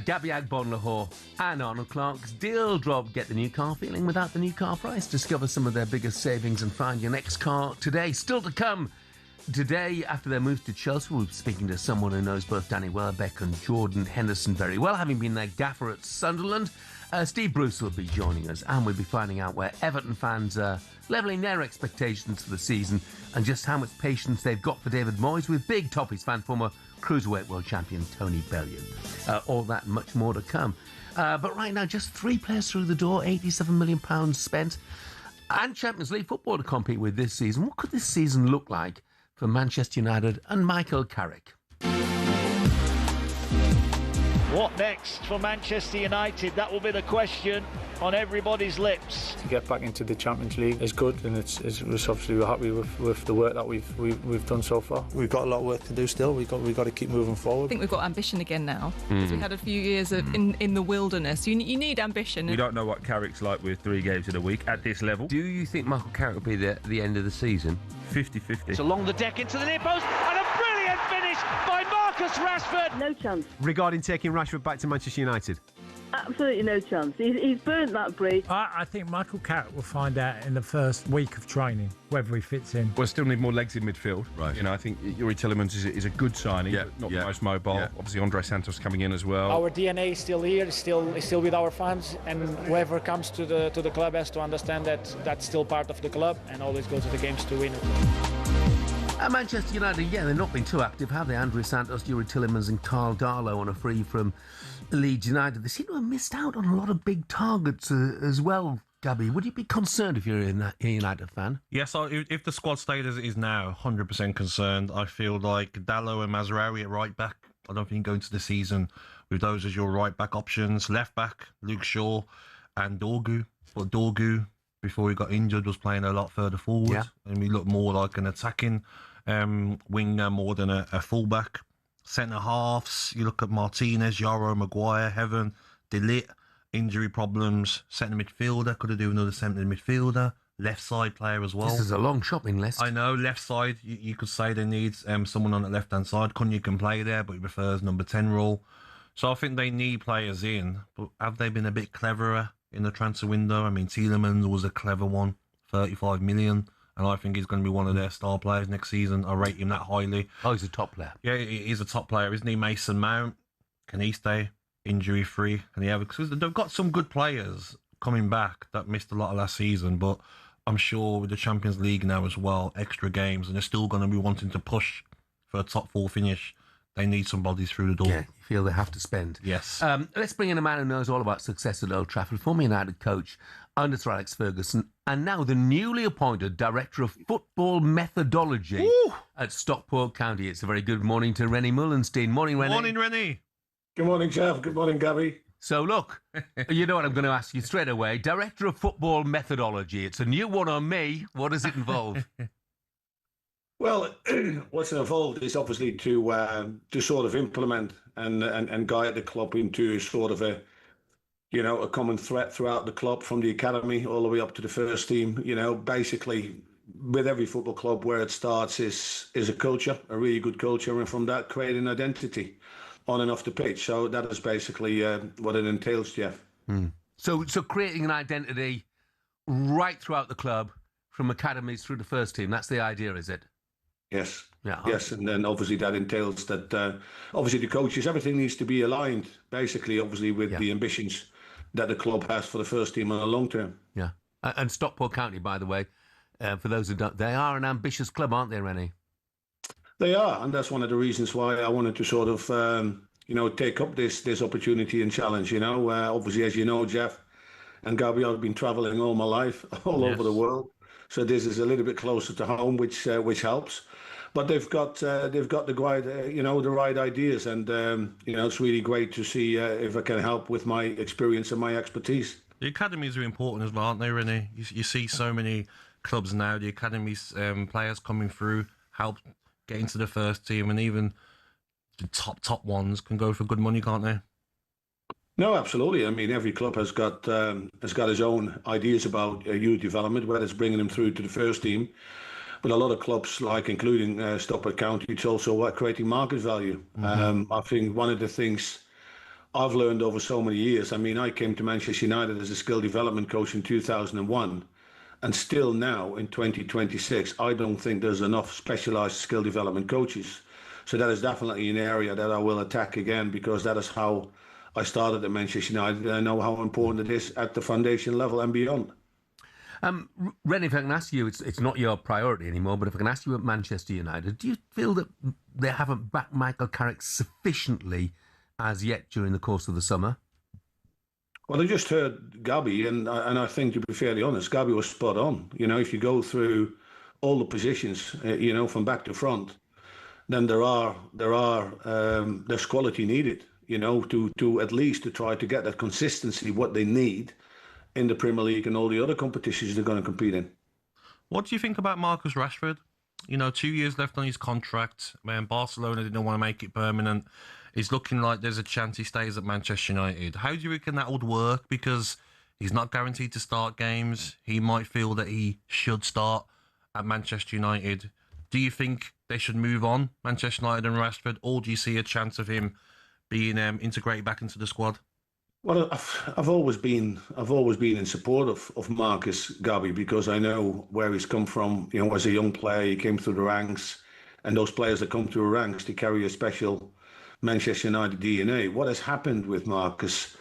Gabby Agbonlahor and Arnold Clark's Deal Drop. Get the new car feeling without the new car price. Discover some of their biggest savings and find your next car today. Still to come today, after their move to Chelsea, we'll be speaking to someone who knows both Danny Welbeck and Jordan Henderson very well, having been their gaffer at Sunderland. Steve Bruce will be joining us, and we'll be finding out where Everton fans are levelling their expectations for the season and just how much patience they've got for David Moyes with big Toffees fan, former Cruiserweight World Champion Tony Bellew. All that and much more to come. But right now, just 3 players through the door, £87 million spent, and Champions League football to compete with this season. What could this season look like for Manchester United and Michael Carrick? What next for Manchester United? That will be the question on everybody's lips. To get back into the Champions League is good, and it's obviously we're happy with the work that we've done so far. We've got a lot of work to do still. We've got to keep moving forward. I think we've got ambition again now, because we had a few years of in the wilderness. You need ambition. We don't know what Carrick's like with 3 games in a week at this level. Do you think Michael Carrick will be there at the end of the season? 50-50. It's along the deck into the near post, and a brilliant finish by Marcus Rashford. No chance. Regarding taking Rashford back to Manchester United? Absolutely no chance. He's burnt that bridge. I think Michael Carrick will find out in the first week of training whether he fits in. We'll still need more legs in midfield. Right. You know, I think Yuri Tillemans is a good signing, but not the most mobile. Obviously, Andre Santos coming in as well. Our DNA is still here, is still with our fans, and whoever comes to the club has to understand that that's still part of the club and always go to the games to win it. At Manchester United, they've not been too active, have they? Andre Santos, Yuri Tillemans and Carl Darlow on a free from Leeds United. They seem to have missed out on a lot of big targets as well, Gabby. Would you be concerned if you're a United fan? Yes, if the squad stayed as it is now, 100% concerned. I feel like Dallow and Mazraoui at right back, I don't think going to the season with those as your right back options. Left back, Luke Shaw and Dorgu. But Dorgu, before he got injured, was playing a lot further forward. And we look more like an attacking winger more than a fullback. Centre halves, you look at Martinez, Yaro, Maguire, Heaven, De Ligt, injury problems. Centre midfielder, could have do another centre midfielder. Left side player as well. This is a long shopping list. I know, left side, you could say they need someone on the left hand side. Cunha can play there, but he prefers number 10 role. So I think they need players in, but have they been a bit cleverer in the transfer window? I mean, Tielemans was a clever one, 35 million. And I think he's going to be one of their star players next season. I rate him that highly. Oh, he's a top player. Yeah, he's a top player, isn't he? Mason Mount, can he stay injury-free? Can he have? Because they've got some good players coming back that missed a lot of last season, but I'm sure with the Champions League now as well, extra games, and they're still going to be wanting to push for a top 4 finish. They need some bodies through the door. Yeah, you feel they have to spend. Yes. Let's bring in a man who knows all about success at Old Trafford, former United coach under Sir Alex Ferguson, and now the newly appointed Director of Football Methodology at Stockport County. It's a very good morning to Rennie Mullenstein. Morning, Rennie. Morning, Rennie. Good morning, Jeff. Good morning, Gabby. So, look, you know what I'm going to ask you straight away. Director of Football Methodology. It's a new one on me. What does it involve? Well, what's involved is obviously to sort of implement and guide the club into sort of a common threat throughout the club, from the academy all the way up to the first team. You know, basically with every football club, where it starts is a culture, a really good culture, and from that create an identity on and off the pitch. So that is basically what it entails, Jeff. So creating an identity right throughout the club, from academies through the first team. That's the idea, is it? Yes. Yeah. Yes, and then obviously that entails that obviously the coaches, everything needs to be aligned, basically, obviously with the ambitions that the club has for the first team on the long term. Yeah. And Stockport County, by the way, for those who don't, they are an ambitious club, aren't they, Rennie? They are, and that's one of the reasons why I wanted to sort of, take up this opportunity and challenge. Obviously, as you know, Jeff and Gabby, I've been travelling all my life, all over the world. So this is a little bit closer to home, which helps. But they've got the right ideas, and it's really great to see if I can help with my experience and my expertise. The academies are important as well, aren't they, Rennie? You see so many clubs now. The academies players coming through help get into the first team, and even the top ones can go for good money, can't they? No, absolutely. I mean, every club has got his own ideas about youth development, whether it's bringing them through to the first team. But a lot of clubs, like including Stockport County, it's also creating market value. I think one of the things I've learned over so many years, I mean, I came to Manchester United as a skill development coach in 2001. And still now, in 2026, I don't think there's enough specialised skill development coaches. So that is definitely an area that I will attack again, because that is how I started at Manchester United, and I know how important it is at the foundation level and beyond. Rennie, if I can ask you, it's not your priority anymore, but if I can ask you at Manchester United, do you feel that they haven't backed Michael Carrick sufficiently as yet during the course of the summer? Well, I just heard Gabby, and I think, to be fairly honest, Gabby was spot on. If you go through all the positions, from back to front, then there's quality needed. to at least to try to get that consistency, what they need in the Premier League and all the other competitions they're going to compete in. What do you think about Marcus Rashford? 2 years left on his contract. Barcelona didn't want to make it permanent. It's looking like there's a chance he stays at Manchester United. How do you reckon that would work? Because he's not guaranteed to start games. He might feel that he should start at Manchester United. Do you think they should move on, Manchester United and Rashford, or do you see a chance of him being integrated back into the squad? Well, I've always been in support of Marcus, Gabby, because I know where he's come from. As a young player, he came through the ranks, and those players that come through the ranks, they carry a special Manchester United DNA. What has happened with Marcus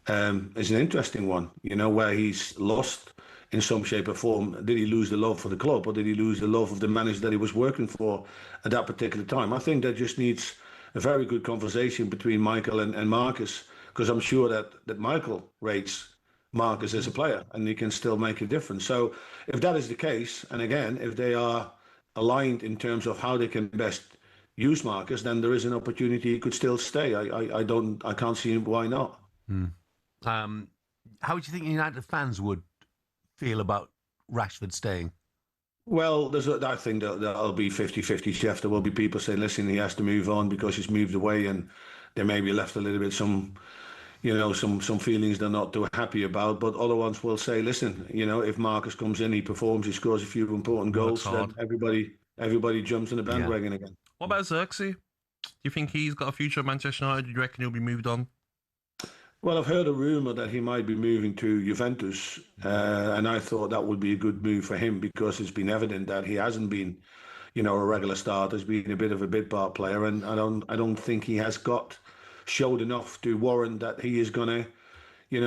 is an interesting one. Where he's lost in some shape or form. Did he lose the love for the club, or did he lose the love of the manager that he was working for at that particular time? I think that just needs a very good conversation between Michael and Marcus. Because I'm sure that Michael rates Marcus as a player and he can still make a difference. So if that is the case, and again, if they are aligned in terms of how they can best use Marcus, then there is an opportunity he could still stay. I can't see why not. How do you think United fans would feel about Rashford staying? Well, I think that'll be 50-50, Jeff. There will be people saying, listen, he has to move on because he's moved away, and they may be left a little bit some feelings they're not too happy about. But other ones will say, listen, if Marcus comes in, he performs, he scores a few important goals, then everybody jumps in the bandwagon again. What about Xerxes? Do you think he's got a future at Manchester United? Do you reckon he'll be moved on? Well, I've heard a rumour that he might be moving to Juventus, and I thought that would be a good move for him because it's been evident that he hasn't been, a regular starter. He's been a bit of a bit part player, and I don't think he has showed enough to warrant that he is gonna, be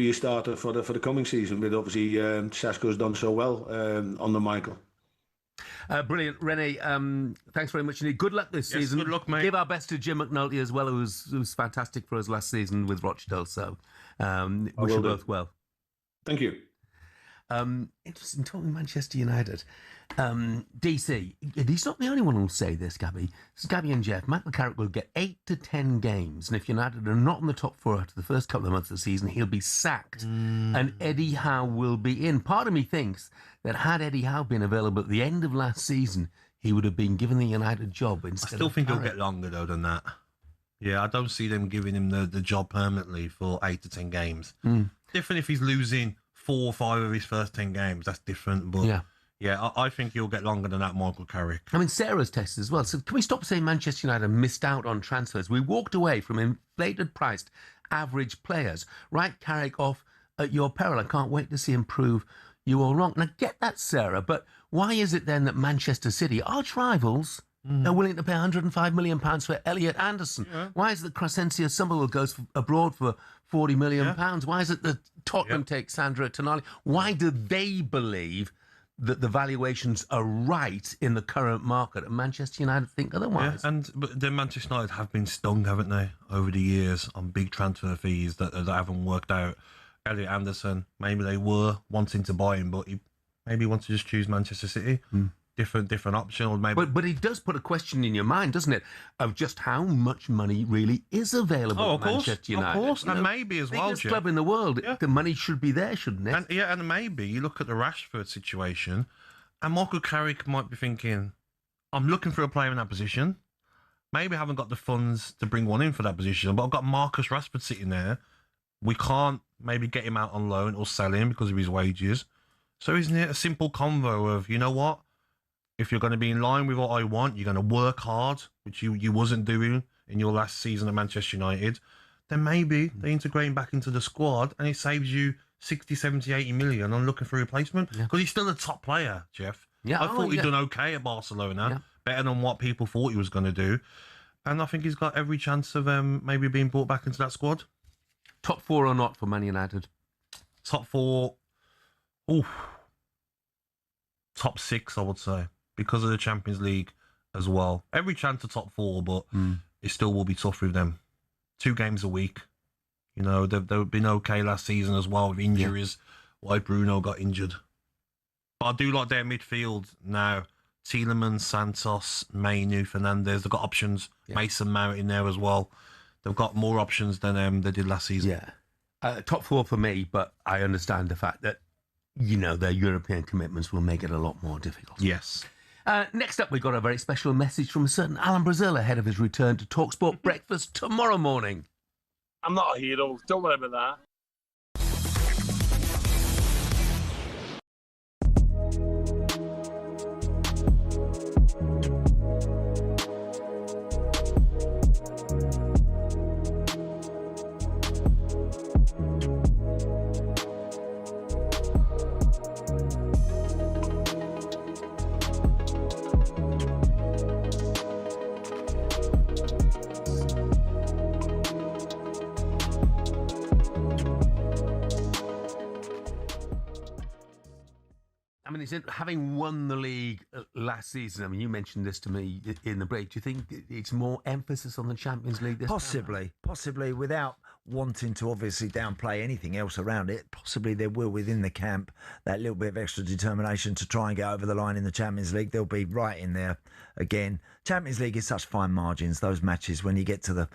a starter for the coming season. But obviously, Sasko's done so well under Michael. Brilliant, Rene. Thanks very much indeed. Good luck this season. Good luck, mate. Give our best to Jim McNulty as well, who was fantastic for us last season with Rochdale. So, wish you both well. Thank you. Interesting talking Manchester United. DC, he's not the only one who'll say this, Gabby. This is Gabby and Jeff. Michael Carrick will get 8 to 10 games, and if United are not in the top 4 after the first couple of months of the season, he'll be sacked, and Eddie Howe will be in. Part of me thinks that had Eddie Howe been available at the end of last season, he would have been given the United job instead. I still think Carrick. he'll get longer though than that. Yeah, I don't see them giving him the job permanently for 8 to 10 games. Different if he's losing 4 or 5 of his first 10 games. That's different, but yeah, I think he'll get longer than that, Michael Carrick. I mean, Sarah's tested as well. So can we stop saying Manchester United missed out on transfers? We walked away from inflated priced average players. Right, Carrick off at your peril. I can't wait to see him prove you all wrong. And I get that, Sarah, but why is it then that Manchester City, arch rivals, are willing to pay £105 million for Elliot Anderson? Why is it that Crescencio Summerville goes abroad for £40 million? Why is it that Tottenham takes Sandra Tonali? Why do they believe that the valuations are right in the current market, and Manchester United think otherwise? Yeah, but the Manchester United have been stung, haven't they, over the years on big transfer fees that haven't worked out. Elliot Anderson, maybe they were wanting to buy him, but he maybe wants to just choose Manchester City. Different option, or maybe. But it does put a question in your mind, doesn't it, of just how much money really is available at Manchester United? Of course, and maybe as well, biggest club in the world, the money should be there, shouldn't it? And maybe you look at the Rashford situation, and Michael Carrick might be thinking, I'm looking for a player in that position. Maybe I haven't got the funds to bring one in for that position, but I've got Marcus Rashford sitting there. We can't maybe get him out on loan or sell him because of his wages. So isn't it a simple convo of, you know what? If you're going to be in line with what I want, you're going to work hard, which you wasn't doing in your last season at Manchester United, then maybe they integrate him back into the squad and it saves you 60, 70, 80 million on looking for a replacement. Because he's still a top player, Jeff. Yeah, I thought he'd done okay at Barcelona, better than what people thought he was going to do. And I think he's got every chance of maybe being brought back into that squad. Top 4 or not for Man United? Top 4, top 6, I would say. Because of the Champions League as well. Every chance to top 4, but it still will be tough with them. 2 games a week. You know, they've been okay last season as well with injuries. Why Bruno got injured. But I do like their midfield now. Tielemans, Santos, Mainu, Fernandes. They've got options. Mason Mount in there as well. They've got more options than they did last season. Yeah. Top 4 for me, but I understand the fact that, their European commitments will make it a lot more difficult. Yes. Next up, we got a very special message from a certain Alan Brazil ahead of his return to talkSPORT Breakfast tomorrow morning. I'm not a hero. Don't worry about that. I mean, having won the league last season, I mean, you mentioned this to me in the break. Do you think it's more emphasis on the Champions League this time? Possibly, without wanting to obviously downplay anything else around it. Possibly there will within the camp that little bit of extra determination to try and get over the line in the Champions League. They'll be right in there again. Champions League is such fine margins. Those matches when you get to the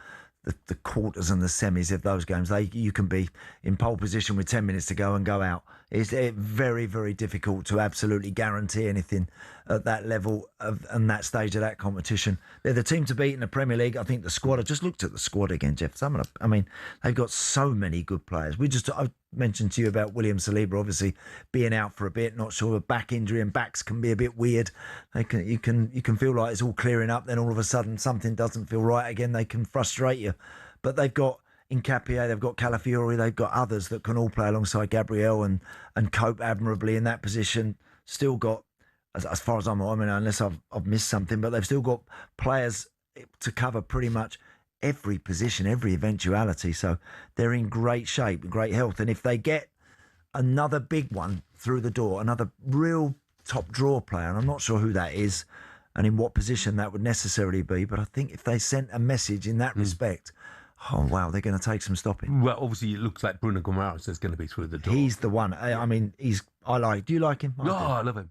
quarters and the semis of those games, you can be in pole position with 10 minutes to go and go out. It's very, very difficult to absolutely guarantee anything at that level and that stage of that competition. They're the team to beat in the Premier League. I think the squad, I just looked at the squad again, Jeff. They've got so many good players. I mentioned to you about William Saliba obviously being out for a bit, not sure of back injury, and backs can be a bit weird. You can feel like it's all clearing up, then all of a sudden something doesn't feel right again. They can frustrate you. But they've got Nkapie, they've got Calafiori, they've got others that can all play alongside Gabriel and cope admirably in that position. Still got, as far as unless I've missed something, but they've still got players to cover pretty much every position, every eventuality. So they're in great shape, great health. And if they get another big one through the door, another real top draw player, and I'm not sure who that is and in what position that would necessarily be, but I think if they sent a message in that respect, oh, wow, they're going to take some stopping. Well, obviously, it looks like Bruno Guimaraes is going to be through the door. He's the one. Do you like him? No, I love him.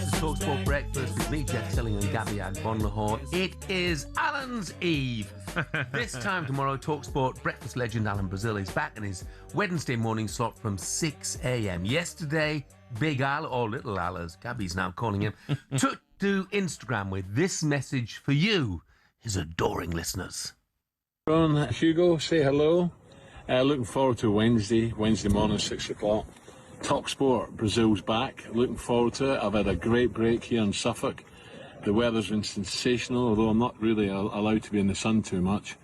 This is talkSPORT Breakfast with me, Jeff Stelling and Gabby Agbonlahor. It is Alan's Eve. This time tomorrow, talkSPORT Breakfast legend Alan Brazil is back in his Wednesday morning slot from 6 a.m. Yesterday, Big Al, or Little Al as Gabby's now calling him, took to Instagram with this message for you, his adoring listeners. Ron, Hugo, say hello. Looking forward to Wednesday morning, 6 o'clock. talkSPORT, Brazil's back. Looking forward to it. I've had a great break here in Suffolk. The weather's been sensational, although I'm not really allowed to be in the sun too much.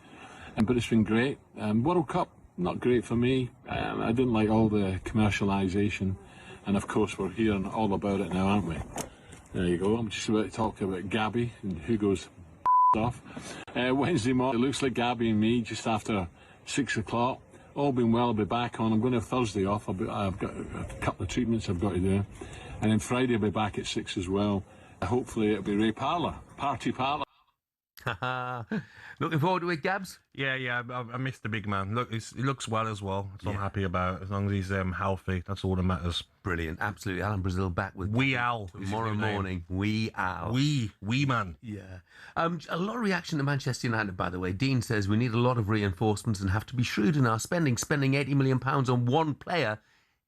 But it's been great. World Cup, not great for me. I didn't like all the commercialisation. And of course, we're hearing all about it now, aren't we? There you go. I'm just about to talk about Gabby and Hugo's off. Wednesday morning, it looks like Gabby and me just after 6 o'clock. All been well, I'll be back on. I'm going to have Thursday off. I've got a couple of treatments I've got to do. And then Friday I'll be back at 6 as well. Hopefully it'll be Ray Parlour, Party Parlour. Looking forward to it, Gabs? Yeah, I missed the big man. Look, he looks well as well, so I'm happy about it. As long as he's healthy, that's all that matters. Brilliant, absolutely. Alan Brazil back with Wee Al tomorrow morning. Wee Al. Wee man. Yeah. A lot of reaction to Manchester United, by the way. Dean says we need a lot of reinforcements and have to be shrewd in our spending. Spending £80 million on one player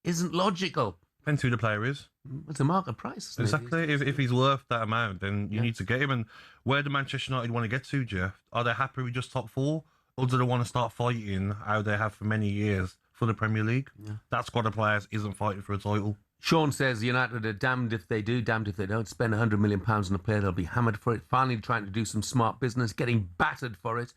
isn't logical. Depends who the player is. It's a market price. Exactly. If he's worth that amount, then you need to get him. And where do Manchester United want to get to, Jeff? Are they happy with just top four? Or do they want to start fighting how they have for many years for the Premier League? Yeah. That squad of players isn't fighting for a title. Sean says United are damned if they do, damned if they don't. Spend £100 million on a player, they'll be hammered for it. Finally trying to do some smart business, getting battered for it.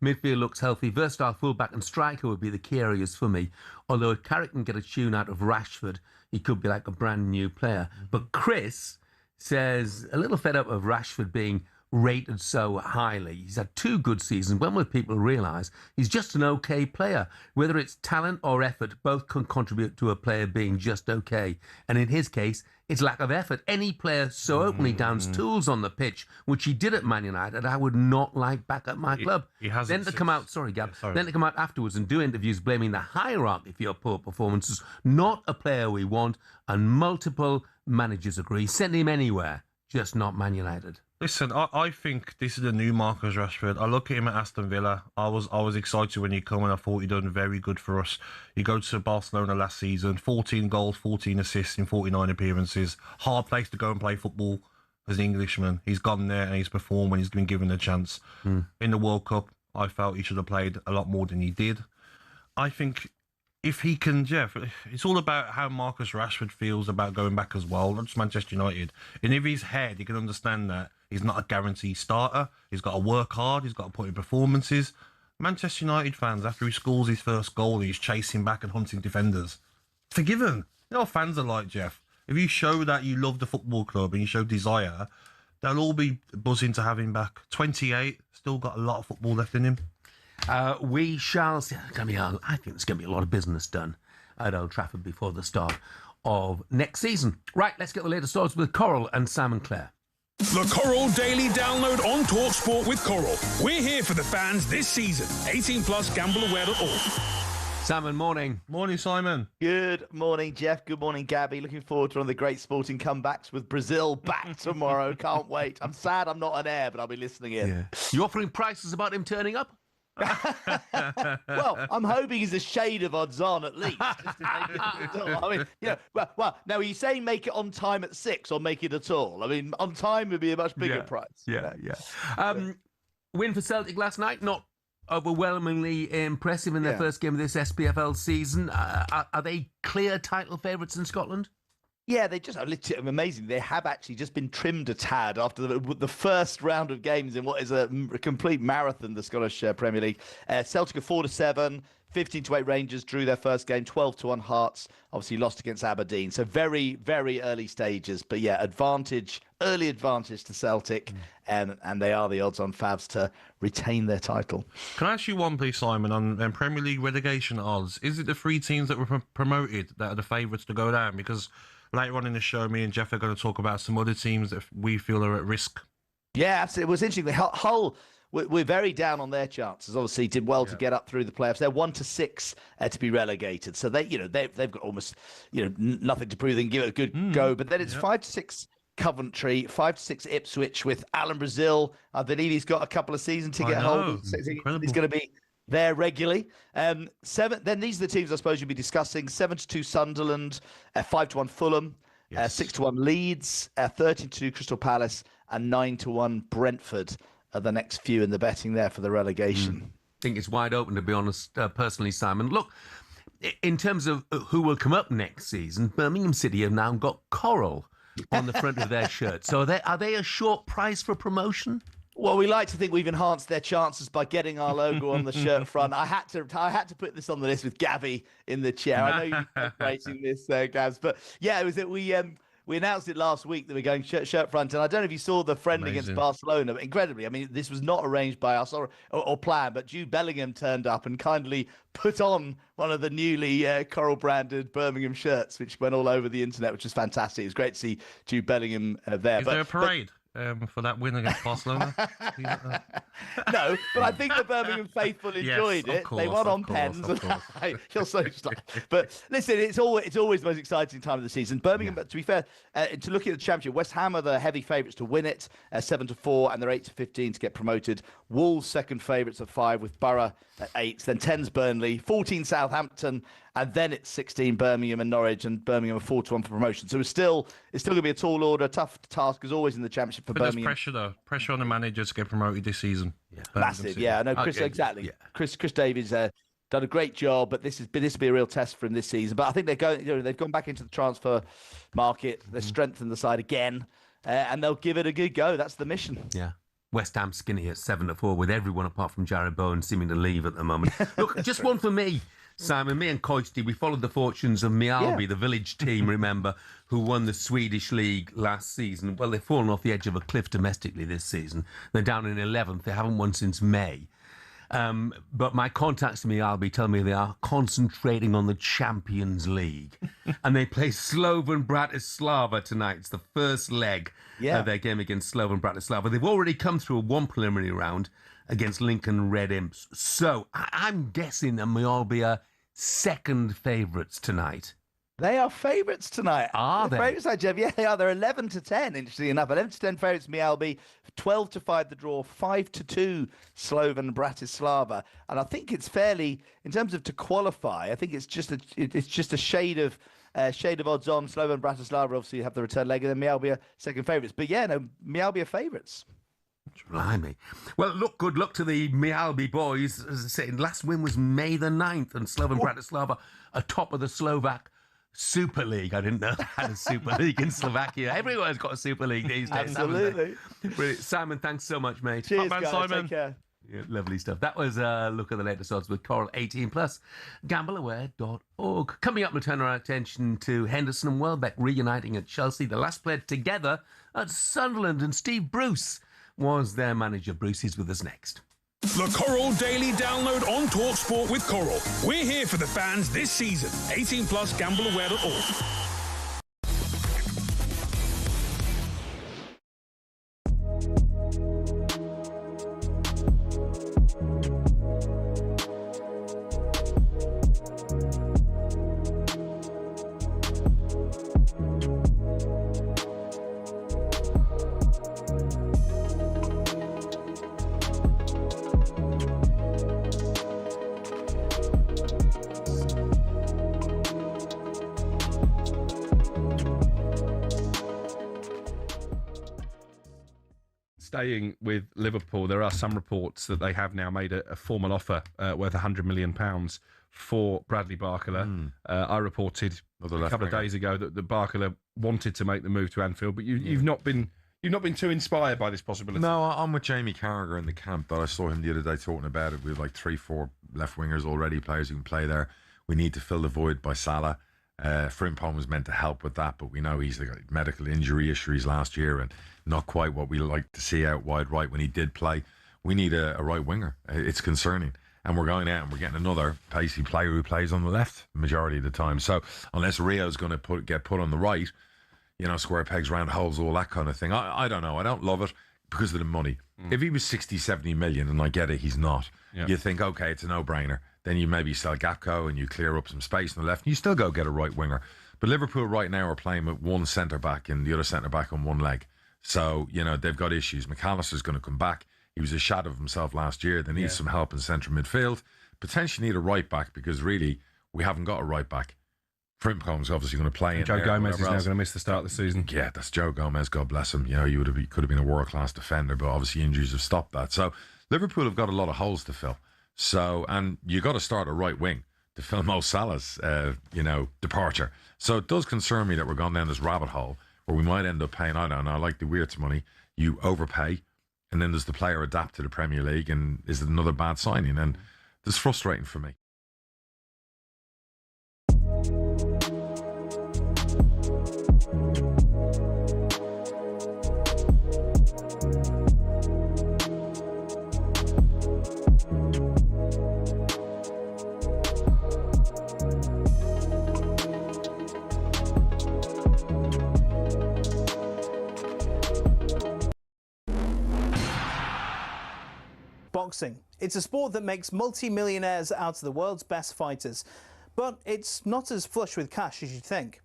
Midfield looks healthy. Versatile fullback and striker would be the key areas for me. Although if Carrick can get a tune out of Rashford, he could be like a brand new player. But Chris says a little fed up of Rashford being rated so highly. He's had 2 good seasons. When will people realise he's just an okay player? Whether it's talent or effort, both can contribute to a player being just okay. And in his case, it's lack of effort. Any player so openly downs tools on the pitch, which he did at Man United, I would not like back at my club. Then to come out, then to come out afterwards and do interviews blaming the hierarchy for your poor performances, not a player we want, and multiple managers agree. Send him anywhere, just not Man United. Listen, I think this is the new Marcus Rashford. I look at him at Aston Villa. I was excited when he came and I thought he done very good for us. He goes to Barcelona last season, 14 goals, 14 assists in 49 appearances. Hard place to go and play football as an Englishman. He's gone there and he's performed when he's been given a chance. In the World Cup, I felt he should have played a lot more than he did. I think if he can, Jeff, it's all about how Marcus Rashford feels about going back as well, not just Manchester United. And if his head, he can understand that he's not a guaranteed starter. He's got to work hard. He's got to put in performances. Manchester United fans, after he scores his first goal, he's chasing back and hunting defenders. Forgive him. You know what fans are like, Jeff? If you show that you love the football club and you show desire, they'll all be buzzing to have him back. 28, still got a lot of football left in him. We shall see. I think there's going to be a lot of business done at Old Trafford before the start of next season. Right, let's get the latest thoughts with Coral and Sam and Claire. The Coral Daily Download on talkSPORT with Coral. We're here for the fans this season. 18 plus gambleaware.org. Simon, morning. Morning, Simon. Good morning, Jeff. Good morning, Gabby. Looking forward to one of the great sporting comebacks with Brazil back tomorrow. Can't wait. I'm sad I'm not on air, but I'll be listening in. Yeah. You offering prices about him turning up? Well, I'm hoping he's a shade of odds on at least. Just to make it I mean, well, now are you saying make it on time at 6 or make it at all? I mean, on time would be a much bigger price. Yeah. Win for Celtic last night, not overwhelmingly impressive in their first game of this SPFL season. Are they clear title favourites in Scotland? Yeah, they just are amazing. They have actually just been trimmed a tad after the first round of games in what is a complete marathon, the Scottish Premier League. Celtic are 4-7, 15-8 Rangers drew their first game, 12-1 Hearts, obviously lost against Aberdeen. So very, very early stages. But yeah, early advantage to Celtic, and they are the odds on favs to retain their title. Can I ask you one, please, Simon, on Premier League relegation odds? Is it the 3 teams that were promoted that are the favourites to go down? Because later on in the show, me and Jeff are going to talk about some other teams that we feel are at risk. Yeah, absolutely. It was interesting. Hull, we're very down on their chances. Obviously, did well to get up through the playoffs. They're 1-6 to be relegated. So they've got almost nothing to prove. They can give it a good go. But then it's 5-6 Coventry, 5-6 Ipswich with Alan Brazil. I believe he's got a couple of season ticket holders. So he's going to be there regularly. 7. Then these are the teams I suppose you'll be discussing. 7-2 Sunderland, 5-1 Fulham, 6-1 Leeds, 13-2 Crystal Palace, and 9-1 Brentford are the next few in the betting there for the relegation. I think it's wide open, to be honest, personally, Simon. Look, in terms of who will come up next season, Birmingham City have now got coral on the front of their shirt. So are they a short price for promotion? Well, we like to think we've enhanced their chances by getting our logo on the shirt front. I had to put this on the list with Gabby in the chair. I know you're celebrating this, Gabs, but yeah, it was that we announced it last week that we're going shirt front, and I don't know if you saw the friend against Barcelona. But incredibly, I mean, this was not arranged by us or planned, but Jude Bellingham turned up and kindly put on one of the newly coral-branded Birmingham shirts, which went all over the internet, which was fantastic. It was great to see Jude Bellingham there. Is there a parade? For that win against Barcelona? No, but I think the Birmingham faithful enjoyed it. They won on pens. But listen, it's always the most exciting time of the season. Birmingham, but to be fair, to look at the championship, West Ham are the heavy favourites to win it, 7-4, and they're 8-15 to get promoted. Wolves second favourites at 5, with Borough at 8. Then 10's Burnley, 14 Southampton, and then it's 16 Birmingham and Norwich, and Birmingham are 4-1 for promotion. So it's still going to be a tall order, tough task as always in the championship for Birmingham. There's pressure though, pressure on the manager to get promoted this season. Yeah. Massive, yeah. I know, Chris. Exactly. Yeah. Chris Davies done a great job, but this will be a real test for him this season. But I think they've gone back into the transfer market. They've strengthened the side again, and they'll give it a good go. That's the mission. Yeah. West Ham skinny at 7-4, with everyone apart from Jared Bowen seeming to leave at the moment. Look, just one for me, Simon. Me and Koisty, we followed the fortunes of Mjällby, the village team, remember, who won the Swedish league last season. Well, they've fallen off the edge of a cliff domestically this season. They're down in 11th. They haven't won since May. But my contacts in Mjällby tell me they are concentrating on the Champions League. And they play Slovan Bratislava tonight. It's the first leg of their game against Slovan Bratislava. They've already come through one preliminary round against Lincoln Red Imps. So I'm guessing that Mjällby are second favourites tonight. They are favourites tonight. Are they? Favourites, Jeff? Yeah, they are. They're 11-10, interestingly enough. 11-10 favourites, Mjällby. 12-5 the draw. 5-2 Slovan Bratislava. And I think it's fairly, in terms of to qualify, I think it's just a shade of odds on. Slovan Bratislava obviously have the return leg, and then Mjällby are second favourites. But yeah, no, Mjällby are favourites. Blimey. Well, look, good luck to the Mjällby boys. As I said, last win was May the 9th, and Slovan Bratislava are top of the Slovak Super League. I didn't know they had a Super League in Slovakia. Everyone's got a Super League these days. Absolutely. Brilliant. Simon, thanks so much, mate. Cheers, guys. Simon. Take care. Yeah, lovely stuff. That was a look at the latest odds with Coral 18+. Gambleaware.org. Coming up, we'll turn our attention to Henderson and Welbeck reuniting at Chelsea. The last played together at Sunderland, and Steve Bruce was their manager. Bruce is with us next. The Coral Daily Download on talkSPORT with Coral. We're here for the fans this season. 18+, gambleaware.org. Staying with Liverpool, there are some reports that they have now made a formal offer worth £100 million for Bradley Barcola. I reported a couple of days ago that Barcola wanted to make the move to Anfield, but you've not been too inspired by this possibility. No, I'm with Jamie Carragher in the camp that I saw him the other day talking about it. We have like 3-4 left wingers already, players who can play there. We need to fill the void by Salah. Frimpong was meant to help with that, but we know he's got medical injury issues last year and not quite what we like to see out wide right when he did play. We need a right winger. It's concerning. And we're going out and we're getting another pacey player who plays on the left majority of the time. So unless Rio's going to get put on the right, square pegs, round holes, all that kind of thing. I don't know. I don't love it because of the money. If he was 60, 70 million, and I get it, he's not. You think, okay, it's a no-brainer. Then you maybe sell Gapco and you clear up some space on the left and you still go get a right winger. But Liverpool right now are playing with one centre-back and the other centre-back on one leg. So, they've got issues. McAllister's going to come back. He was a shadow of himself last year. They need some help in central midfield. Potentially need a right-back because really we haven't got a right-back. Frimpong's obviously going to play in Joe there, Gomez is now else. going to miss the start of the season. Yeah, that's Joe Gomez. God bless him. Could have been a world-class defender, but obviously injuries have stopped that. So Liverpool have got a lot of holes to fill. So, and you got to start a right wing to fill Mo Salah's, departure. So it does concern me that we're going down this rabbit hole where we might end up paying, I don't know, like the Weirts money. You overpay, and then does the player adapt to the Premier League, and is it another bad signing? And it's frustrating for me. Boxing. It's a sport that makes multi-millionaires out of the world's best fighters, but it's not as flush with cash as you'd think.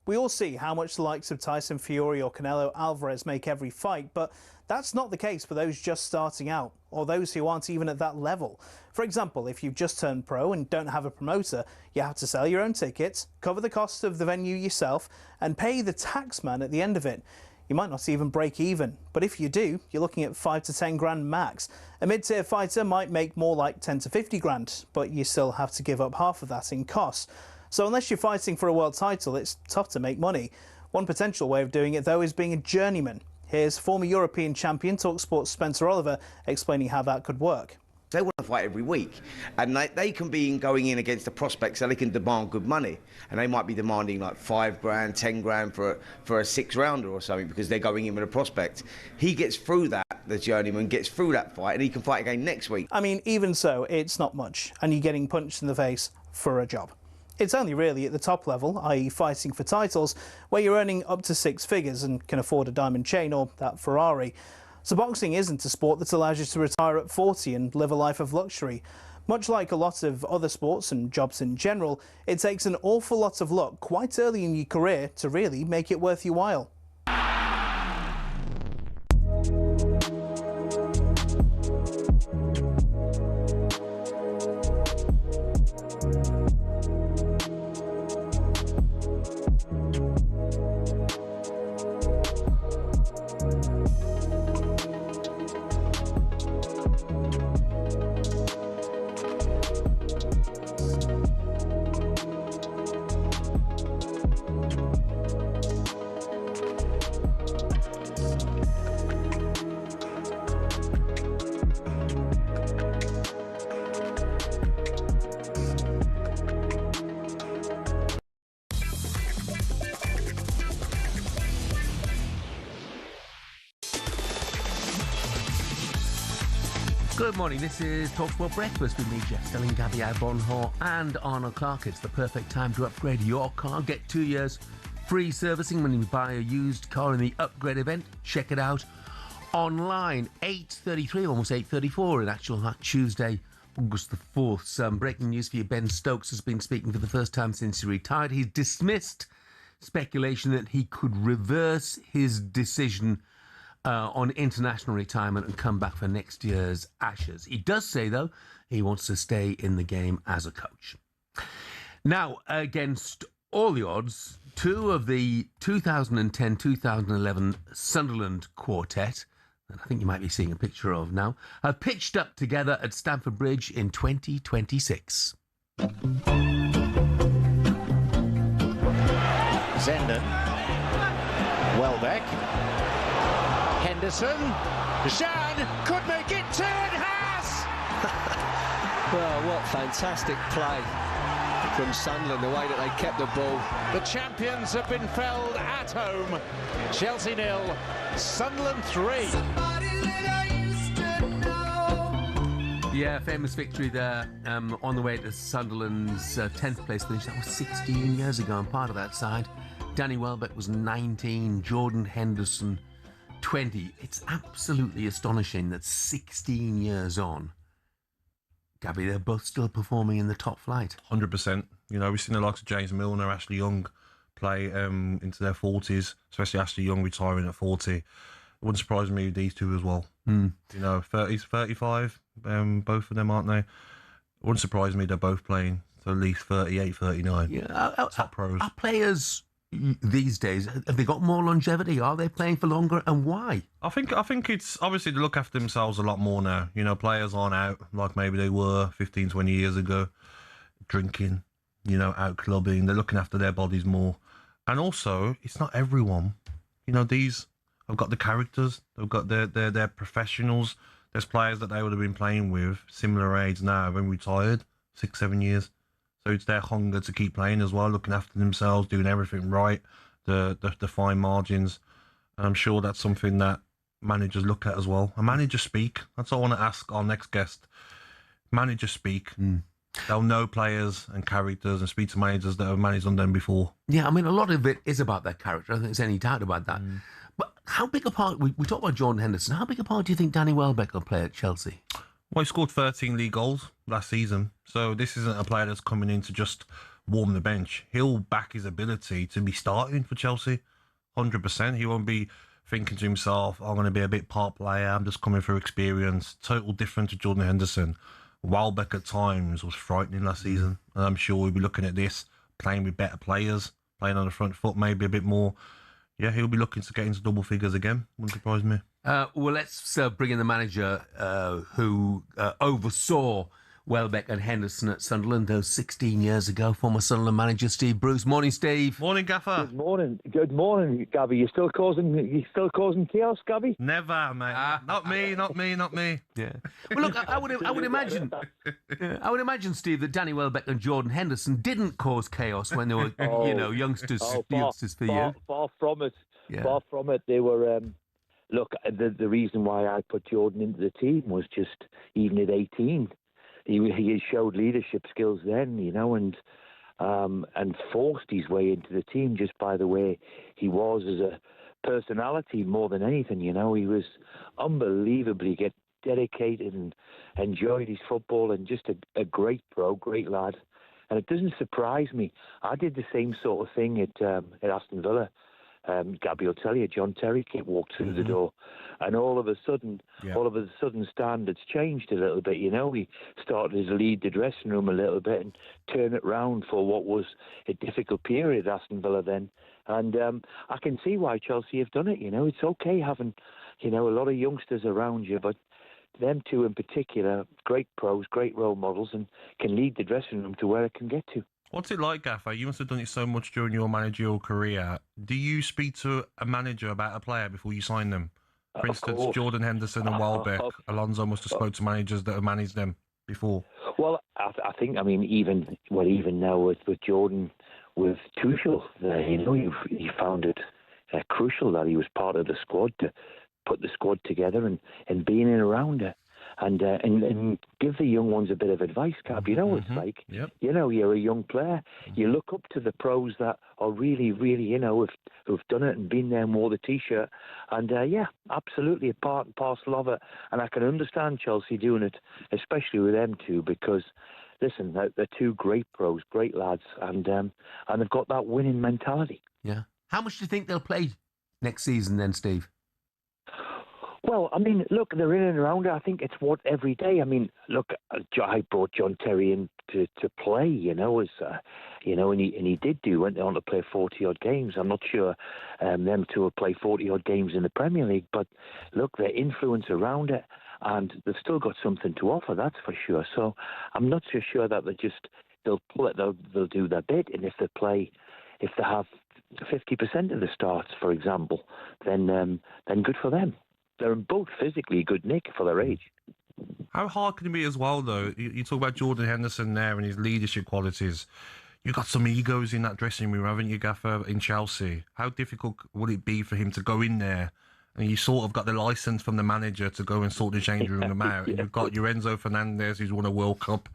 We all see how much the likes of Tyson Fury or Canelo Alvarez make every fight, but that's not the case for those just starting out, or those who aren't even at that level. For example, if you've just turned pro and don't have a promoter, you have to sell your own tickets, cover the cost of the venue yourself, and pay the tax man at the end of it. You might not even break even, but if you do, you're looking at 5 to 10 grand max. A mid-tier fighter might make more like 10 to 50 grand, but you still have to give up half of that in costs. So unless you're fighting for a world title, it's tough to make money. One potential way of doing it, though, is being a journeyman. Here's former European champion talkSPORT's Spencer Oliver explaining how that could work. They want to fight every week, and they can be going in against the prospects, so they can demand good money, and they might be demanding like 5 grand, 10 grand for a 6-rounder or something because they're going in with a prospect. He gets through that, the journeyman gets through that fight, and he can fight again next week. I mean, even so, it's not much, and you're getting punched in the face for a job. It's only really at the top level, i.e. fighting for titles, where you're earning up to 6 figures and can afford a diamond chain or that Ferrari. So boxing isn't a sport that allows you to retire at 40 and live a life of luxury. Much like a lot of other sports and jobs in general, it takes an awful lot of luck quite early in your career to really make it worth your while. Good morning, this is talkSPORT Breakfast with me, Jeff Stelling Gabby Agbonlahor and Arnold Clark. It's the perfect time to upgrade your car. Get 2 years free servicing when you buy a used car in the upgrade event. Check it out online. 8:33, almost 8:34 in actual fact, Tuesday, August the 4th. Some breaking news for you. Ben Stokes has been speaking for the first time since he retired. He's dismissed speculation that he could reverse his decision on international retirement and come back for next year's Ashes. He does say, though, he wants to stay in the game as a coach. Now, against all the odds, 2 of the 2010-2011 Sunderland quartet, that I think you might be seeing a picture of now, have pitched up together at Stamford Bridge in 2026. Zenden, Welbeck, Henderson, Jean could make it 2 and has! Well, what fantastic play from Sunderland, the way that they kept the ball. The champions have been felled at home. Chelsea 0, Sunderland 3. Yeah, famous victory there on the way to Sunderland's 10th place finish. That was 16 years ago, and part of that side, Danny Welbeck was 19, Jordan Henderson 20. It's absolutely astonishing that 16 years on, Gabby, they're both still performing in the top flight. 100%. You know, we've seen the likes of James Milner, Ashley Young play into their 40s, especially Ashley Young retiring at 40. It wouldn't surprise me with these two as well. You know, 30s, 35, both of them, aren't they? It wouldn't surprise me they're both playing to at least 38, 39. Yeah, top pros. Are players these days, have they got more longevity? Are they playing for longer, and why? I think it's obviously they look after themselves a lot more now. You know, players aren't out like maybe they were 15, 20 years ago, drinking, you know, out clubbing. They're looking after their bodies more. And also, it's not everyone. You know, these have got the characters. They've got their professionals. There's players that they would have been playing with similar age now, when retired, 6, 7 years. So it's their hunger to keep playing as well, looking after themselves, doing everything right, the fine margins. And I'm sure that's something that managers look at as well. And managers speak. That's what I want to ask our next guest. Managers speak. They'll know players and characters and speak to managers that have managed on them before. Yeah, I mean, a lot of it is about their character. I don't think there's any doubt about that. But how big a part, we talked about Jordan Henderson, how big a part do you think Danny Welbeck will play at Chelsea? Well, he scored 13 league goals last season. So this isn't a player that's coming in to just warm the bench. He'll back his ability to be starting for Chelsea, 100%. He won't be thinking to himself, I'm going to be a bit part player, I'm just coming for experience. Total different to Jordan Henderson. Welbeck at times was frightening last season. And I'm sure we'll be looking at this, playing with better players, playing on the front foot maybe a bit more. Yeah, he'll be looking to get into double figures again. Wouldn't surprise me. Well, let's bring in the manager who oversaw Welbeck and Henderson at Sunderland those 16 years ago, former Sunderland manager Steve Bruce. Morning, Steve. Morning, Gaffer. Good morning, Gabby. You still causing chaos, Gabby? Never, mate. Not me. Yeah. Well, look, I would imagine, Steve, that Danny Welbeck and Jordan Henderson didn't cause chaos when they were, youngsters for you. Far from it. Yeah. Far from it. They were. Look, the reason why I put Jordan into the team was just, even at 18, he showed leadership skills then, and forced his way into the team just by the way he was as a personality more than anything. He was unbelievably dedicated and enjoyed his football, and just a great pro, great lad. And it doesn't surprise me. I did the same sort of thing at Aston Villa. Gabby will tell you, John Terry walked through the door, and all of a sudden, standards changed a little bit. He started to lead the dressing room a little bit and turn it round for what was a difficult period at Aston Villa then. And I can see why Chelsea have done it. It's okay having, a lot of youngsters around you, but them two in particular, great pros, great role models, and can lead the dressing room to where it can get to. What's it like, Gaffer? You must have done it so much during your managerial career. Do you speak to a manager about a player before you sign them? For instance, Jordan Henderson and Welbeck. Alonso must have spoke to managers that have managed them before. Well, I think, even now with Jordan, with Tuchel, he found it crucial that he was part of the squad, to put the squad together and being in around it. And give the young ones a bit of advice, Cap. You know what it's like. Yep. You're a young player. You look up to the pros that are really, really, who've done it and been there and wore the T-shirt. And, absolutely a part and parcel of it. And I can understand Chelsea doing it, especially with them two, because, listen, they're two great pros, great lads, and they've got that winning mentality. Yeah. How much do you think they'll play next season then, Steve? Well, look, they're in and around it. I think it's every day. I brought John Terry in to play, and he did went on to play 40-odd games. I'm not sure them two will play 40-odd games in the Premier League, but look, their influence around it, and they've still got something to offer, that's for sure. So I'm not so sure that they'll pull it, they'll do their bit, and if they have 50% of the starts, for example, then good for them. They're both physically good, Nick, for their age. How hard can it be as well, though? You talk about Jordan Henderson there and his leadership qualities. You've got some egos in that dressing room, haven't you, Gaffer, in Chelsea? How difficult would it be for him to go in there and you sort of got the licence from the manager to go and sort the changing room out? And you've got your Enzo Fernandez, who's won a World Cup.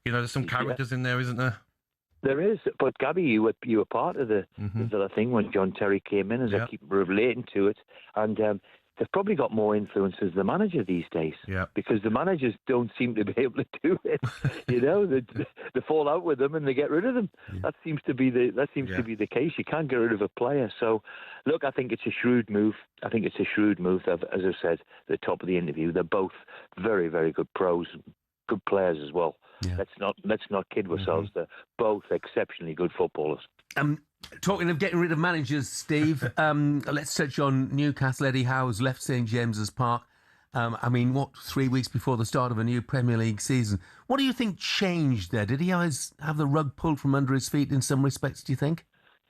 There's some characters in there, isn't there? There is, but Gabby, you were part of the Villa thing when John Terry came in, as I keep relating to it, and they've probably got more influence as the manager these days. Yeah. Because the managers don't seem to be able to do it. You know, they fall out with them and they get rid of them. Yeah. That seems to be to be the case. You can't get rid of a player. So, look, I think it's a shrewd move. As I said at the top of the interview, they're both very, very good pros, good players as well. Yeah. Let's not kid ourselves. They're both exceptionally good footballers. Talking of getting rid of managers, Steve, let's touch on Newcastle. Eddie Howe's left St James's Park. 3 weeks before the start of a new Premier League season. What do you think changed there? Did he always have the rug pulled from under his feet in some respects, do you think?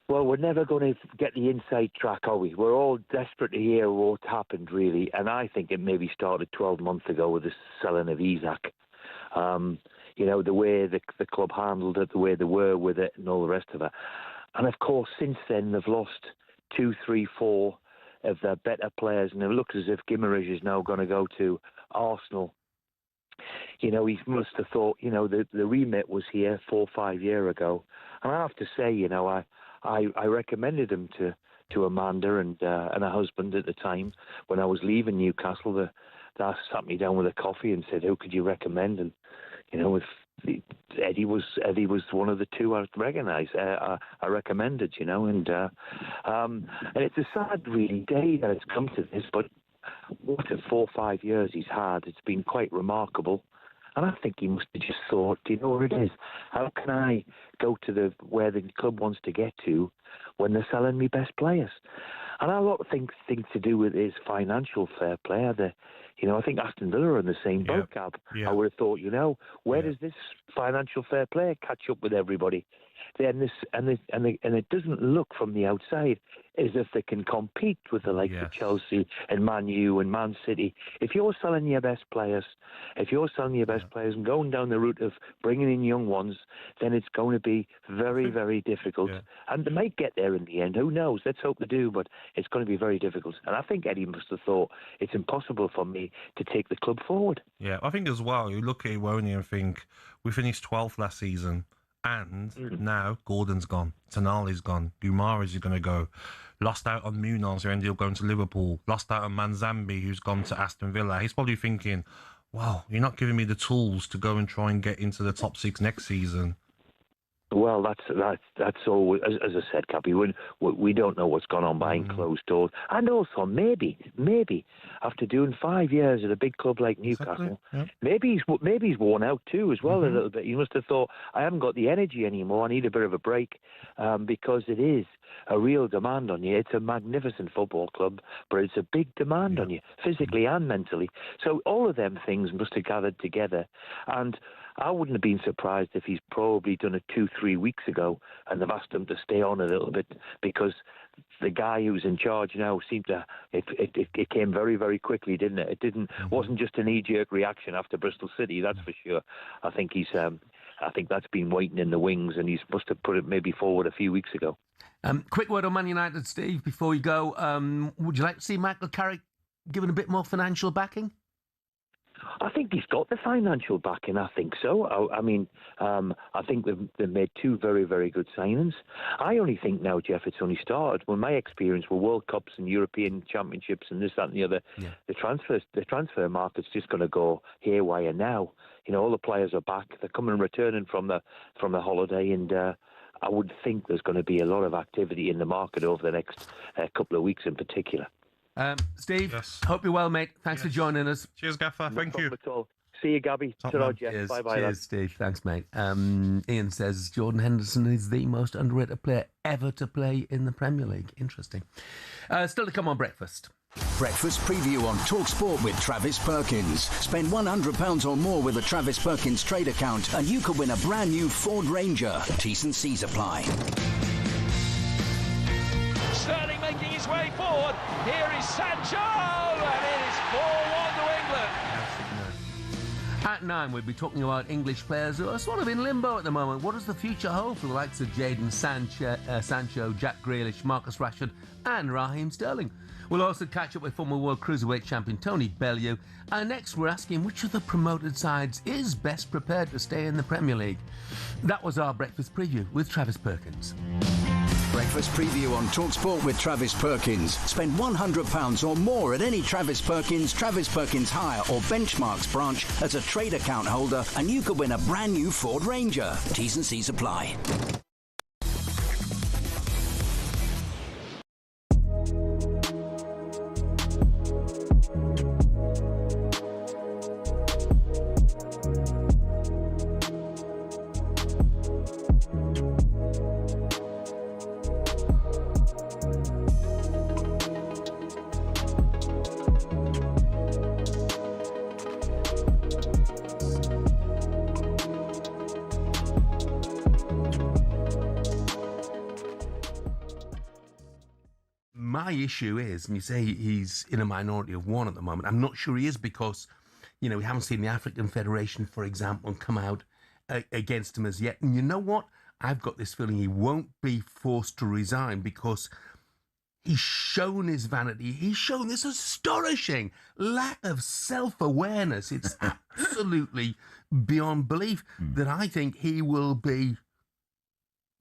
Well, we're never going to get the inside track, are we? We're all desperate to hear what happened, really. And I think it maybe started 12 months ago with the selling of Isak. You know, the way the club handled it, the way they were with it and all the rest of it. And, of course, since then, they've lost 2, 3, 4 of their better players. And it looks as if Guimaraes is now going to go to Arsenal. You know, he must have thought, you know, the remit was here 4 or 5 years ago. And I have to say, you know, I recommended him to Amanda and her husband at the time when I was leaving Newcastle. They sat me down with a coffee and said, who could you recommend? And, you know, Eddie was one of the two I recognised. I recommended, you know, and it's a sad, really, day that it's come to this. But what a 4 or 5 years he's had. It's been quite remarkable. And I think he must have just thought, do you know what it is? How can I go to where the club wants to get to when they're selling me best players? And a lot of things to do with his financial fair play. I think Aston Villa are in the same boat, Gab. I would have thought, you know, where does this financial fair play catch up with everybody? And it doesn't look from the outside as if they can compete with the likes of Chelsea and Man U and Man City. If you're selling your best players, and going down the route of bringing in young ones, then it's going to be very, very difficult. Yeah. And they might get there in the end. Who knows? Let's hope they do, but it's going to be very difficult. And I think Eddie must have thought it's impossible for me to take the club forward. Yeah, I think as well, you look at Iwobi and think, we finished 12th last season. And now Gordon's gone, Tonali's gone, Guimaraes is going to go. Lost out on Munoz, who ended up going to Liverpool. Lost out on Manzambi, who's gone to Aston Villa. He's probably thinking, wow, you're not giving me the tools to go and try and get into the top 6 next season. Well, that's all. As I said, Cappy, we don't know what's gone on behind closed doors. And also, maybe after doing 5 years at a big club like Newcastle, maybe he's worn out too as well a little bit. He must have thought, I haven't got the energy anymore. I need a bit of a break, because it is a real demand on you. It's a magnificent football club, but it's a big demand on you, physically and mentally. So all of them things must have gathered together. And I wouldn't have been surprised if he's probably done it 2-3 weeks ago and they've asked him to stay on a little bit, because the guy who's in charge now seemed to, it came very, very quickly, didn't it? It wasn't just a knee-jerk reaction after Bristol City, that's for sure. I think I think that's been waiting in the wings, and he must have put it maybe forward a few weeks ago. Quick word on Man United, Steve, before we go. Would you like to see Michael Carrick given a bit more financial backing? I think he's got the financial backing. I think so. I think they've made 2 very, very good signings. I only think now, Jeff, it's only started. Well, my experience with World Cups and European Championships and this, that, and the other, the transfer market's just going to go haywire now. You know, all the players are back. They're coming and returning from the holiday, and I would think there's going to be a lot of activity in the market over the next couple of weeks in particular. Steve, hope you're well, mate. Thanks for joining us. Cheers, Gaffer. Thank you. At all. See you, Gabby. Ta-ra, Jeff. Bye-bye. Cheers, Steve. Thanks, mate. Ian says Jordan Henderson is the most underrated player ever to play in the Premier League. Interesting. Still to come on breakfast. Breakfast preview on talkSPORT with Travis Perkins. Spend £100 or more with a Travis Perkins trade account and you could win a brand new Ford Ranger. T's and C's apply. Sterling making his way forward. Here is Sancho, and it is 4-1 to England. At 9, we'll be talking about English players who are sort of in limbo at the moment. What does the future hold for the likes of Jadon Sancho, Jack Grealish, Marcus Rashford and Raheem Sterling? We'll also catch up with former World Cruiserweight champion Tony Bellew. And next, we're asking which of the promoted sides is best prepared to stay in the Premier League. That was our breakfast preview with Travis Perkins. Breakfast preview on talkSPORT with Travis Perkins. Spend £100 or more at any Travis Perkins Hire or Benchmarks branch as a trade account holder, and you could win a brand new Ford Ranger. T's and C's apply. My issue is, and you say he's in a minority of one at the moment, I'm not sure he is because, we haven't seen the African Federation, for example, come out against him as yet. And you know what? I've got this feeling he won't be forced to resign because he's shown his vanity. He's shown this astonishing lack of self-awareness. It's absolutely beyond belief that I think he will be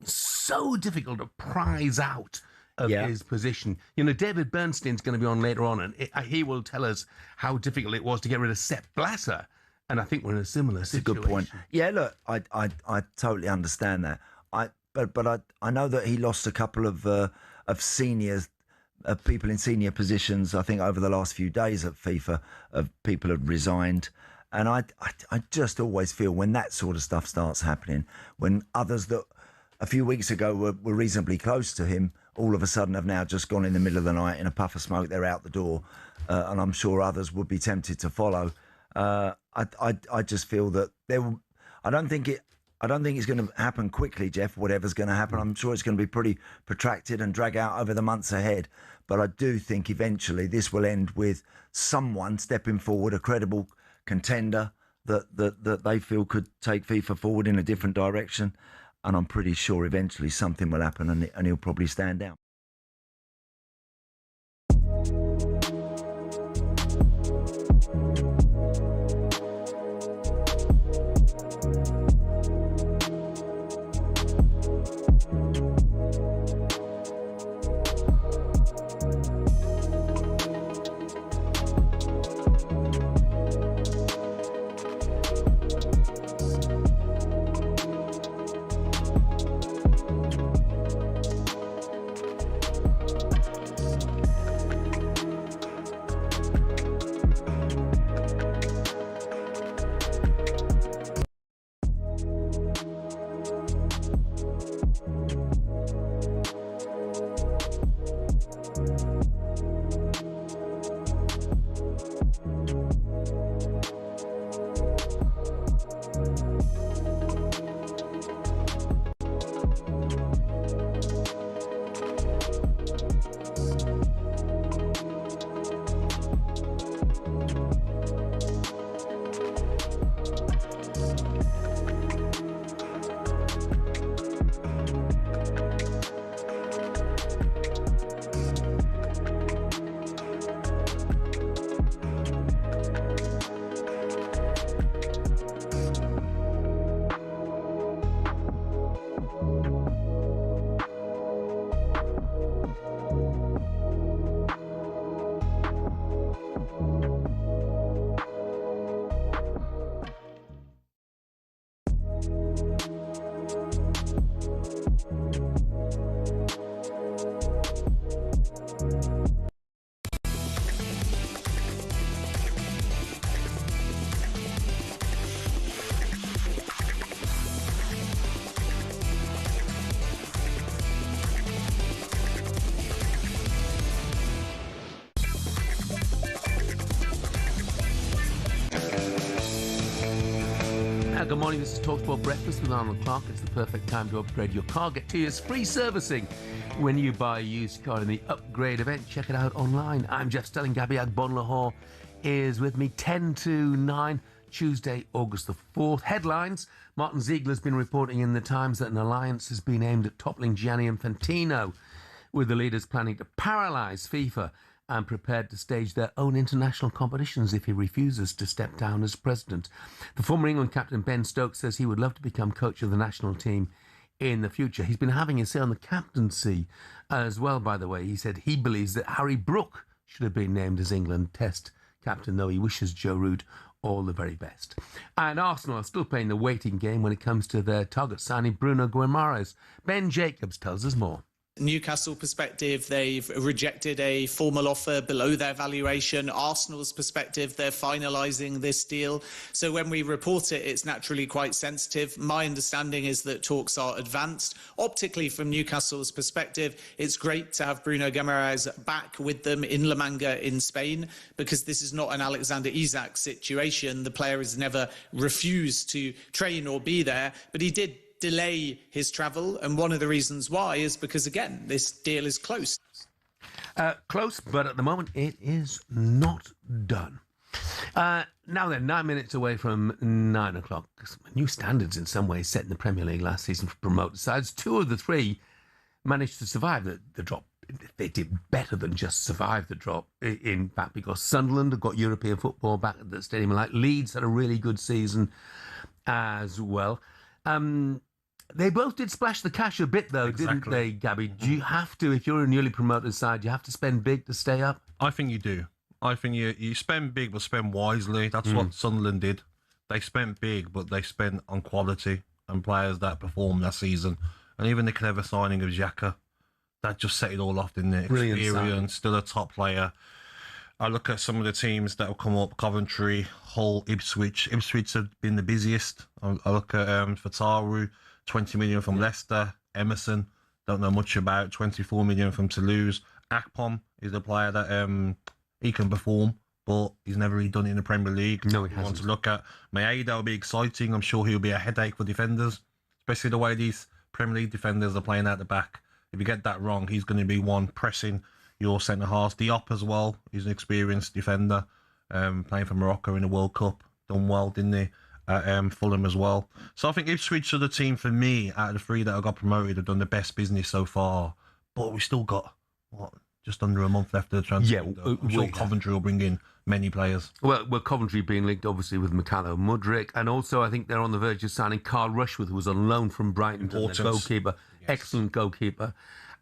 so difficult to prize out of his position. David Bernstein's going to be on later on, and he will tell us how difficult it was to get rid of Sepp Blatter. And I think we're in a similar situation. A good point. Yeah, look, I totally understand that. But I know that he lost a couple of seniors, people in senior positions. I think over the last few days at FIFA, people have resigned. And I just always feel when that sort of stuff starts happening, when others that a few weeks ago were reasonably close to him, all of a sudden have now just gone in the middle of the night in a puff of smoke, they're out the door, and I'm sure others would be tempted to follow. I just feel that I don't think it's going to happen quickly, Jeff. Whatever's going to happen, I'm sure it's going to be pretty protracted and drag out over the months ahead. But I do think eventually this will end with someone stepping forward, a credible contender that they feel could take FIFA forward in a different direction. And I'm pretty sure eventually something will happen and he'll probably stand down. Good morning, this is talkSPORT Breakfast with Arnold Clark. It's the perfect time to upgrade your car. Get 2 years free servicing when you buy a used car in the upgrade event. Check it out online. I'm Jeff Stelling Gabby Agbonlahor is with me 10 to 9, Tuesday, August the 4th. Headlines. Martin Ziegler's been reporting in the Times that an alliance has been aimed at toppling Gianni Infantino, with the leaders planning to paralyse FIFA and prepared to stage their own international competitions if he refuses to step down as president. The former England captain Ben Stokes says he would love to become coach of the national team in the future. He's been having his say on the captaincy as well, by the way. He said he believes that Harry Brook should have been named as England Test captain, though he wishes Joe Root all the very best. And Arsenal are still playing the waiting game when it comes to their target signing, Bruno Guimaraes. Ben Jacobs tells us more. Newcastle perspective, they've rejected a formal offer below their valuation. Arsenal's perspective, they're finalising this deal. So when we report it, it's naturally quite sensitive. My understanding is that talks are advanced. Optically, from Newcastle's perspective, it's great to have Bruno Guimaraes back with them in La Manga in Spain, because this is not an Alexander Isak situation. The player has never refused to train or be there, but he did delay his travel, and one of the reasons why is because, again, this deal is close. Close, but at the moment it is not done. Now then, 9 minutes away from 9 o'clock. New standards in some ways set in the Premier League last season for promoted sides. 2 of the 3 managed to survive the drop. They did better than just survive the drop, in fact, because Sunderland have got European football back at the Stadium of Light. Leeds had a really good season as well. They both did splash the cash a bit, though, didn't they, Gabby? Do you have to, if you're a newly promoted side, you have to spend big to stay up? I think you do. I think you spend big, but spend wisely. That's what Sunderland did. They spent big, but they spent on quality and players that performed that season. And even the clever signing of Xhaka, that just set it all off, didn't it? Brilliant Experience, signing. still a top player. I look at some of the teams that have come up, Coventry, Hull, Ipswich. Ipswich have been the busiest. I look at Fataru, 20 million from Leicester. Emerson, don't know much about, 24 million from Toulouse. Akpom is a player that he can perform, but he's never really done it in the Premier League. No, he hasn't. Want to hasn't. look at Maeda will be exciting. I'm sure he'll be a headache for defenders, especially the way these Premier League defenders are playing out the back. If you get that wrong, he's going to be one pressing your centre half. Diop as well. He's an experienced defender, playing for Morocco in the World Cup. Done well, didn't he? At Fulham as well. So I think Ipswich are the team for me out of the 3 that have got promoted have done the best business so far. But we still got just under a month left of the transfer. Yeah, I'm sure Coventry will bring in many players. Well, Coventry being linked obviously with Mikhailo Mudryk, and also I think they're on the verge of signing Carl Rushworth, who was on loan from Brighton, the goalkeeper, excellent goalkeeper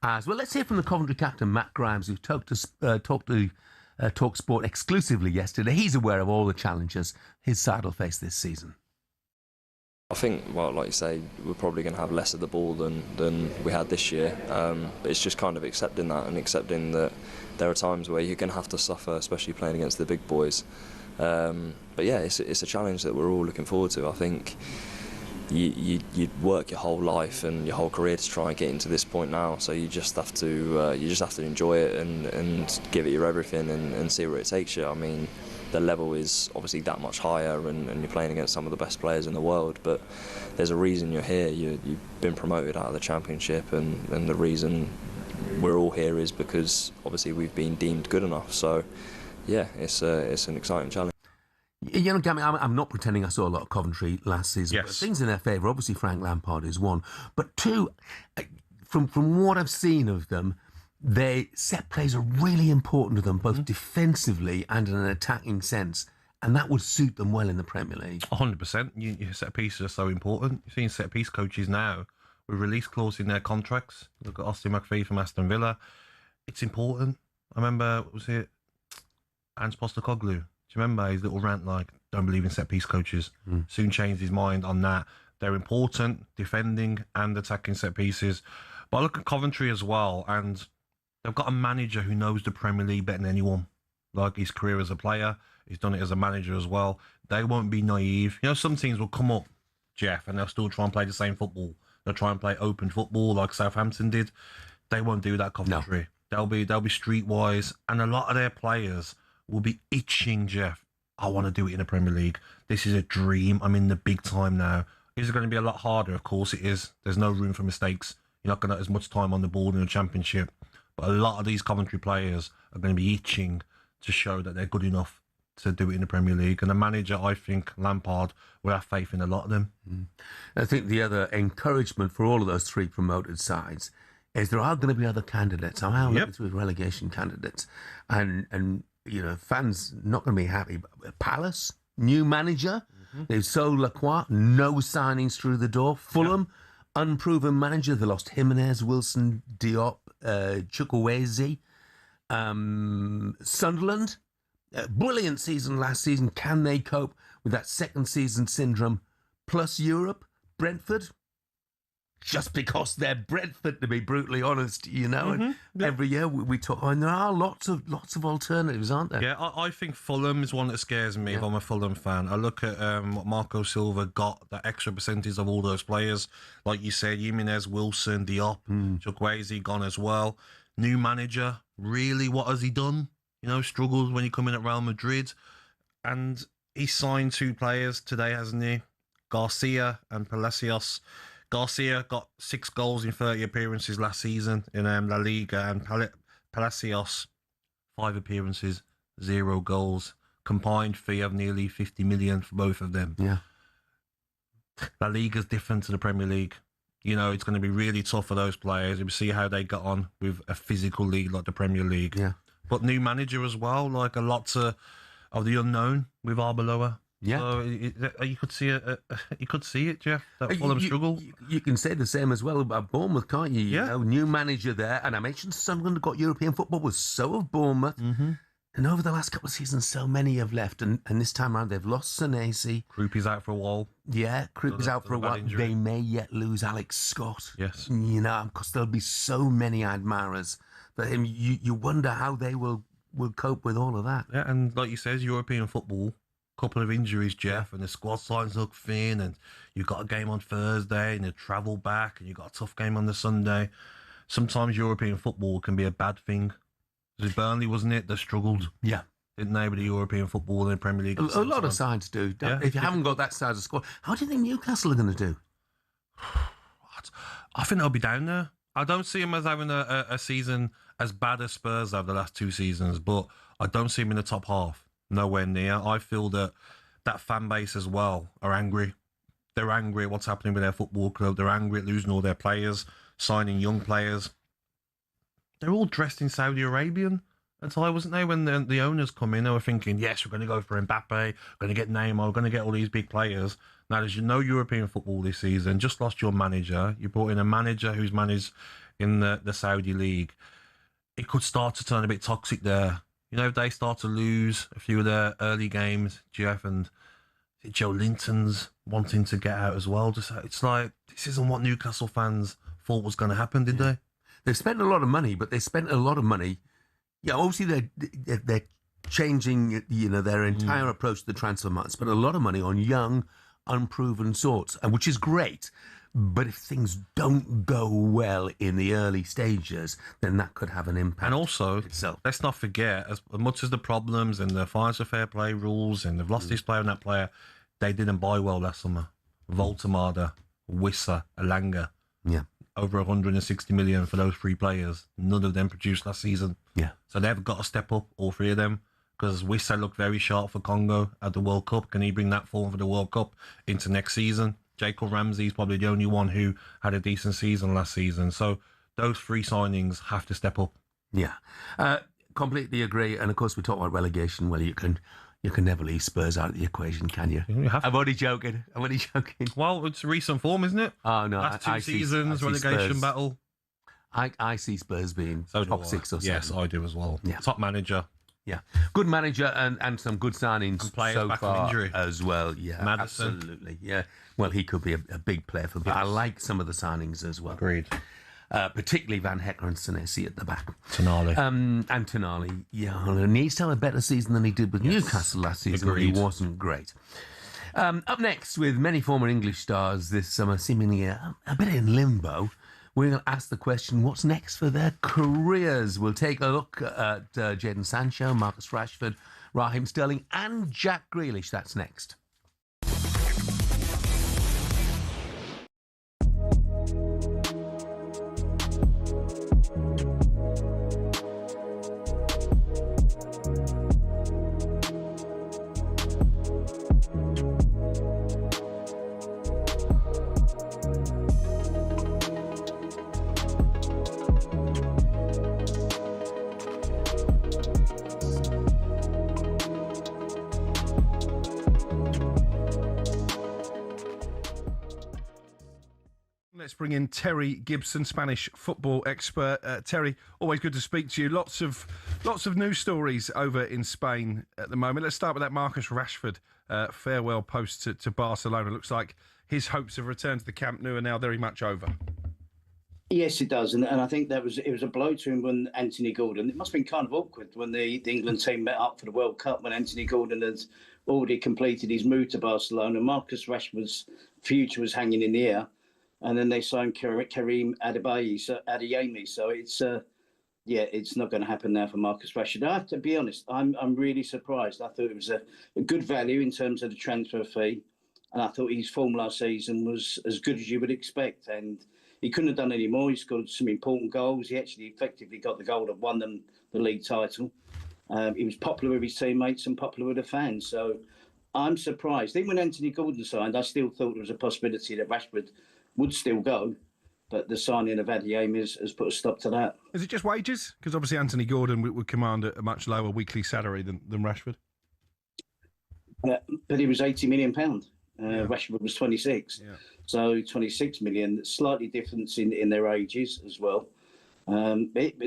as well. Let's hear from the Coventry captain Matt Grimes, who talked to talkSPORT exclusively yesterday. He's aware of all the challenges his side will face this season. I think, well, like you say, we're probably going to have less of the ball than we had this year. But it's just kind of accepting that and accepting that there are times where you're going to have to suffer, especially playing against the big boys. But yeah, it's a challenge that we're all looking forward to. I think you work your whole life and your whole career to try and get into this point now. So you just have to enjoy it and give it your everything and see where it takes you. I mean, the level is obviously that much higher and you're playing against some of the best players in the world, but there's a reason you're here. You've been promoted out of the Championship, and the reason we're all here is because obviously we've been deemed good enough. So yeah, it's an exciting challenge. You know, Gabby, I'm not pretending I saw a lot of Coventry last season, but things in their favour. Obviously, Frank Lampard is one. But 2, from what I've seen of them, their set plays are really important to them, both defensively and in an attacking sense. And that would suit them well in the Premier League. 100%. Your set pieces are so important. You're seeing set piece coaches now with release clause in their contracts. Look at Austin McPhee from Aston Villa. It's important. I remember, was it Hans Postecoglou? Do you remember his little rant like, don't believe in set-piece coaches? Soon changed his mind on that. They're important, defending and attacking set-pieces. But I look at Coventry as well, and they've got a manager who knows the Premier League better than anyone. Like his career as a player, he's done it as a manager as well. They won't be naive. You know, some teams will come up, Jeff, and they'll still try and play the same football. They'll try and play open football like Southampton did. They won't do that, Coventry. No. They'll be streetwise, and a lot of their players will be itching, Jeff. I want to do it in the Premier League. This is a dream. I'm in the big time now. Is it going to be a lot harder? Of course it is. There's no room for mistakes. You're not going to have as much time on the ball in the Championship. But a lot of these Coventry players are going to be itching to show that they're good enough to do it in the Premier League. And the manager, I think, Lampard, will have faith in a lot of them. I think the other encouragement for all of those 3 promoted sides is there are going to be other candidates. I'm now looking through relegation candidates. And you know, fans not going to be happy. Palace, new manager. They've sold Lacroix, no signings through the door. Fulham, unproven manager. They lost Jimenez, Wilson, Diop, Chukwueze. Sunderland, brilliant season last season. Can they cope with that second season syndrome? Plus Europe, Brentford, just because they're Brentford, to be brutally honest, you know. And every year we talk, and there are lots of alternatives, aren't there? Yeah, I think Fulham is one that scares me if I'm a Fulham fan. I look at what Marco Silva got, that extra percentage of all those players. Like you said, Jimenez, Wilson, Diop, Chukwueze gone as well. New manager, really, what has he done? You know, struggles when you come in at Real Madrid. And he signed 2 players today, hasn't he? Garcia and Palacios. Garcia got 6 goals in 30 appearances last season in La Liga, and Palacios 5 appearances, 0 goals. Combined fee of nearly 50 million for both of them. Yeah. La Liga's different to the Premier League. You know, it's going to be really tough for those players. We'll see how they got on with a physical league like the Premier League. Yeah. But new manager as well, like a lot of the unknown with Arbeloa. Yeah. So you could see you could see it, Jeff. That Fulham struggle. You can say the same as well about Bournemouth, can't you? Yeah. You know, new manager there, and I mentioned Sunderland got European football, was so have Bournemouth. And over the last couple of seasons, so many have left, and this time around they've lost Senesi. Krupi's out for a while. Yeah, Krupi's out for a while. They may yet lose Alex Scott. Yes. You know, because there'll be so many admirers for him. You wonder how they will cope with all of that. Yeah, and like you said, European football, couple of injuries, Jeff, and the squad size look thin, and you've got a game on Thursday, and you travel back, and you've got a tough game on the Sunday. Sometimes European football can be a bad thing. Was it Burnley, wasn't it? They struggled. Yeah. Didn't they, with the European football in the Premier League? A lot of sides do. Yeah. If you haven't got that size of squad, how do you think Newcastle are going to do? I think they'll be down there. I don't see them as having a season as bad as Spurs have the last 2 seasons, but I don't see them in the top half. Nowhere near. I feel that fan base as well are angry. They're angry at what's happening with their football club. They're angry at losing all their players, signing young players. They're all dressed in Saudi Arabian at time, wasn't they? When the owners come in, they were thinking, yes, we're going to go for Mbappe, we're going to get Neymar, we're going to get all these big players. Now, there's no European football this season. Just lost your manager. You brought in a manager who's managed in the Saudi League. It could start to turn a bit toxic there. You know, if they start to lose a few of their early games, Jeff, and Joe Linton's wanting to get out as well. It's like, this isn't what Newcastle fans thought was going to happen, did they? They've spent a lot of money, but they spent a lot of money. Yeah, obviously they're changing, you know, their entire approach to the transfer market. Spent a lot of money on young, unproven sorts, and which is great. But if things don't go well in the early stages, then that could have an impact. And also, let's not forget, as much as the problems and the financial fair play rules, and they've lost this player and that player, they didn't buy well last summer. Voltemada, Wissa, Elanga. Yeah. Over 160 million for those 3 players. None of them produced last season. Yeah. So they've got to step up, all 3 of them, because Wissa looked very sharp for Congo at the World Cup. Can he bring that form for the World Cup into next season? Jacob Ramsey's probably the only one who had a decent season last season. So those 3 signings have to step up. Yeah. Completely agree. And of course, we talk about relegation. Well, you can never leave Spurs out of the equation, can you? I'm only joking. Well, it's recent form, isn't it? Oh, no. Last 2 seasons, relegation Spurs. battle. I see Spurs being top 6 or 7. Yes, I do as well. Yeah. Top manager. Yeah. Good manager and some good signings and players so back far from injury as well. Yeah, Maddison. Absolutely. Yeah. Well, he could be a big player for them. But I like some of the signings as well. Agreed. Particularly Van Hecker and Senesi at the back. Tonali. And Tonali, yeah, needs to have a better season than he did with Newcastle last season, where he wasn't great. Up next, with many former English stars this summer seemingly a bit in limbo, we're going to ask the question, what's next for their careers? We'll take a look at Jadon Sancho, Marcus Rashford, Raheem Sterling and Jack Grealish. That's next. bring in Terry Gibson, Spanish football expert. Terry, always good to speak to you. Lots of news stories over in Spain at the moment. Let's start with that Marcus Rashford farewell post to Barcelona. Looks like his hopes of return to the Camp Nou are now very much over. Yes, it does, and I think it was a blow to him when Anthony Gordon. It must have been kind of awkward when the England team met up for the World Cup when Anthony Gordon had already completed his move to Barcelona. Marcus Rashford's future was hanging in the air, and then they signed Karim Adeyemi. So it's it's not going to happen now for Marcus Rashford. I have to be honest, I'm really surprised. I thought it was a good value in terms of the transfer fee, and I thought his form last season was as good as you would expect, and he couldn't have done any more. He scored some important goals. He actually effectively got the goal that won them the league title. He was popular with his teammates and popular with the fans. So I'm surprised. Even when Anthony Gordon signed, I still thought there was a possibility that Rashford would still go. But the signing of Adeyemi has put a stop to that. Is it just wages? Because obviously Anthony Gordon would command a much lower weekly salary than Rashford. But he was £80 million. Rashford was 26. Yeah. So 26 million, slightly difference in their ages as well. People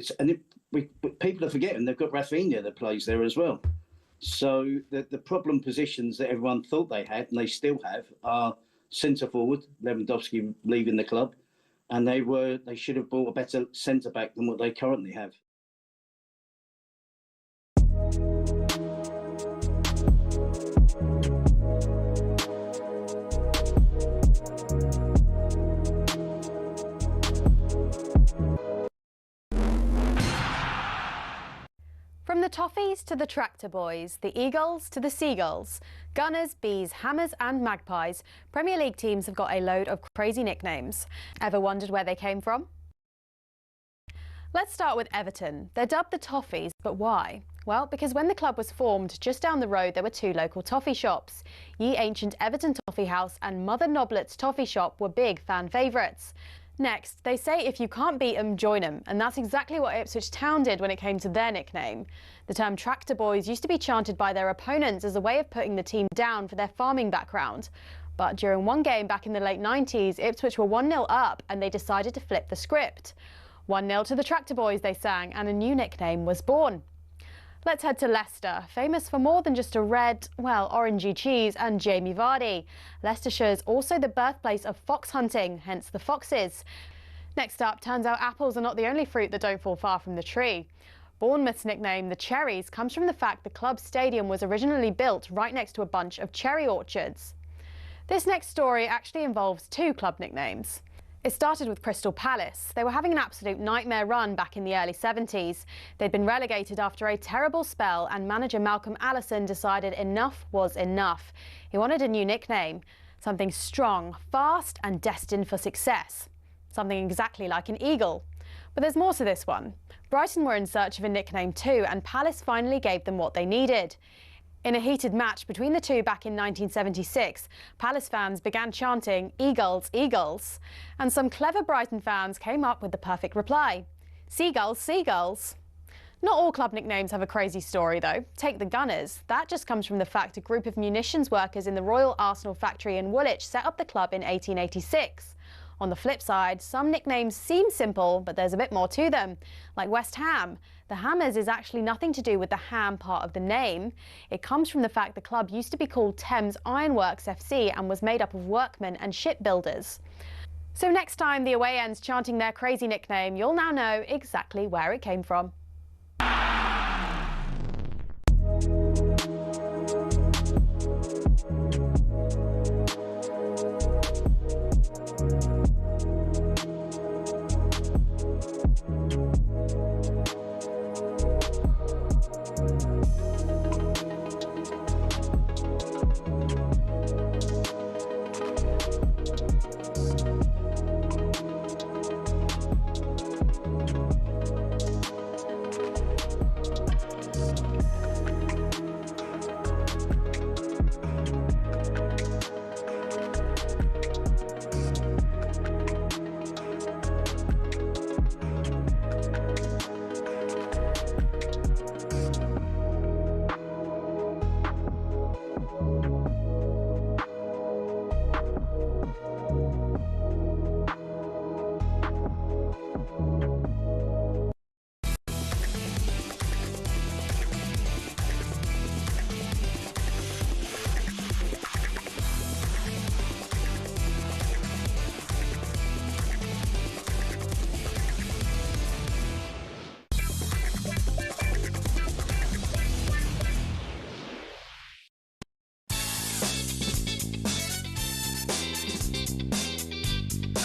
are forgetting they've got Rafinha that plays there as well. So the problem positions that everyone thought they had, and they still have, are centre forward, Lewandowski leaving the club, and they should have bought a better centre back than what they currently have. From the Toffees to the Tractor Boys, the Eagles to the Seagulls, Gunners, Bees, Hammers and Magpies, Premier League teams have got a load of crazy nicknames. Ever wondered where they came from? Let's start with Everton. They're dubbed the Toffees, but why? Well, because when the club was formed, just down the road there were two local toffee shops. Ye Ancient Everton Toffee House and Mother Noblet's Toffee Shop were big fan favourites. Next, they say if you can't beat 'em, join 'em, and that's exactly what Ipswich Town did when it came to their nickname. The term Tractor Boys used to be chanted by their opponents as a way of putting the team down for their farming background. But during one game back in the late 90s, Ipswich were 1-0 up and they decided to flip the script. 1-0 to the Tractor Boys, they sang, and a new nickname was born. Let's head to Leicester, famous for more than just a red, orangey cheese and Jamie Vardy. Leicestershire's also the birthplace of fox hunting, hence the Foxes. Next up, turns out apples are not the only fruit that don't fall far from the tree. Bournemouth's nickname, the Cherries, comes from the fact the club's stadium was originally built right next to a bunch of cherry orchards. This next story actually involves two club nicknames. It started with Crystal Palace. They were having an absolute nightmare run back in the early 70s. They'd been relegated after a terrible spell and manager Malcolm Allison decided enough was enough. He wanted a new nickname, something strong, fast and destined for success. Something exactly like an eagle. But there's more to this one. Brighton were in search of a nickname too, and Palace finally gave them what they needed. In a heated match between the two back in 1976, Palace fans began chanting, "Eagles, Eagles," and some clever Brighton fans came up with the perfect reply, "Seagulls, Seagulls." Not all club nicknames have a crazy story though. Take the Gunners. That just comes from the fact a group of munitions workers in the Royal Arsenal factory in Woolwich set up the club in 1886. On the flip side, some nicknames seem simple, but there's a bit more to them, like West Ham. The Hammers is actually nothing to do with the ham part of the name. It comes from the fact the club used to be called Thames Ironworks FC and was made up of workmen and shipbuilders. So next time the away end's chanting their crazy nickname, you'll now know exactly where it came from.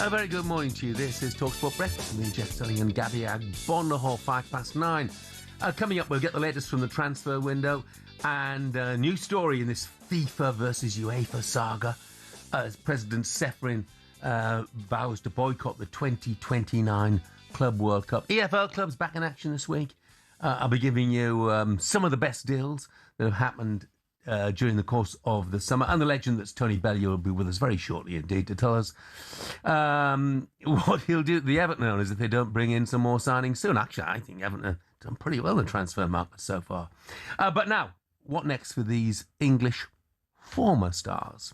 A very good morning to you. This is talkSPORT Breakfast with me, Jeff Stelling and Gabby Agbonlahor, 9:05. Coming up, we'll get the latest from the transfer window and a new story in this FIFA versus UEFA saga as President Seferin vows to boycott the 2029 Club World Cup. EFL clubs back in action this week. I'll be giving you some of the best deals that have happened during the course of the summer. And the legend that's Tony Bellew will be with us very shortly indeed to tell us what he'll do to the Everton owners if they don't bring in some more signings soon. Actually, I think Everton have done pretty well in the transfer market so far. But now, what next for these English former stars?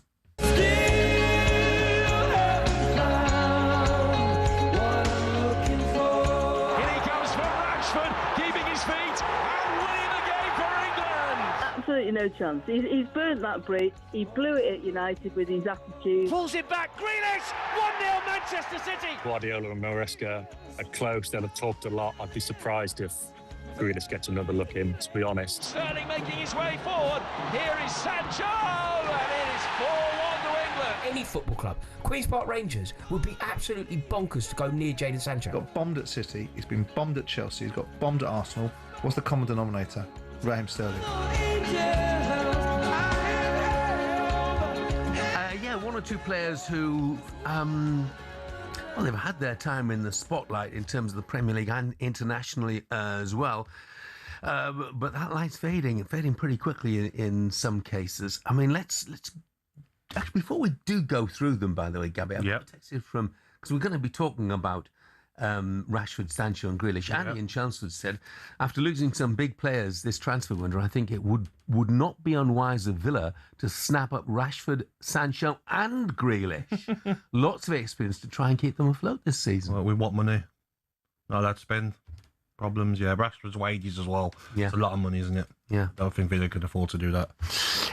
Absolutely no chance. He's burnt that bridge. He blew it at United with his attitude. Pulls it back. Grealish! 1-0 Manchester City. Guardiola and Maresca are close. They'll have talked a lot. I'd be surprised if Grealish gets another look in, to be honest. Sterling making his way forward. Here is Sancho, and it is 4-1 to England. Any football club, Queen's Park Rangers, would be absolutely bonkers to go near Jadon Sancho. He got bombed at City. He's been bombed at Chelsea. He's got bombed at Arsenal. What's the common denominator? Raheem Sterling. One or two players who, well, they've had their time in the spotlight in terms of the Premier League and internationally as well. But that light's fading pretty quickly in some cases. I mean, let's actually, before we do go through them, by the way, Gabby, I've texted from, because we're going to be talking about Rashford, Sancho and Grealish. Andy in Chelmsford said, after losing some big players this transfer window, I think it would not be unwise of Villa to snap up Rashford, Sancho and Grealish. Lots of experience to try and keep them afloat this season. Well, with what money? Not allowed to spend. Problems, Rashford's wages as well. Yeah. It's a lot of money, isn't it? Yeah. I don't think Villa could afford to do that.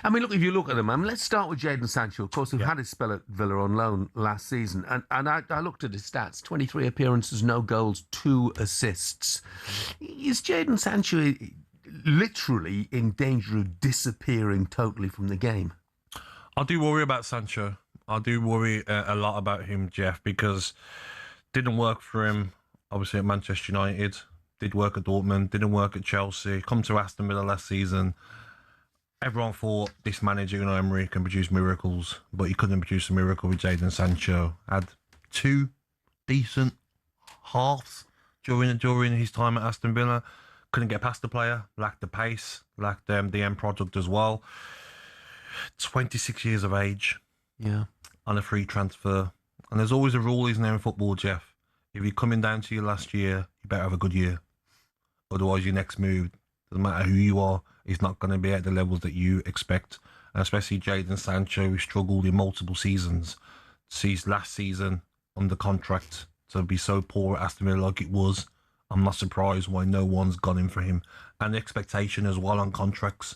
I mean, look, if you look at them, let's start with Jadon Sancho. Of course, who had his spell at Villa on loan last season. And I looked at his stats, 23 appearances, no goals, 2 assists. Is Jadon Sancho literally in danger of disappearing totally from the game? I do worry about Sancho. I do worry a lot about him, Jeff, because didn't work for him, obviously, at Manchester United. Did work at Dortmund, didn't work at Chelsea, come to Aston Villa last season. Everyone thought this manager, Emery, can produce miracles, but he couldn't produce a miracle with Jadon Sancho. Had 2 decent halves during his time at Aston Villa. Couldn't get past the player, lacked the pace, lacked the end product as well. 26 years of age. Yeah. On a free transfer. And there's always a rule, isn't there, in football, Jeff? If you're coming down to your last year, you better have a good year. Otherwise, your next move, doesn't matter who you are, is not going to be at the levels that you expect. And especially Jadon Sancho, who struggled in multiple seasons. Sees last season under contract to be so poor at Aston Villa like it was. I'm not surprised why no one's gone in for him. And the expectation as well on contracts.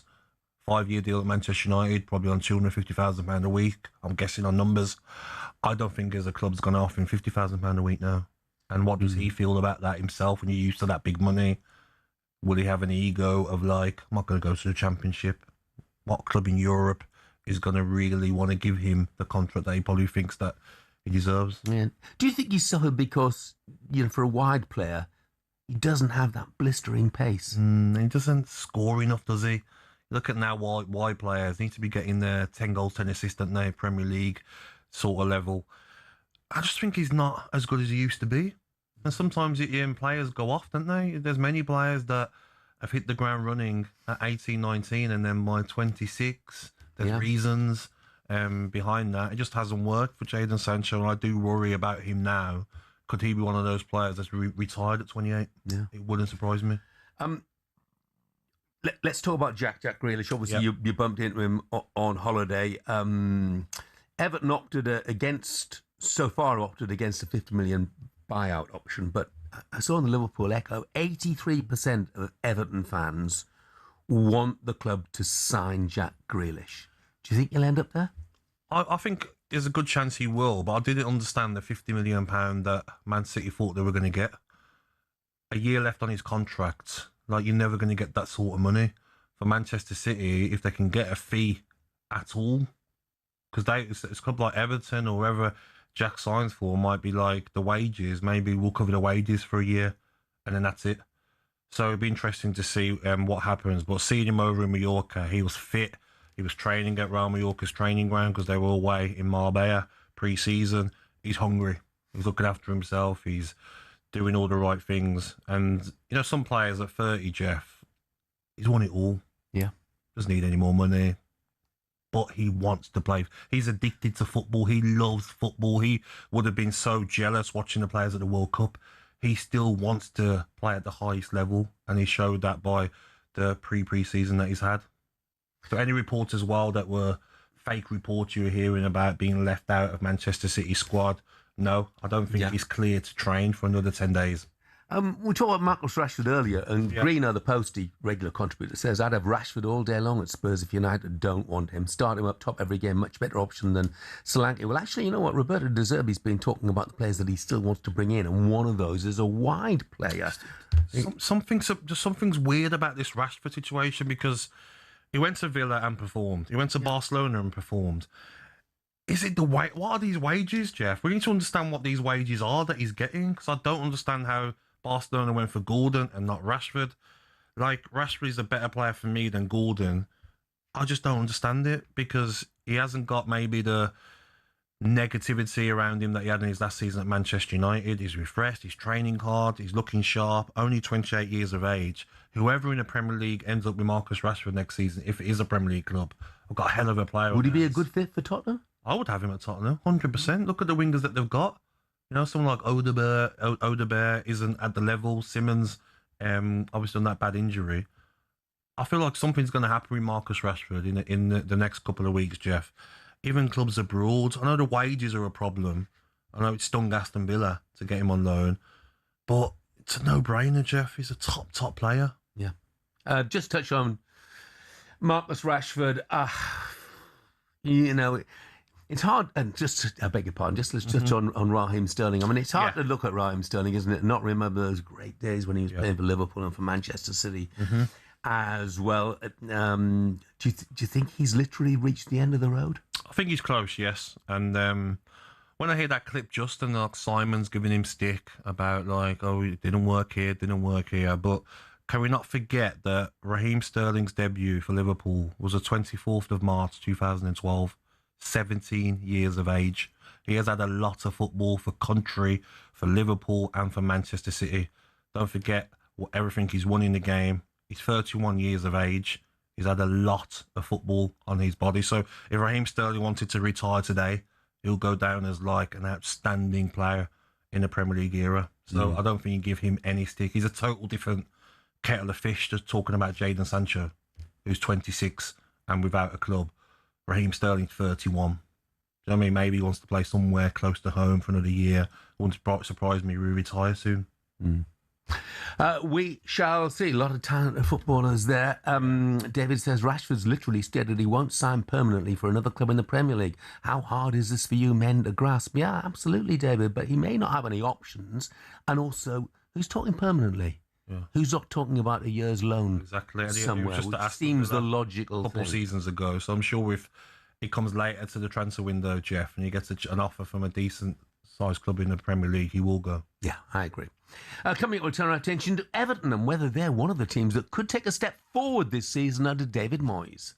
5-year deal at Manchester United, probably on £250,000 a week. I'm guessing on numbers. I don't think there's a club's going to offer him £50,000 a week now. And what does he feel about that himself when you're used to that big money? Will he have an ego of like, I'm not going to go to the Championship? What club in Europe is going to really want to give him the contract that he probably thinks that he deserves? Yeah. Do you think he's suffered because, for a wide player, he doesn't have that blistering pace? He doesn't score enough, does he? Look at now wide players need to be getting their 10 goals, 10 assists, don't they? Premier League sort of level. I just think he's not as good as he used to be. And sometimes players go off, don't they? There's many players that have hit the ground running at 18, 19, and then by 26, there's reasons behind that. It just hasn't worked for Jadon Sancho, and I do worry about him now. Could he be one of those players that's retired at 28? Yeah. It wouldn't surprise me. Let's talk about Jack Grealish. Obviously, you bumped into him on holiday. Everton opted against a £50 million buyout option, but I saw in the Liverpool Echo, 83% of Everton fans want the club to sign Jack Grealish. Do you think he'll end up there? I think there's a good chance he will, but I didn't understand the £50 million that Man City thought they were going to get. A year left on his contract. Like, you're never going to get that sort of money. For Manchester City, if they can get a fee at all, because it's a club like Everton or whoever, Jack signs for might be like the wages. Maybe we'll cover the wages for a year, and then that's it. So it'd be interesting to see what happens. But seeing him over in Mallorca, he was fit. He was training at Real Mallorca's training ground because they were away in Marbella pre-season. He's hungry. He's looking after himself. He's doing all the right things. And, you know, some players at 30, Jeff, he's won it all. Yeah. Doesn't need any more money. But he wants to play. He's addicted to football. He loves football. He would have been so jealous watching the players at the World Cup. He still wants to play at the highest level. And he showed that by the pre-season that he's had. So any reports as well that were fake reports you were hearing about being left out of Manchester City squad, no, I don't think he's clear to train for another 10 days. We talked about Marcus Rashford earlier, and Greeno, the Postie regular contributor, says, I'd have Rashford all day long at Spurs if United don't want him. Start him up top every game, much better option than Solanke. Well, actually, you know what? Roberto De Zerbi's been talking about the players that he still wants to bring in, and one of those is a wide player. Something's weird about this Rashford situation because he went to Villa and performed. He went to Barcelona and performed. Is it what are these wages, Jeff? We need to understand what these wages are that he's getting, because I don't understand how Barcelona went for Gordon and not Rashford. Like, Rashford is a better player for me than Gordon. I just don't understand it because he hasn't got maybe the negativity around him that he had in his last season at Manchester United. He's refreshed, he's training hard, he's looking sharp, only 28 years of age. Whoever in the Premier League ends up with Marcus Rashford next season, if it is a Premier League club, I've got a hell of a player. Would he be a good fit for Tottenham? I would have him at Tottenham, 100%. Look at the wingers that they've got. You know, someone like Odebear isn't at the level. Simmons, obviously on that bad injury. I feel like something's going to happen with Marcus Rashford in the next couple of weeks, Jeff. Even clubs abroad, I know the wages are a problem. I know it stung Aston Villa to get him on loan, but it's a no-brainer, Jeff. He's a top player. Yeah. Just touch on Marcus Rashford. You know, it's hard, and I beg your pardon, let's touch on Raheem Sterling. I mean, it's hard to look at Raheem Sterling, isn't it, and not remember those great days when he was playing for Liverpool and for Manchester City as well. Do you think he's literally reached the end of the road? I think he's close, yes. And when I hear that clip, Justin, like Simon's giving him stick about like, oh, it didn't work here, but can we not forget that Raheem Sterling's debut for Liverpool was the 24th of March 2012, 17 years of age. He has had a lot of football for country, for Liverpool and for Manchester City. Don't forget everything he's won in the game. He's 31 years of age. He's had a lot of football on his body. So if Raheem Sterling wanted to retire today, he'll go down as like an outstanding player in the Premier League era. So I don't think you give him any stick. He's a total different kettle of fish, just talking about Jadon Sancho, who's 26 and without a club. Raheem Sterling, 31. You know what I mean? Maybe he wants to play somewhere close to home for another year. Wouldn't surprise me if he retires soon. We shall see. A lot of talented footballers there. David says Rashford's literally stated he won't sign permanently for another club in the Premier League. How hard is this for you men to grasp? Yeah, absolutely, David, but he may not have any options. And also, who's talking permanently? Yeah. Who's not talking about a year's loan somewhere, which seems the logical thing. A couple seasons ago. So I'm sure if he comes later to the transfer window, Jeff, and he gets an offer from a decent-sized club in the Premier League, he will go. Yeah, I agree. Coming up, we'll turn our attention to Everton and whether they're one of the teams that could take a step forward this season under David Moyes.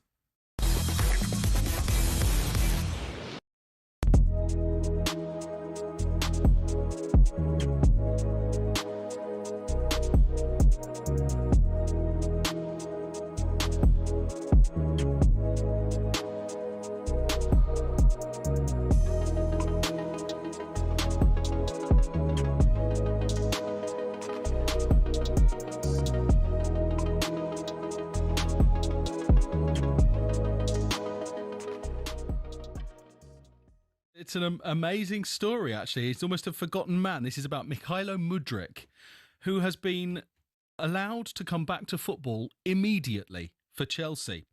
It's an amazing story, actually. It's almost a forgotten man. This is about Mykhailo Mudryk, who has been allowed to come back to football immediately for Chelsea.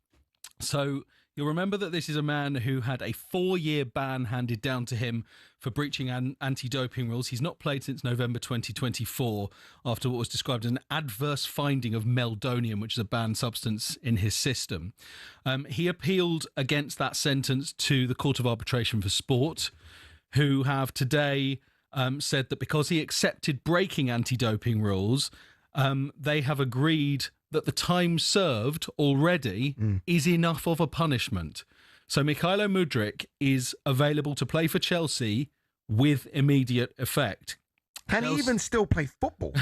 So you'll remember that this is a man who had a 4-year ban handed down to him for breaching anti-doping rules. He's not played since November 2024 after what was described as an adverse finding of meldonium, which is a banned substance in his system. He appealed against that sentence to the Court of Arbitration for Sport, who have today said that because he accepted breaking anti-doping rules, they have agreed that the time served already is enough of a punishment. So Mykhailo Mudryk is available to play for Chelsea with immediate effect. Can he even still play football?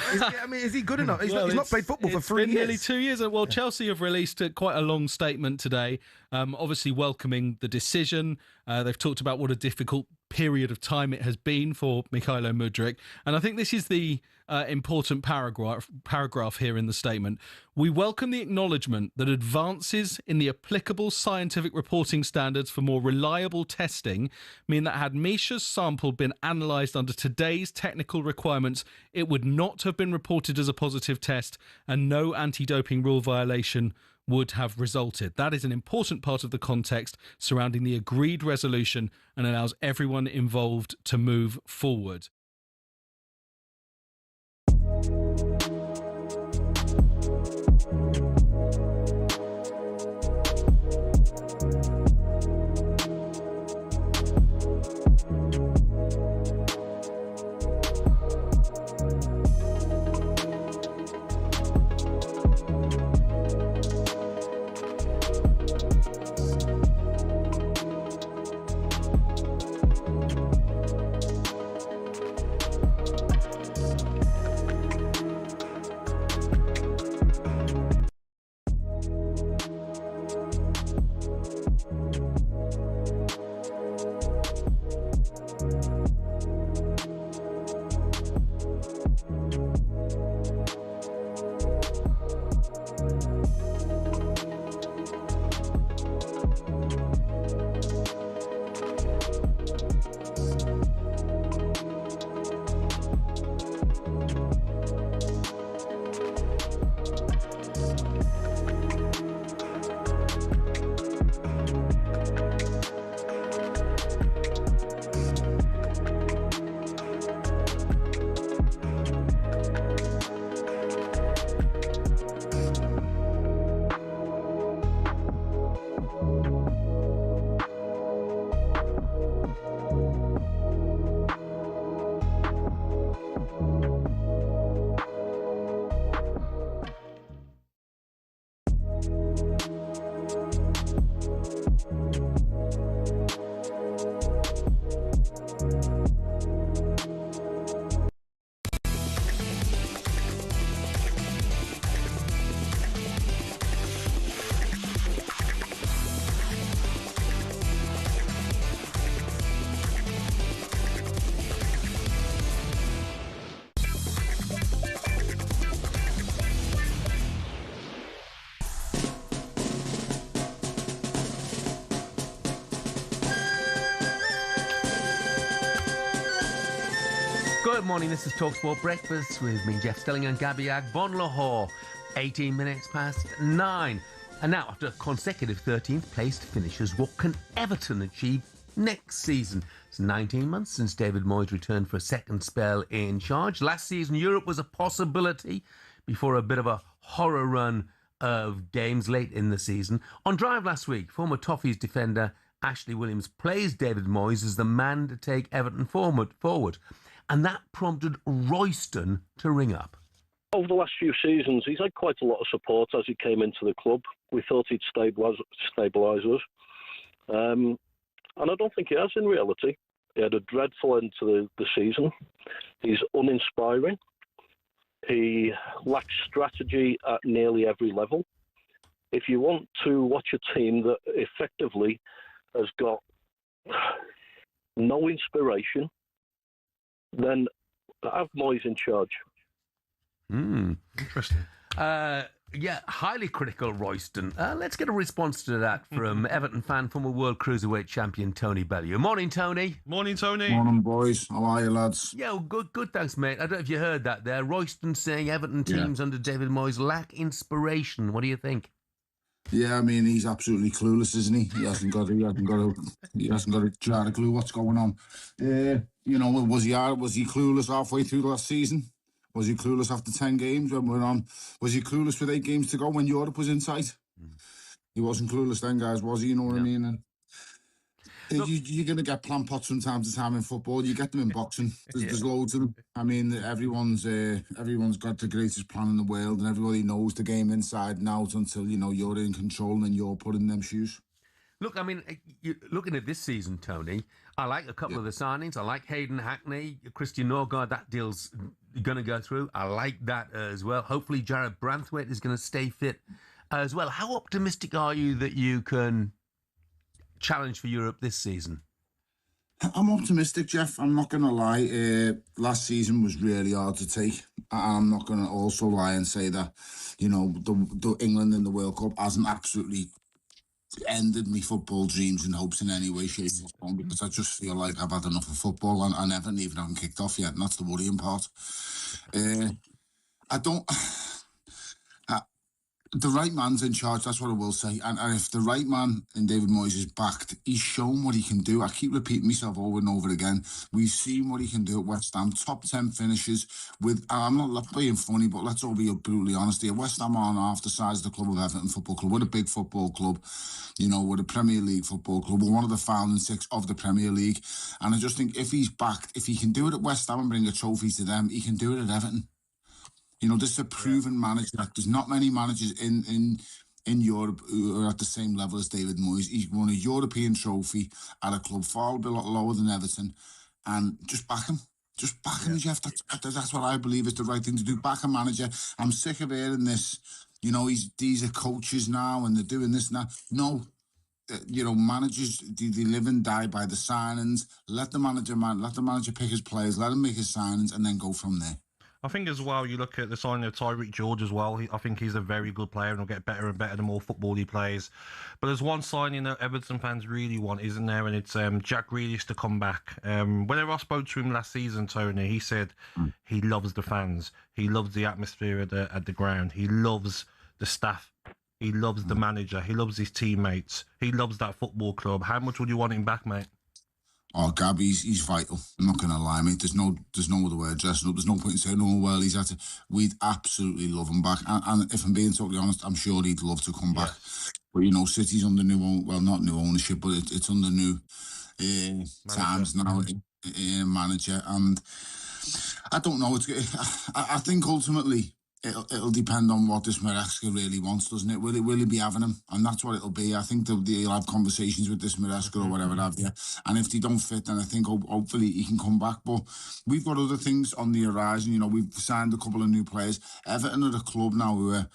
Is he good enough? He's not played football for 3 years. Nearly 2 years. Well, Chelsea have released quite a long statement today, obviously welcoming the decision. They've talked about what a difficult period of time it has been for Mykhailo Mudryk. And I think this is the important paragraph here in the statement. We welcome the acknowledgement that advances in the applicable scientific reporting standards for more reliable testing mean that had Misha's sample been analysed under today's technical requirements, it would not have been reported as a positive test and no anti-doping rule violation would have resulted. That is an important part of the context surrounding the agreed resolution and allows everyone involved to move forward. Good morning, this is talkSPORT Breakfast with me, Jeff Stelling and Gabby Agbonlahor. 18 minutes past 9. And now, after consecutive 13th placed finishes, what can Everton achieve next season? It's 19 months since David Moyes returned for a second spell in charge. Last season, Europe was a possibility before a bit of a horror run of games late in the season. On Drive last week, former Toffees defender Ashley Williams praised David Moyes as the man to take Everton forward. And that prompted Royston to ring up. Over the last few seasons, he's had quite a lot of support as he came into the club. We thought he'd stabilise us. And I don't think he has in reality. He had a dreadful end to the season. He's uninspiring. He lacks strategy at nearly every level. If you want to watch a team that effectively has got no inspiration, then have Moyes in charge. Interesting. Yeah, highly critical Royston. Let's get a response to that from Everton fan, former World Cruiserweight champion Tony Bellew. Morning, Tony. Morning, Tony. Morning, boys. How are you, lads? Yeah, well, good, thanks, mate. I don't know if you heard that there. Royston saying Everton teams under David Moyes lack inspiration. What do you think? Yeah, I mean, he's absolutely clueless, isn't he? He hasn't got a jar of clue what's going on. You know, was he clueless halfway through the last season? Was he clueless after 10 games when we're on? Was he clueless with 8 games to go when Europe was in sight? He wasn't clueless then, guys, was he? You know what I mean? And You're going to get plant pots from time to time in football. You get them in boxing. There's loads of them. I mean, everyone's got the greatest plan in the world, and everybody knows the game inside and out until you're in control and you're put in them shoes. Look, I mean, looking at this season, Tony, I like a couple of the signings. I like Hayden Hackney, Christian Norgard. That deal's going to go through. I like that as well. Hopefully, Jared Branthwaite is going to stay fit as well. How optimistic are you that you can challenge for Europe this season? I'm optimistic, Jeff. I'm not going to lie. Last season was really hard to take. I'm not going to also lie and say that, the England in the World Cup hasn't absolutely ended me football dreams and hopes in any way, shape or form, because I just feel like I've had enough of football and I haven't even kicked off yet, and that's the worrying part. The right man's in charge, that's what I will say. And if the right man in David Moyes is backed, he's shown what he can do. I keep repeating myself over and over again. We've seen what he can do at West Ham. Top 10 finishes with, and I'm not being funny, but let's all be brutally honest here. West Ham aren't half the size of the club of Everton Football Club. We're a big football club. We're a Premier League football club. We're one of the founding six of the Premier League. And I just think if he's backed, if he can do it at West Ham and bring a trophy to them, he can do it at Everton. This is a proven manager. There's not many managers in Europe who are at the same level as David Moyes. He's won a European trophy at a club far a bit lower than Everton, and just back him. Just back him, Jeff. That's what I believe is the right thing to do. Back a manager. I'm sick of hearing this. These are coaches now and they're doing this now. No. Managers, they live and die by the signings. Let the manager pick his players, let him make his signings, and then go from there. I think as well, you look at the signing of Tyreek George as well. I think he's a very good player and will get better and better the more football he plays. But there's one signing that Everton fans really want, isn't there? And it's Jack Grealish to come back. Whenever I spoke to him last season, Tony, he said he loves the fans. He loves the atmosphere at the ground. He loves the staff. He loves the manager. He loves his teammates. He loves that football club. How much would you want him back, mate? Oh, Gabby, he's vital. I'm not going to lie, mate. There's no other way of dressing up. There's no point in saying, oh, well, he's had to. We'd absolutely love him back. And if I'm being totally honest, I'm sure he'd love to come back. But, City's under not new ownership, but it's under new times now, manager. And I don't know. I think ultimately it'll depend on what this Maresca really wants, doesn't it? Will he be having him? And that's what it'll be. I think he'll have conversations with this Maresca or whatever have you. And if they don't fit, then I think hopefully he can come back. But we've got other things on the horizon. We've signed a couple of new players. Everton are a club now who are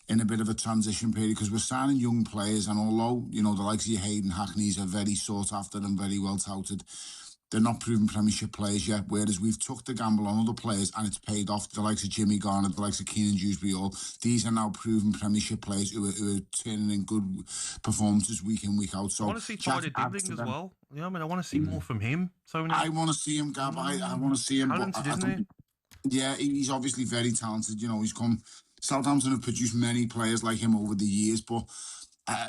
in a bit of a transition period because we're signing young players. And although, the likes of your Hayden Hackneys are very sought after and very well touted, they're not proven Premiership players yet, whereas we've took the gamble on other players and it's paid off. The likes of Jimmy Garner, the likes of Keenan Dewsbury, these are now proven Premiership players who are turning in good performances week in, week out. So I want to see Tyler Dibling as well. I want to see more from him. So I want to see him, Gab. I want to see him. Talented, isn't he? Yeah, he's obviously very talented. He's come. Southampton have produced many players like him over the years, but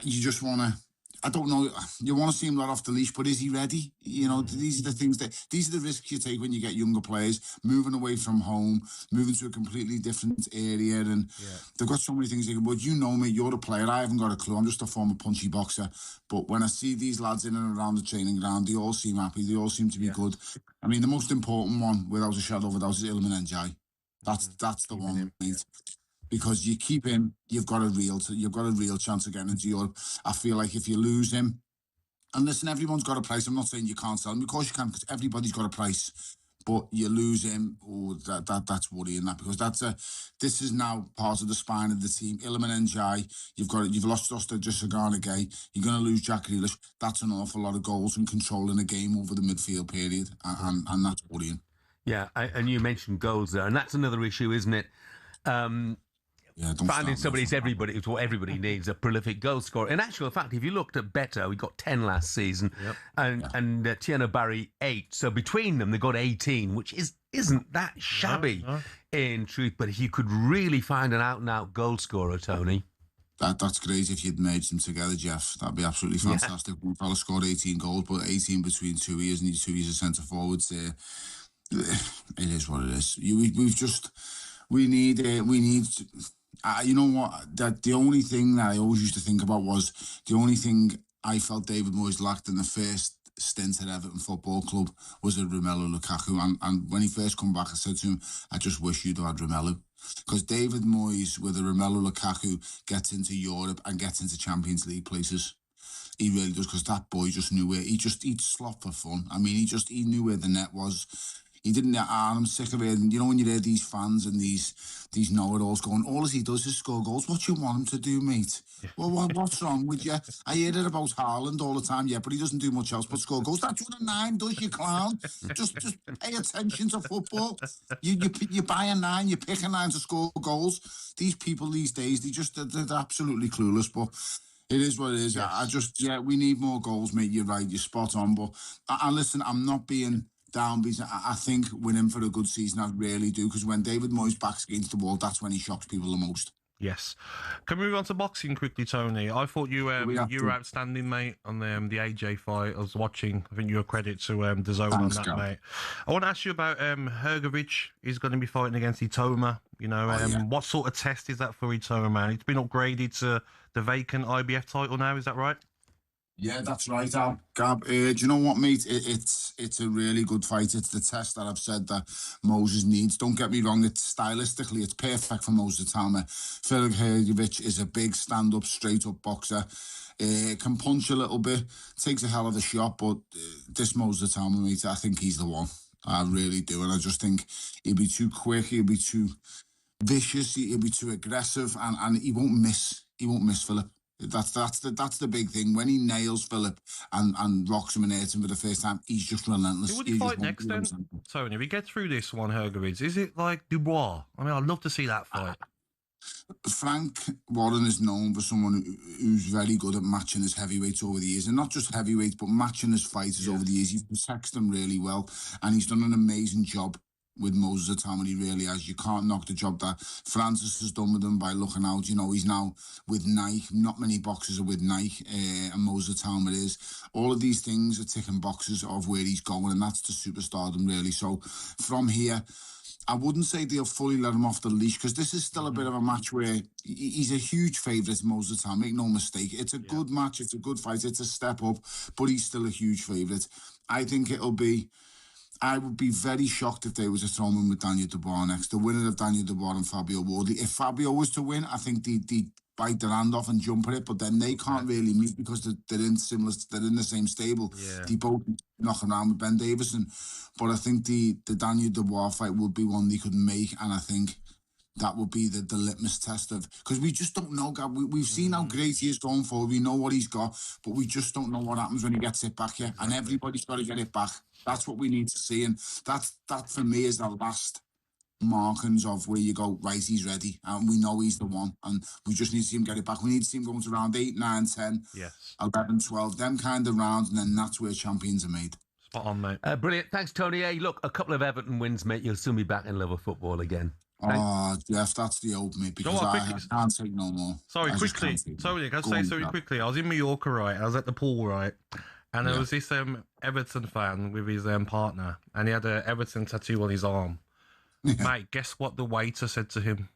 you just want to. I don't know. You want to see him let off the leash, but is he ready? These are the things these are the risks you take when you get younger players moving away from home, moving to a completely different area, and they've got so many things they can. But me, you're a player. I haven't got a clue. I'm just a former punchy boxer. But when I see these lads in and around the training ground, they all seem happy. They all seem to be good. I mean, the most important one, without a shadow of a doubt, is Iliman Ndiaye. That's the one, mate. Because you keep him, you've got a real chance of getting into Europe. I feel like if you lose him, and listen, everyone's got a price. I'm not saying you can't sell him. Of course you can, because everybody's got a price. But you lose him, that's worrying. Because this is now part of the spine of the team. Iliman Ndiaye, you've lost Sagana Gay. You're going to lose Jack Grealish. That's an awful lot of goals and controlling a game over the midfield period, and that's worrying. Yeah, and you mentioned goals there, and that's another issue, isn't it? Finding somebody's everybody is what everybody needs, a prolific goal scorer. In actual fact, if you looked at Beto, we got 10 last season, and Tieno Barry 8. So between them, they got 18, which isn't that shabby in truth. But if you could really find an out-and-out goal scorer, Tony. That's great if you'd merged them together, Jeff. That'd be absolutely fantastic. One fella scored 18 goals, but 18 between 2 years, and these 2 years of centre forwards. It is what it is. We need. You know what? That the only thing that I always used to think about was the only thing I felt David Moyes lacked in the first stint at Everton Football Club was at Romelu Lukaku. And when he first come back, I said to him, I just wish you'd had Romelu. Because David Moyes, with a Romelu Lukaku, gets into Europe and gets into Champions League places. He really does, because that boy just knew where he'd slot for fun. I mean, he knew where the net was. He didn't. I'm sick of it. And you know, when you hear these fans and these know-it-alls going, all he does is score goals. What you want him to do, mate? Well, what's wrong with you? I hear it about Haaland all the time, yeah, but he doesn't do much else but score goals. That's what a 9 does, you clown. Just pay attention to football. You buy a 9, you pick a 9 to score goals. These people these days, they're absolutely clueless, but it is what it is. Yes. We need more goals, mate. You're right, you're spot on. But I listen, I'm not being down because I think we're in for a good season. I really do, because when David Moyes backs against the wall, that's when he shocks people the most. Yes. Can we move on to boxing quickly, Tony? I thought you were outstanding, mate, on the AJ fight. I was watching. I think you're a credit to the zone. Thanks, on that, mate. I want to ask you about Hrgović. He's going to be fighting against Itoma. You know, what sort of test is that for Itoma, man? It's been upgraded to the vacant IBF title now. Is that right? Yeah, that's right, Gab. Do you know what, mate? It's a really good fight. It's the test that I've said that Moses needs. Don't get me wrong. Stylistically, it's perfect for Moses Itama. Filip Hrgović is a big stand-up, straight-up boxer. Can punch a little bit. Takes a hell of a shot, but this Moses Itama, mate, I think he's the one. I really do. And I just think he'll be too quick. He'll be too vicious. He'll be too aggressive. And he won't miss. He won't miss Filip. That's the big thing. When he nails Filip and rocks him and hits him for the first time, he's just relentless. Who would he fight next then, Tony? If we get through this one, Hrgović, is it like Dubois? I mean, I'd love to see that fight. Frank Warren is known for someone who's very good at matching his heavyweights over the years, and not just heavyweights, but matching his fighters over the years. He protects them really well, and he's done an amazing job with Moses Itama. He really has. You can't knock the job that Francis has done with him by looking out. You know, he's now with Nike. Not many boxers are with Nike, and Moses Itama is. All of these things are ticking boxes of where he's going, and that's to superstardom, really. So from here, I wouldn't say they'll fully let him off the leash, because this is still a bit of a match where he's a huge favourite, Moses Itama. Make no mistake. It's a good match. It's a good fight. It's a step up, but he's still a huge favourite. I think I would be very shocked if they was to throw him in with Daniel Dubois next. The winner of Daniel Dubois and Fabio Wardley. If Fabio was to win, I think they'd bite their hand off and jump at it, but then they can't really meet because they're in the same stable. Yeah. They both knocking around with Ben Davison. But I think the Daniel Dubois fight would be one they could make, and I think that would be the litmus test of, because we just don't know, Gab. We've seen how great he is going forward. We know what he's got, but we just don't know what happens when he gets it back here. And everybody's got to get it back. That's what we need to see. And that for me is the last markings of where you go, right, he's ready. And we know he's the one. And we just need to see him get it back. We need to see him going to round 8, 9, 10, 11, 12, them kind of rounds. And then that's where champions are made. Spot on, mate. Brilliant. Thanks, Tony. Hey, look, a couple of Everton wins, mate. You'll soon be back in love with football again. Oh, Jeff, that's the old me, because I can't take no more. Sorry, quickly. Sorry, can I say something quickly? I was in Mallorca, right? I was at the pool, right? And there was this Everton fan with his partner, and he had an Everton tattoo on his arm. Mate, guess what the waiter said to him?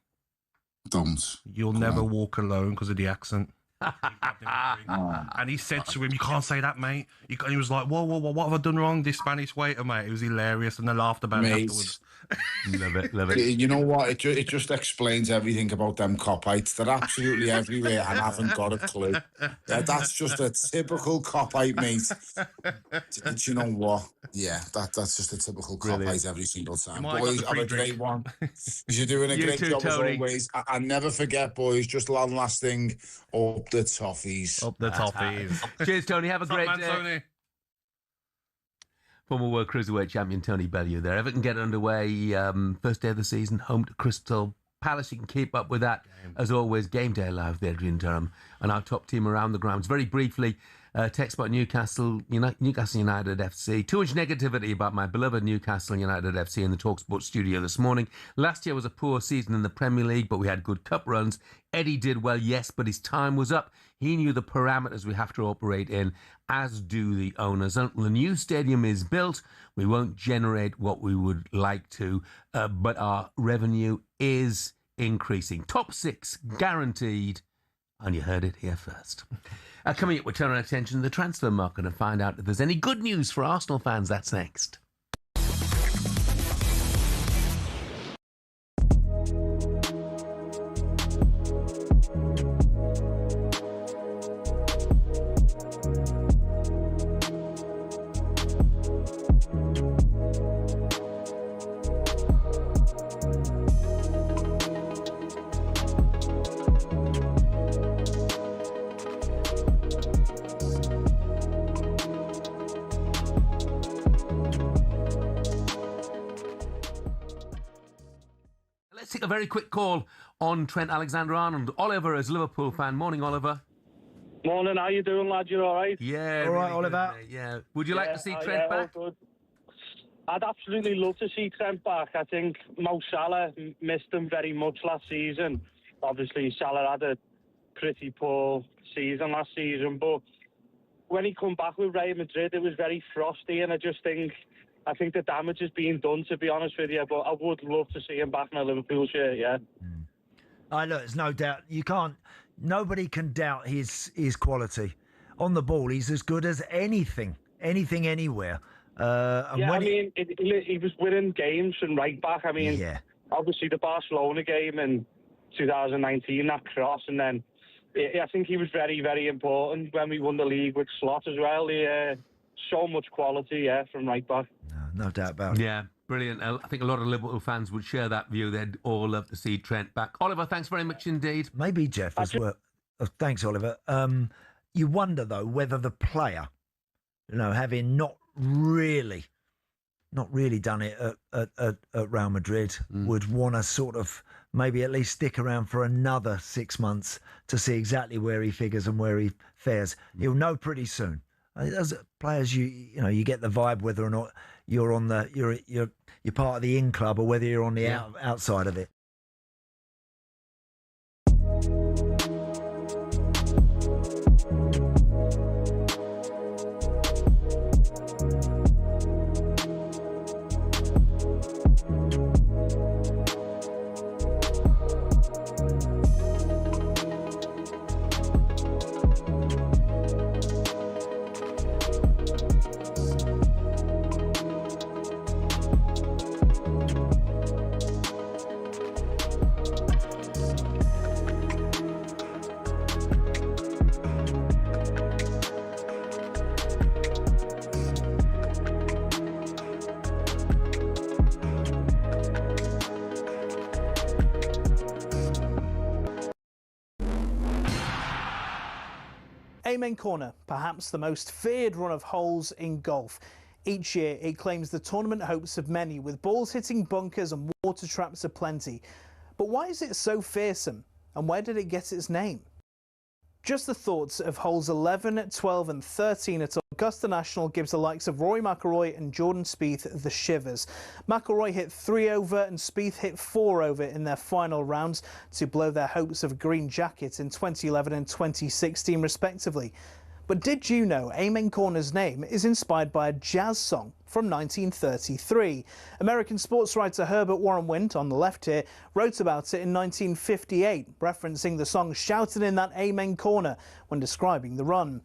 Don't. You'll never walk alone because of the accent. And he said to him, you can't say that, mate. He was like, whoa, what have I done wrong? This Spanish waiter, mate. It was hilarious, and they laughed about it afterwards. Love it. You know what? It just explains everything about them cop-ites. They're absolutely everywhere and haven't got a clue. That's just a typical cop-ite, mate. Do you know what? Yeah, that's just a typical cop-ite every single time. Boys, have a great one. You're doing a great job, Tony. As always. I never forget, boys, just one last thing. Up the toffees. Up the toffees. Cheers, Tony. Have a great day. Tony. Former World Cruiserweight Champion Tony Bellew there. Everton get underway, first day of the season, home to Crystal Palace. You can keep up with that, as always, Game Day Live with Adrian Durham and our top team around the grounds. Very briefly, text about Newcastle United FC. Too much negativity about my beloved Newcastle United FC in the talkSPORT studio this morning. Last year was a poor season in the Premier League, but we had good cup runs. Eddie did well, yes, but his time was up. He knew the parameters we have to operate in, as do the owners. Until the new stadium is built, we won't generate what we would like to, but our revenue is increasing. Top 6 guaranteed, and you heard it here first. Coming up, we turn our attention to the transfer market and find out if there's any good news for Arsenal fans. That's next. Let's take a very quick call on Trent Alexander-Arnold. Oliver is a Liverpool fan. Morning, Oliver. Morning, how you doing, lad? You all right? Yeah, all right, really good, Oliver. mate, yeah. Would you like to see Trent back? All good. I'd absolutely love to see Trent back. I think Mo Salah missed him very much last season. Obviously, Salah had a pretty poor season last season, but when he come back with Real Madrid, it was very frosty, and I think the damage is being done, to be honest with you, but I would love to see him back in a Liverpool shirt, yeah. Look, there's no doubt. Nobody can doubt his quality. On the ball, he's as good as anything, anywhere. He was winning games from right back. Obviously the Barcelona game in 2019, that cross, and then I think he was very, very important when we won the league with Slot as well. So much quality, from right back. No doubt about it. Yeah, brilliant. I think a lot of Liverpool fans would share that view. They'd all love to see Trent back. Oliver, thanks very much indeed. Maybe Jeff as well. Thanks, Oliver. You wonder, though, whether the player, having not really done it at Real Madrid, would want to sort of maybe at least stick around for another 6 months to see exactly where he figures and where he fares. He'll know pretty soon. As players, you get the vibe whether or not you're on you're part of the in club or whether you're on the outside of it. Amen Corner, perhaps the most feared run of holes in golf. Each year it claims the tournament hopes of many, with balls hitting bunkers and water traps aplenty. But why is it so fearsome, and where did it get its name? Just the thoughts of holes 11, 12 and 13 at Augusta National gives the likes of Rory McIlroy and Jordan Spieth the shivers. McIlroy hit 3 over and Spieth hit 4 over in their final rounds to blow their hopes of a green jacket in 2011 and 2016 respectively. But did you know Amen Corner's name is inspired by a jazz song from 1933? American sports writer Herbert Warren Wint, on the left here, wrote about it in 1958, referencing the song shouted in that Amen Corner when describing the run.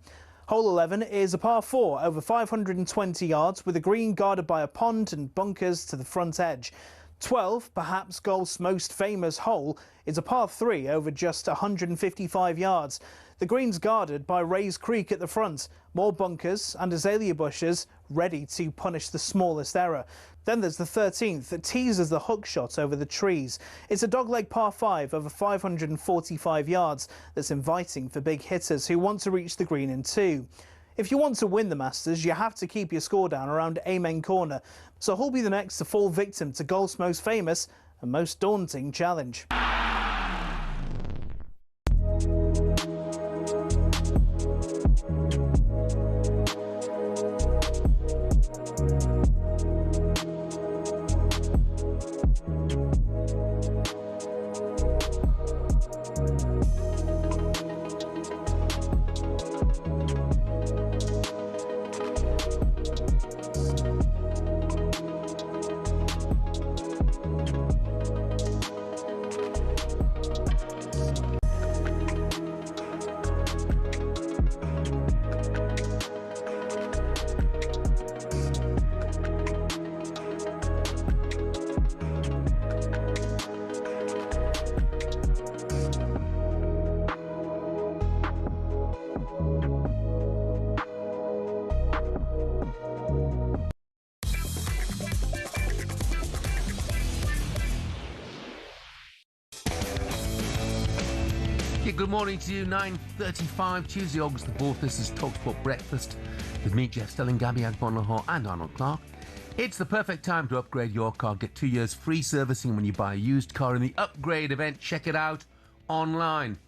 Hole 11 is a par 4 over 520 yards with a green guarded by a pond and bunkers to the front edge. 12, perhaps golf's most famous hole, is a par 3 over just 155 yards. The green's guarded by Rays Creek at the front, more bunkers and azalea bushes ready to punish the smallest error. Then there's the 13th that teases the hook shot over the trees. It's a dogleg par 5 over 545 yards that's inviting for big hitters who want to reach the green in 2. If you want to win the Masters, you have to keep your score down around Amen Corner. So who'll be the next to fall victim to golf's most famous and most daunting challenge? good morning to you. 9:35, Tuesday, August the 4th. This is talkSPORT Breakfast with me, Jeff Stelling Gabby Agbonlahor and Arnold Clark. It's the perfect time to upgrade your car. Get 2 years free servicing when you buy a used car in the upgrade event. Check it out online.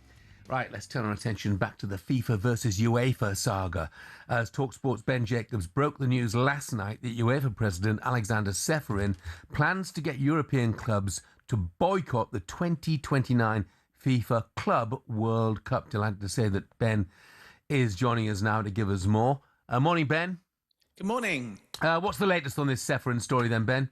Right, let's turn our attention back to the FIFA versus UEFA saga. As talkSPORT's Ben Jacobs broke the news last night that UEFA President Alexander Ceferin plans to get European clubs to boycott the 2029 FIFA Club World Cup. Delighted to say that Ben is joining us now to give us more. Morning, Ben. Good morning. What's the latest on this Ceferin story then, Ben?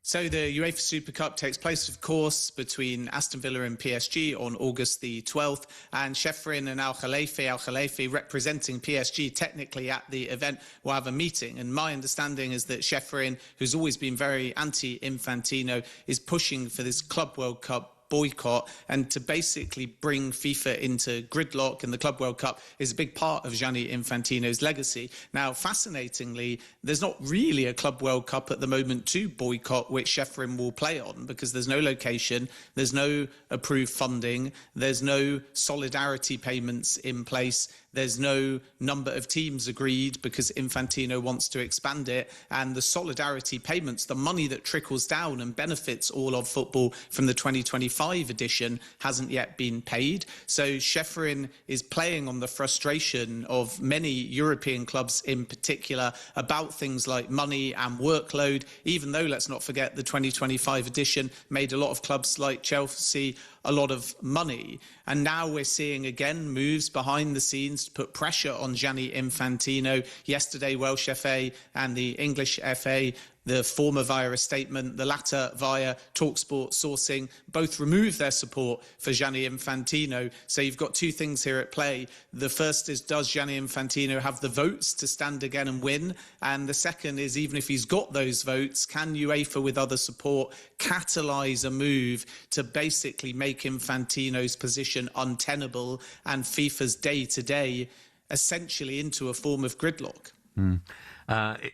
So the UEFA Super Cup takes place, of course, between Aston Villa and PSG on August the 12th, and Ceferin and Al Khalifi representing PSG technically at the event, will have a meeting. And my understanding is that Ceferin, who's always been very anti-Infantino, is pushing for this Club World Cup boycott and to basically bring FIFA into gridlock, and the Club World Cup is a big part of Gianni Infantino's legacy. Now, fascinatingly, there's not really a Club World Cup at the moment to boycott which Ceferin will play on, because there's no location, there's no approved funding, there's no solidarity payments in place, there's no number of teams agreed because Infantino wants to expand it, and the solidarity payments, the money that trickles down and benefits all of football from the 2025 edition, hasn't yet been paid. So Ceferin is playing on the frustration of many European clubs in particular about things like money and workload, even though, let's not forget, the 2025 edition made a lot of clubs like Chelsea a lot of money. And now we're seeing again moves behind the scenes to put pressure on Gianni Infantino. Yesterday, Welsh FA and the English FA, the former via a statement, the latter via talkSPORT sourcing, both removed their support for Gianni Infantino. So you've got two things here at play. The first is, does Gianni Infantino have the votes to stand again and win? And the second is, even if he's got those votes, can UEFA, with other support, catalyse a move to basically make Infantino's position untenable and FIFA's day-to-day essentially into a form of gridlock?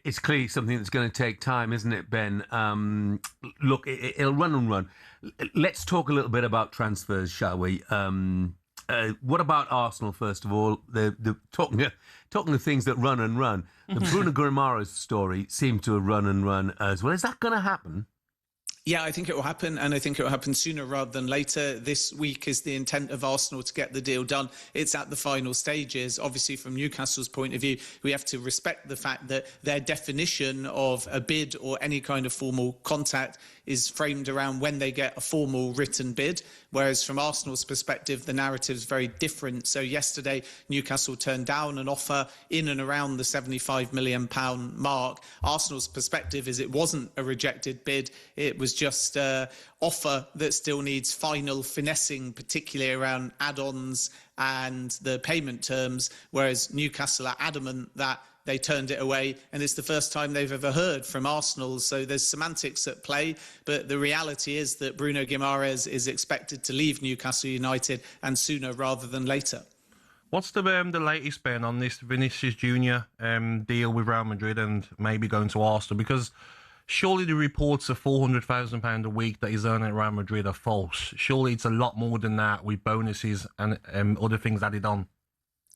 It's clearly something that's going to take time, isn't it, Ben? Look, it'll run and run. Let's talk a little bit about transfers, shall we? What about Arsenal, first of all? The talking the things that run and run. The Bruno Guimaraes story seemed to have run and run as well. Is that going to happen? Yeah, I think it will happen, and I think it will happen sooner rather than later. This week is the intent of Arsenal to get the deal done. It's at the final stages. Obviously, from Newcastle's point of view, we have to respect the fact that their definition of a bid or any kind of formal contact is framed around when they get a formal written bid, whereas from Arsenal's perspective, the narrative is very different. So yesterday, Newcastle turned down an offer in and around the £75 million mark. Arsenal's perspective is it wasn't a rejected bid, it was just an offer that still needs final finessing, particularly around add-ons and the payment terms, whereas Newcastle are adamant that they turned it away, and it's the first time they've ever heard from Arsenal. So there's semantics at play, but the reality is that Bruno Guimaraes is expected to leave Newcastle United, and sooner rather than later. What's the latest, Ben, on this Vinicius Junior deal with Real Madrid and maybe going to Arsenal? Because surely the reports of £400,000 a week that he's earning at Real Madrid are false. Surely it's a lot more than that, with bonuses and other things added on.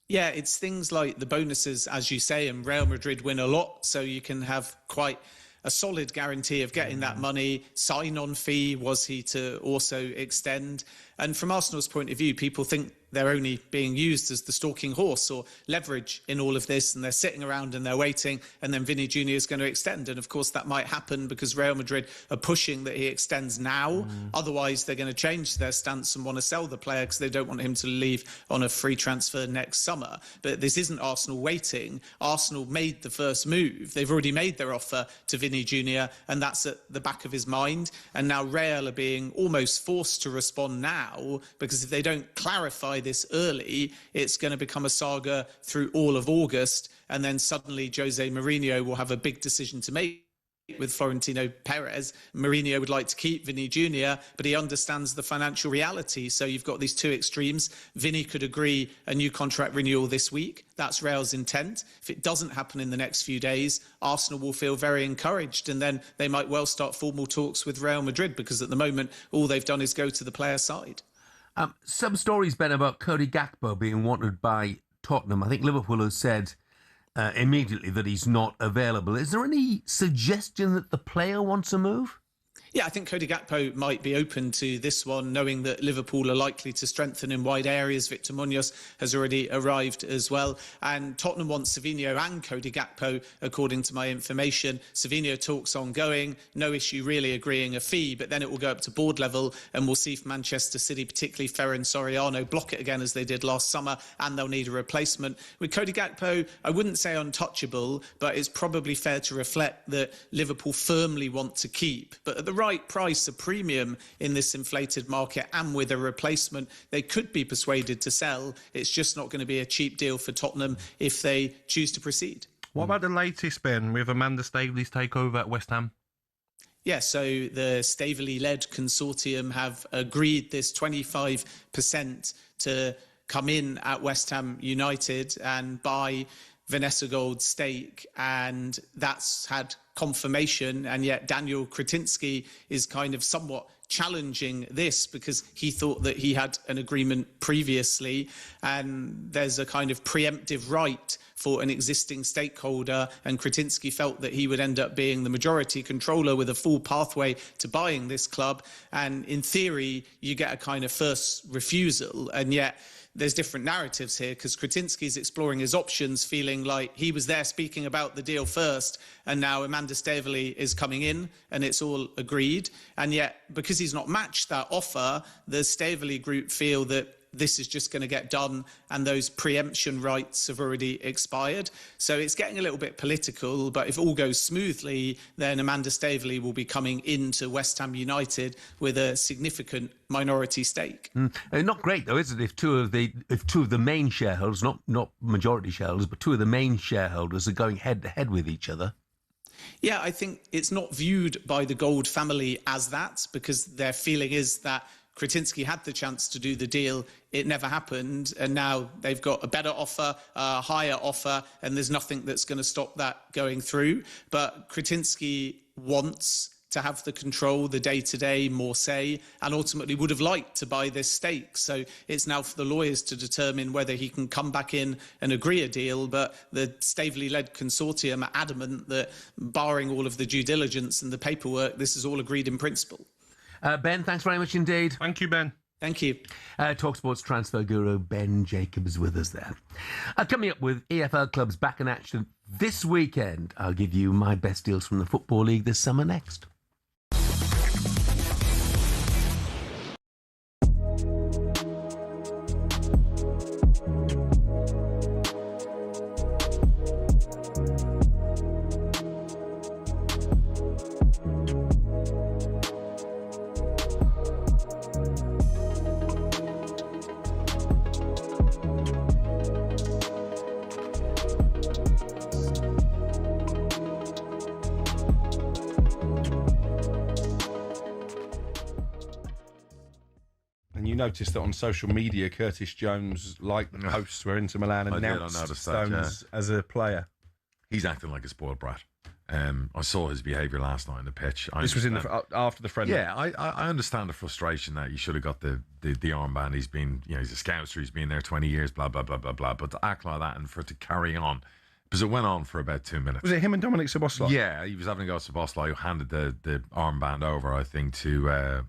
Yeah, it's things like the bonuses, as you say, and Real Madrid win a lot, so you can have quite a solid guarantee of getting that money. Sign-on fee, was he to also extend? And from Arsenal's point of view, people think they're only being used as the stalking horse or leverage in all of this, and they're sitting around and they're waiting, and then Vinny Jr. is going to extend. And of course that might happen because Real Madrid are pushing that he extends now. Otherwise they're going to change their stance and want to sell the player because they don't want him to leave on a free transfer next summer. But this isn't Arsenal waiting. Arsenal made the first move. They've already made their offer to Vinny Jr., and that's at the back of his mind. And now Real are being almost forced to respond now, because if they don't clarify this early, it's going to become a saga through all of August, and then suddenly Jose Mourinho will have a big decision to make with Florentino Perez. Mourinho would like to keep Vinny Jr., but he understands the financial reality. So you've got these two extremes. Vinny could agree a new contract renewal this week. That's Real's intent. If it doesn't happen in the next few days, Arsenal will feel very encouraged, and then they might well start formal talks with Real Madrid, because at the moment all they've done is go to the player side. Some stories, Ben, about Cody Gakpo being wanted by Tottenham. I think Liverpool has said immediately that he's not available. Is there any suggestion that the player wants a move? Yeah, I think Cody Gakpo might be open to this one, knowing that Liverpool are likely to strengthen in wide areas. Victor Munoz has already arrived as well. And Tottenham wants Savinho and Cody Gakpo, according to my information. Savinho talks ongoing, no issue really agreeing a fee, but then it will go up to board level, and we'll see if Manchester City, particularly Ferran Soriano, block it again as they did last summer, and they'll need a replacement. With Cody Gakpo, I wouldn't say untouchable, but it's probably fair to reflect that Liverpool firmly want to keep. But at the right price, a premium in this inflated market, and with a replacement, they could be persuaded to sell. It's just not going to be a cheap deal for Tottenham if they choose to proceed. What about the latest, Ben, with Amanda Staveley's takeover at West Ham? Yeah, so the Staveley-led consortium have agreed this 25% to come in at West Ham United and buy Vanessa Gold's stake, and that's had confirmation. And yet Daniel Kretinsky is kind of somewhat challenging this because he thought that he had an agreement previously, and there's a kind of preemptive right for an existing stakeholder, and Kretinsky felt that he would end up being the majority controller with a full pathway to buying this club. And in theory, you get a kind of first refusal, and yet there's different narratives here because Kretinsky's exploring his options, feeling like he was there speaking about the deal first, and now Amanda Staveley is coming in and it's all agreed. And yet, because he's not matched that offer, the Staveley group feel that this is just going to get done and those preemption rights have already expired. So it's getting a little bit political, but if all goes smoothly, then Amanda Staveley will be coming into West Ham United with a significant minority stake. Not great though, is it? If two of the main shareholders, not majority shareholders, but two of the main shareholders are going head to head with each other. Yeah, I think it's not viewed by the Gold family as that, because their feeling is that Kretinsky had the chance to do the deal, it never happened, and now they've got a better offer, a higher offer, and there's nothing that's going to stop that going through. But Kretinsky wants to have the control, the day-to-day, more say, and ultimately would have liked to buy this stake. So it's now for the lawyers to determine whether he can come back in and agree a deal. But the Staveley-led consortium are adamant that, barring all of the due diligence and the paperwork, this is all agreed in principle. Ben, thanks very much indeed. Thank you, Ben. Thank you. talkSPORT's transfer guru Ben Jacobs with us there. Coming up with EFL clubs back in action this weekend, I'll give you my best deals from the Football League this summer next. Noticed that on social media, Curtis Jones liked the posts where Inter Milan announced Stones as a player. He's acting like a spoiled brat. I saw his behaviour last night on the pitch. This was after the friendly. Yeah, I understand the frustration that you should have got the armband. He's been, he's a scouser. He's been there 20 years. Blah blah blah blah blah. But to act like that and for it to carry on, because it went on for about 2 minutes. Was it him and Dominic Szoboszlai? Yeah, he was having a go at Szoboszlai, who handed the armband over, I think, to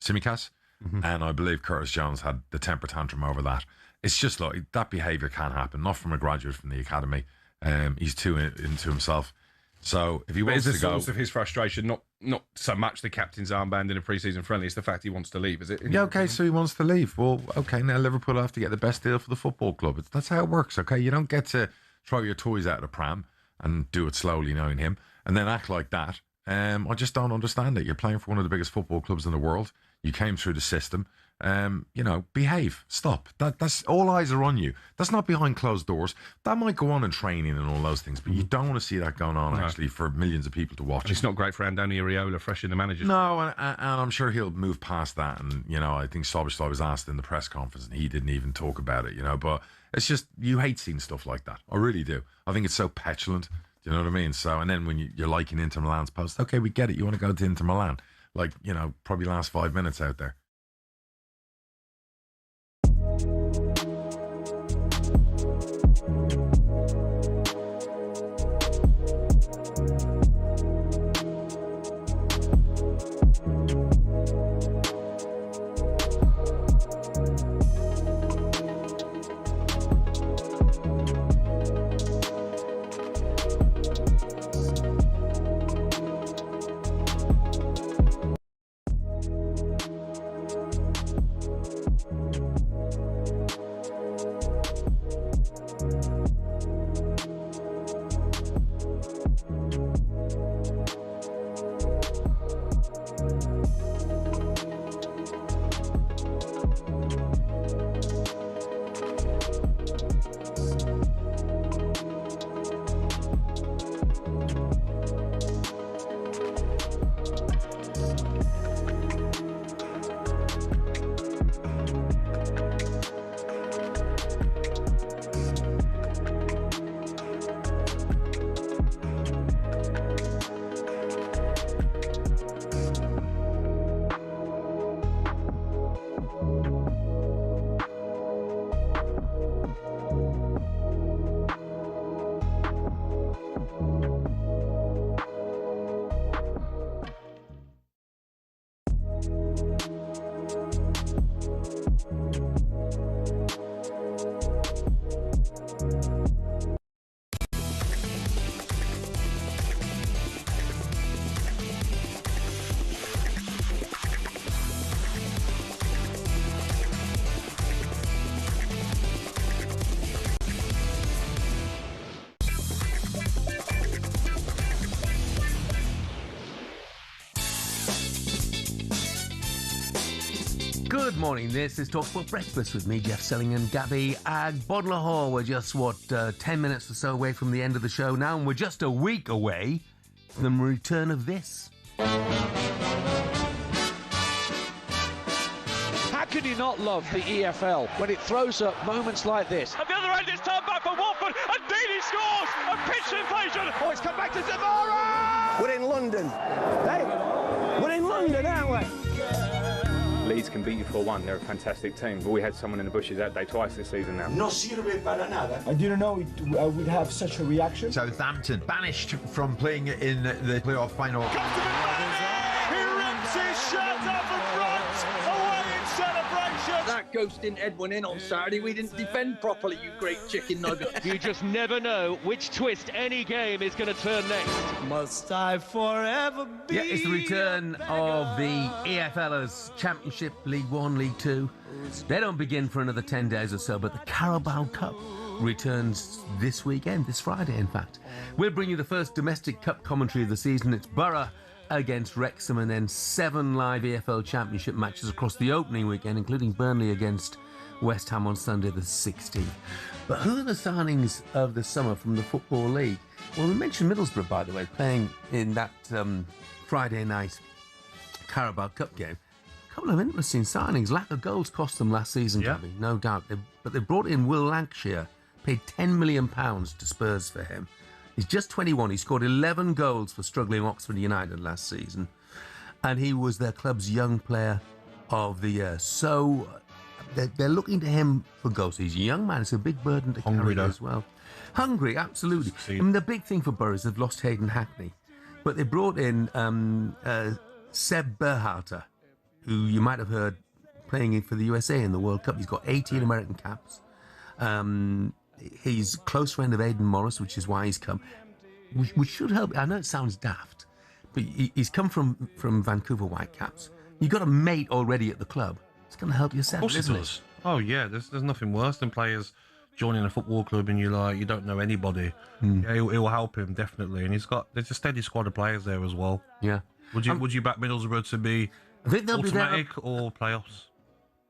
Tsimikas. Mm-hmm. And I believe Curtis Jones had the temper tantrum over that. It's just like that behaviour can't happen. Not from a graduate from the academy. He's too into himself. So if he wants to go, source of his frustration not so much the captain's armband in a pre-season friendly, it's the fact he wants to leave, is it? Yeah, okay, so he wants to leave. Well, okay, now Liverpool have to get the best deal for the football club. That's how it works, okay? You don't get to throw your toys out of the pram and do it slowly, knowing him, and then act like that. I just don't understand it. You're playing for one of the biggest football clubs in the world. You came through the system. Behave. Stop. That's all eyes are on you. That's not behind closed doors. That might go on in training and all those things, but you don't want to see that going on actually for millions of people to watch. And it's not great for Andoni Iraola, fresh in the manager's. No, and I'm sure he'll move past that. And I think Szoboszlai was asked in the press conference, and he didn't even talk about it. But it's just you hate seeing stuff like that. I really do. I think it's so petulant. Do you know what I mean? So, and then when you're liking Inter Milan's post, okay, we get it. You want to go to Inter Milan, probably last 5 minutes out there. Good morning, this is talkSPORT Breakfast with me, Jeff Stelling and Gabby Agbonlahor. We're just, 10 minutes or so away from the end of the show now, and we're just a week away from the return of this. How can you not love the EFL when it throws up moments like this? At the other end, it's turned back for Watford, and Dealey scores! A pitch invasion! Oh, it's come back to Zamora! We're in London. Hey, we're in London, aren't we? Leeds can beat you 4-1. They're a fantastic team, but we had someone in the bushes that day twice this season now. No sirve para nada. I didn't know I would have such a reaction. Southampton banished from playing in the playoff final. He rips his shirt up and runs away in celebration. That ghosting Edwin in on Saturday. We didn't defend properly, you great chicken nugget. You just never know which twist any game is going to turn next. Must I forever be? Yeah, it's the return of the EFLers Championship, League One, League Two. They don't begin for another 10 days or so, but the Carabao Cup returns this weekend, this Friday, in fact. We'll bring you the first domestic cup commentary of the season. It's Borough against Wrexham, and then 7 live EFL Championship matches across the opening weekend, including Burnley against West Ham on Sunday the 16th. But who are the signings of the summer from the Football League? Well, we mentioned Middlesbrough, by the way, playing in that Friday night Carabao Cup game. A couple of interesting signings. Lack of goals cost them last season, Gabby, no doubt. But they brought in Will Lancashire, paid £10 million to Spurs for him. He's just 21. He scored 11 goals for struggling Oxford United last season. And he was their club's young player of the year. So they're looking to him for goals. He's a young man. It's a big burden to carry as well. Hungry, absolutely. I mean, the big thing for Borough is they've lost Hayden Hackney. But they brought in Seb Berharter, who you might have heard playing for the USA in the World Cup. He's got 18 American caps. He's a close friend of Aidan Morris, which is why he's come. Which should help. I know it sounds daft, but he's come from Vancouver Whitecaps. You've got a mate already at the club. It's going to help yourself, isn't it? Oh yeah, there's nothing worse than players joining a football club and you don't know anybody. Yeah, it will help him definitely, and there's a steady squad of players there as well. Yeah. Would you back Middlesbrough to be automatic or playoffs?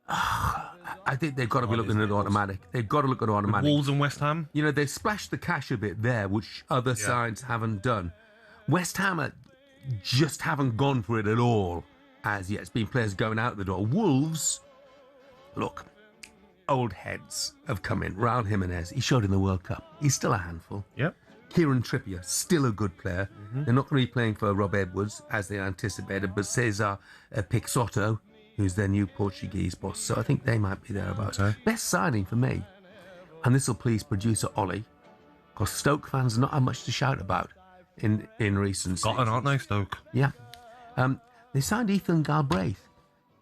I think they've got to be looking at automatic. They've got to look at automatic. Wolves and West Ham? You know, they splashed the cash a bit there, which other sides haven't done. West Ham just haven't gone for it at all as yet. It's been players going out the door. Wolves, look, old heads have come in. Raul Jimenez, he showed in the World Cup. He's still a handful. Yep. Kieran Trippier, still a good player. They're not going to be playing for Rob Edwards, as they anticipated, but Cesar Pixotto, who's their new Portuguese boss. So I think they might be thereabouts. Best signing for me, and this will please producer Ollie, because Stoke fans not had much to shout about in recent Forgotten, aren't they, Stoke? Yeah. They signed Ethan Galbraith.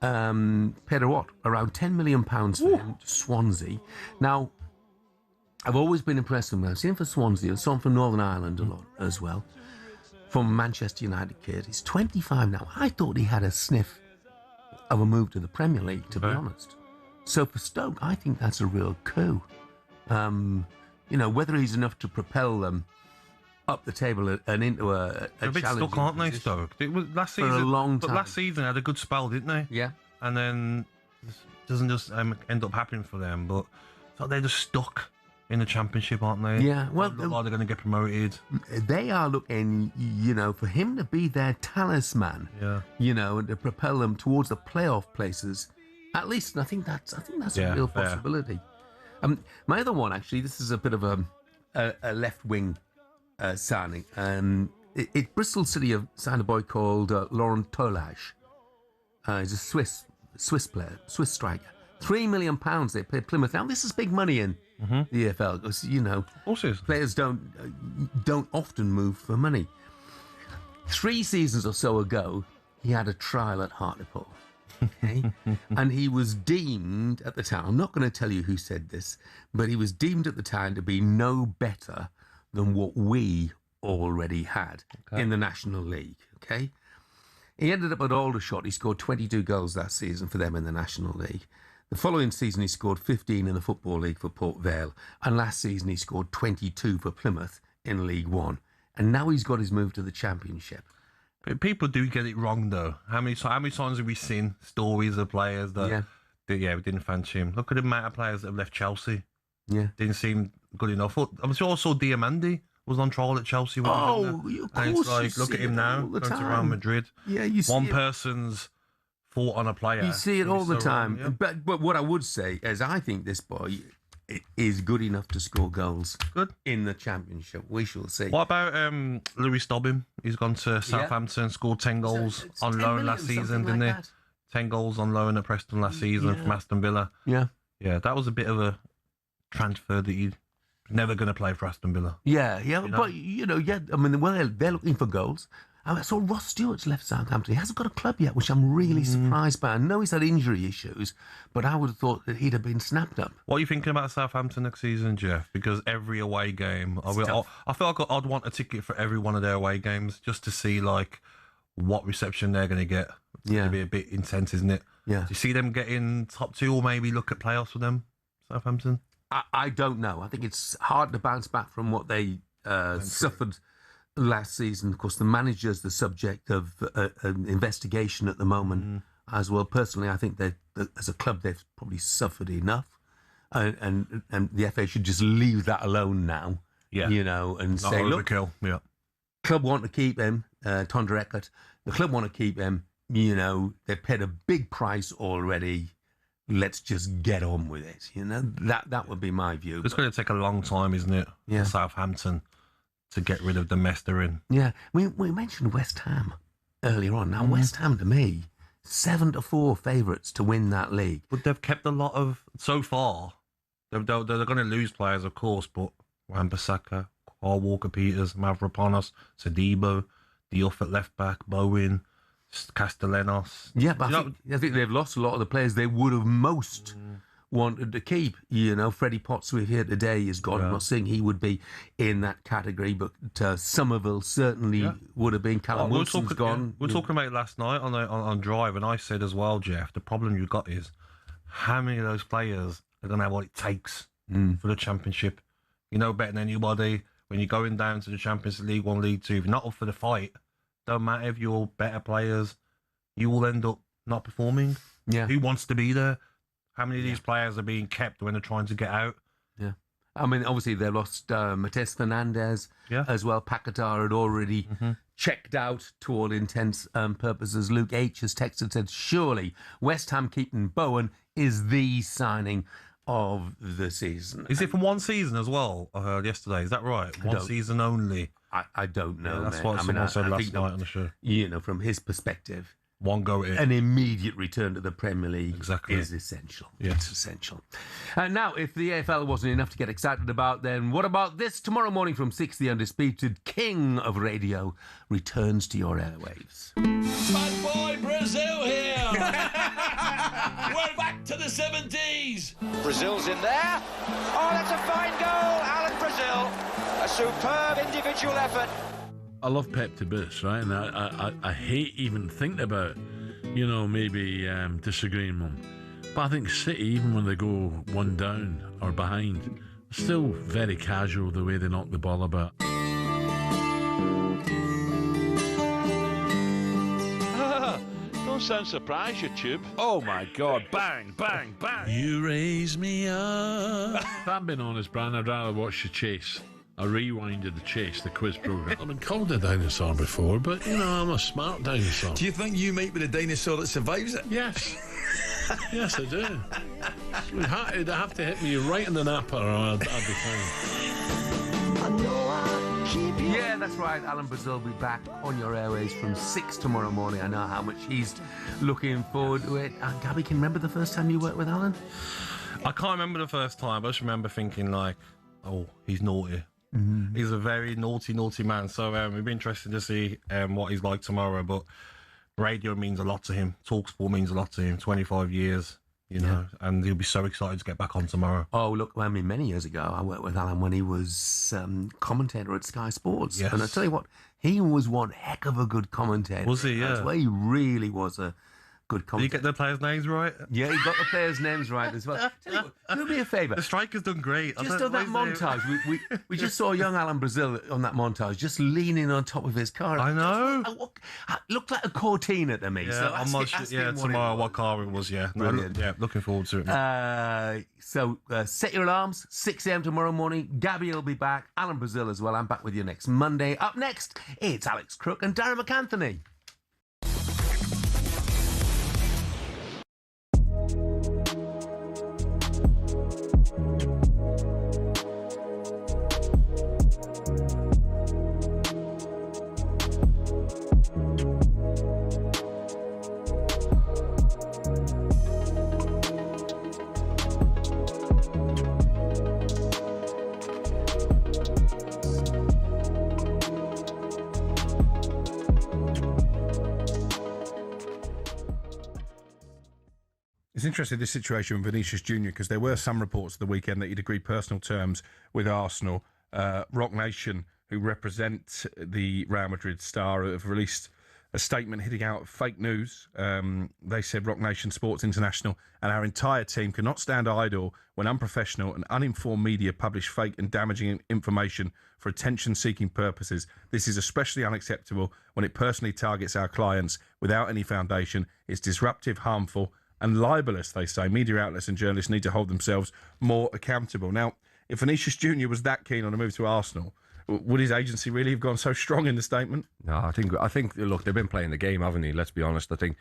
Paid what? Around £10 million for him to Swansea. Now, I've always been impressed with him. I've seen him for Swansea. I saw him for Northern Ireland a lot as well. From Manchester United kid. He's 25 now. I thought he had a sniff of a move to the Premier League, to be honest. So for Stoke, I think that's a real coup. Whether he's enough to propel them up the table and into a bit stuck, aren't they, Stoke? It was last season, for a long time. But last season had a good spell, didn't they? Yeah. And then it doesn't just end up happening for them, but so they're just stuck in the Championship, aren't they? Yeah, well, they look like they're going to get promoted. They are looking, for him to be their talisman, and to propel them towards the playoff places, at least. And I think that's a real possibility. My other one, actually, this is a bit of a left wing signing. Bristol City have signed a boy called Laurent Tolage. He's a Swiss player, Swiss striker. £3 million they paid Plymouth. Now this is big money in the EFL because players don't often move for money. 3 seasons or so ago, he had a trial at Hartlepool. Okay, and he was deemed at the time. I'm not going to tell you who said this, but he was deemed at the time to be no better than what we already had in the National League. Okay. He ended up at Aldershot. He scored 22 goals that season for them in the National League. The following season, he scored 15 in the Football League for Port Vale. And last season, he scored 22 for Plymouth in League One. And now he's got his move to the Championship. People do get it wrong, though. How many times have we seen stories of players that, we didn't fancy him? Look at the amount of players that have left Chelsea. Yeah. Didn't seem good enough. I'm sure also Diamandi was on trial at Chelsea. Of and it's like, look at him now, going to Real Madrid. Yeah, you see one person's thought on a player. You see it all the time. Wrong, yeah. But what I would say is I think this boy is good enough to score goals in the Championship. We shall see. What about Louis Dobbin? He's gone to Southampton, scored 10 goals on loan last season, didn't he? 10 goals on loan at Preston last season from Aston Villa. Yeah. Yeah, that was a bit of a transfer that he's never going to play for Aston Villa. Yeah. But, I mean, they're looking for goals. I saw Ross Stewart's left Southampton. He hasn't got a club yet, which I'm really surprised by. I know he's had injury issues, but I would have thought that he'd have been snapped up. What are you thinking about Southampton next season, Jeff? Because every away game, I feel like I'd want a ticket for every one of their away games just to see like what reception they're going to get. It's going to be a bit intense, isn't it? Yeah. Do you see them getting top 2 or maybe look at playoffs with them, Southampton? I don't know. I think it's hard to bounce back from what they suffered last season. Of course, the manager's the subject of an investigation at the moment as well. Personally, I think that as a club, they've probably suffered enough. And the FA should just leave that alone now, and not say, look, club want to keep him, Tondra Eckert. The club want to keep him, they've paid a big price already. Let's just get on with it. That would be my view. It's going to take a long time, isn't it? Yeah. For Southampton to get rid of the mess they're in. Yeah. We mentioned West Ham earlier on. Now, West Ham, to me, 7-4 favourites to win that league. But they've kept a lot of, so far, they're going to lose players, of course, but Wan-Bissaka, Carl Walker-Peters, Mavropanos, Sadibo, Diouf at left-back, Bowen, Castellanos. Yeah, but I think they've lost a lot of the players they would have most wanted to keep. Freddie Potts, we've here today, is gone. I'm not saying he would be in that category, but Somerville certainly would have been. Callum Wilson's gone. We were talking about it last night on Drive, and I said as well, Jeff, the problem you've got is how many of those players are going to have what it takes for the Championship. You know better than anybody, when you're going down to the Champions League 1, League 2, if you're not up for the fight, don't matter if you're better players, you will end up not performing. Yeah. Who wants to be there? How many of these players are being kept when they're trying to get out? Yeah. I mean, obviously, they lost Mateus Fernandes as well. Paquetá had already checked out to all intents and purposes. Luke H. has texted, said, surely West Ham keeping Bowen is the signing of the season. Is it from one season as well? I heard yesterday. Is that right? One season only? I don't know. Yeah, that's what someone said last night on the show. From his perspective, one go at it. An immediate return to the Premier League Exactly. is essential. Yeah. It's essential. And now, if the AFL wasn't enough to get excited about, then what about this? Tomorrow morning from 6, the undisputed king of radio returns to your airwaves. Bad boy Brazil here. We're back to the 70s. Brazil's in there. Oh, that's a fine goal, Alan Brazil. A superb individual effort. I love Pep to bits, right? And I hate even thinking about, maybe disagreeing with him. But I think City, even when they go one down or behind, still very casual the way they knock the ball about. Don't sound surprised, you tube. Oh my God, bang, bang, bang. You raise me up. If I'm being honest, Brian, I'd rather watch The Chase. I rewinded The Chase, the quiz programme. I've been called a dinosaur before, but, I'm a smart dinosaur. Do you think you might be the dinosaur that survives it? Yes. Yes, I do. It'd have to hit me right in the napper or I'd be fine. Yeah, that's right. Alan Brazil will be back on your airways from 6 tomorrow morning. I know how much he's looking forward to it. Gabby, can you remember the first time you worked with Alan? I can't remember the first time. I just remember thinking oh, he's naughty. Mm-hmm. He's a very naughty man. So it'd be interesting to see what he's like tomorrow. But radio means a lot to him. talkSPORT means a lot to him. 25 years, and he'll be so excited to get back on tomorrow. Oh, look, many years ago, I worked with Alan when he was commentator at Sky Sports. Yes. And I tell you what, he was one heck of a good commentator. Was he? Yeah. That's why he really was a good commentator. Did you get the players' names right? Yeah, he got the players' names right as well. Tell you what, do me a favour. The striker's done great. Just on that montage, we just saw young Alan Brazil on that montage, just leaning on top of his car. I know. Looked like a Cortina to me. Yeah, So tomorrow what car it was, yeah. Brilliant. Looking forward to it. So set your alarms, 6 a.m. tomorrow morning. Gabby will be back, Alan Brazil as well. I'm back with you next Monday. Up next, it's Alex Crook and Darren McAnthony. It's interesting, this situation with Vinicius Junior, because there were some reports of the weekend that he'd agreed personal terms with Arsenal. Rock Nation, who represent the Real Madrid star, have released a statement hitting out fake news. They said Rock Nation Sports International and our entire team cannot stand idle when unprofessional and uninformed media publish fake and damaging information for attention-seeking purposes. This is especially unacceptable when it personally targets our clients without any foundation. It's disruptive, harmful and libelous, they say. Media outlets and journalists need to hold themselves more accountable. Now, if Vinicius Junior was that keen on a move to Arsenal, would his agency really have gone so strong in the statement? No, I think. Look, they've been playing the game, haven't they? Let's be honest. I think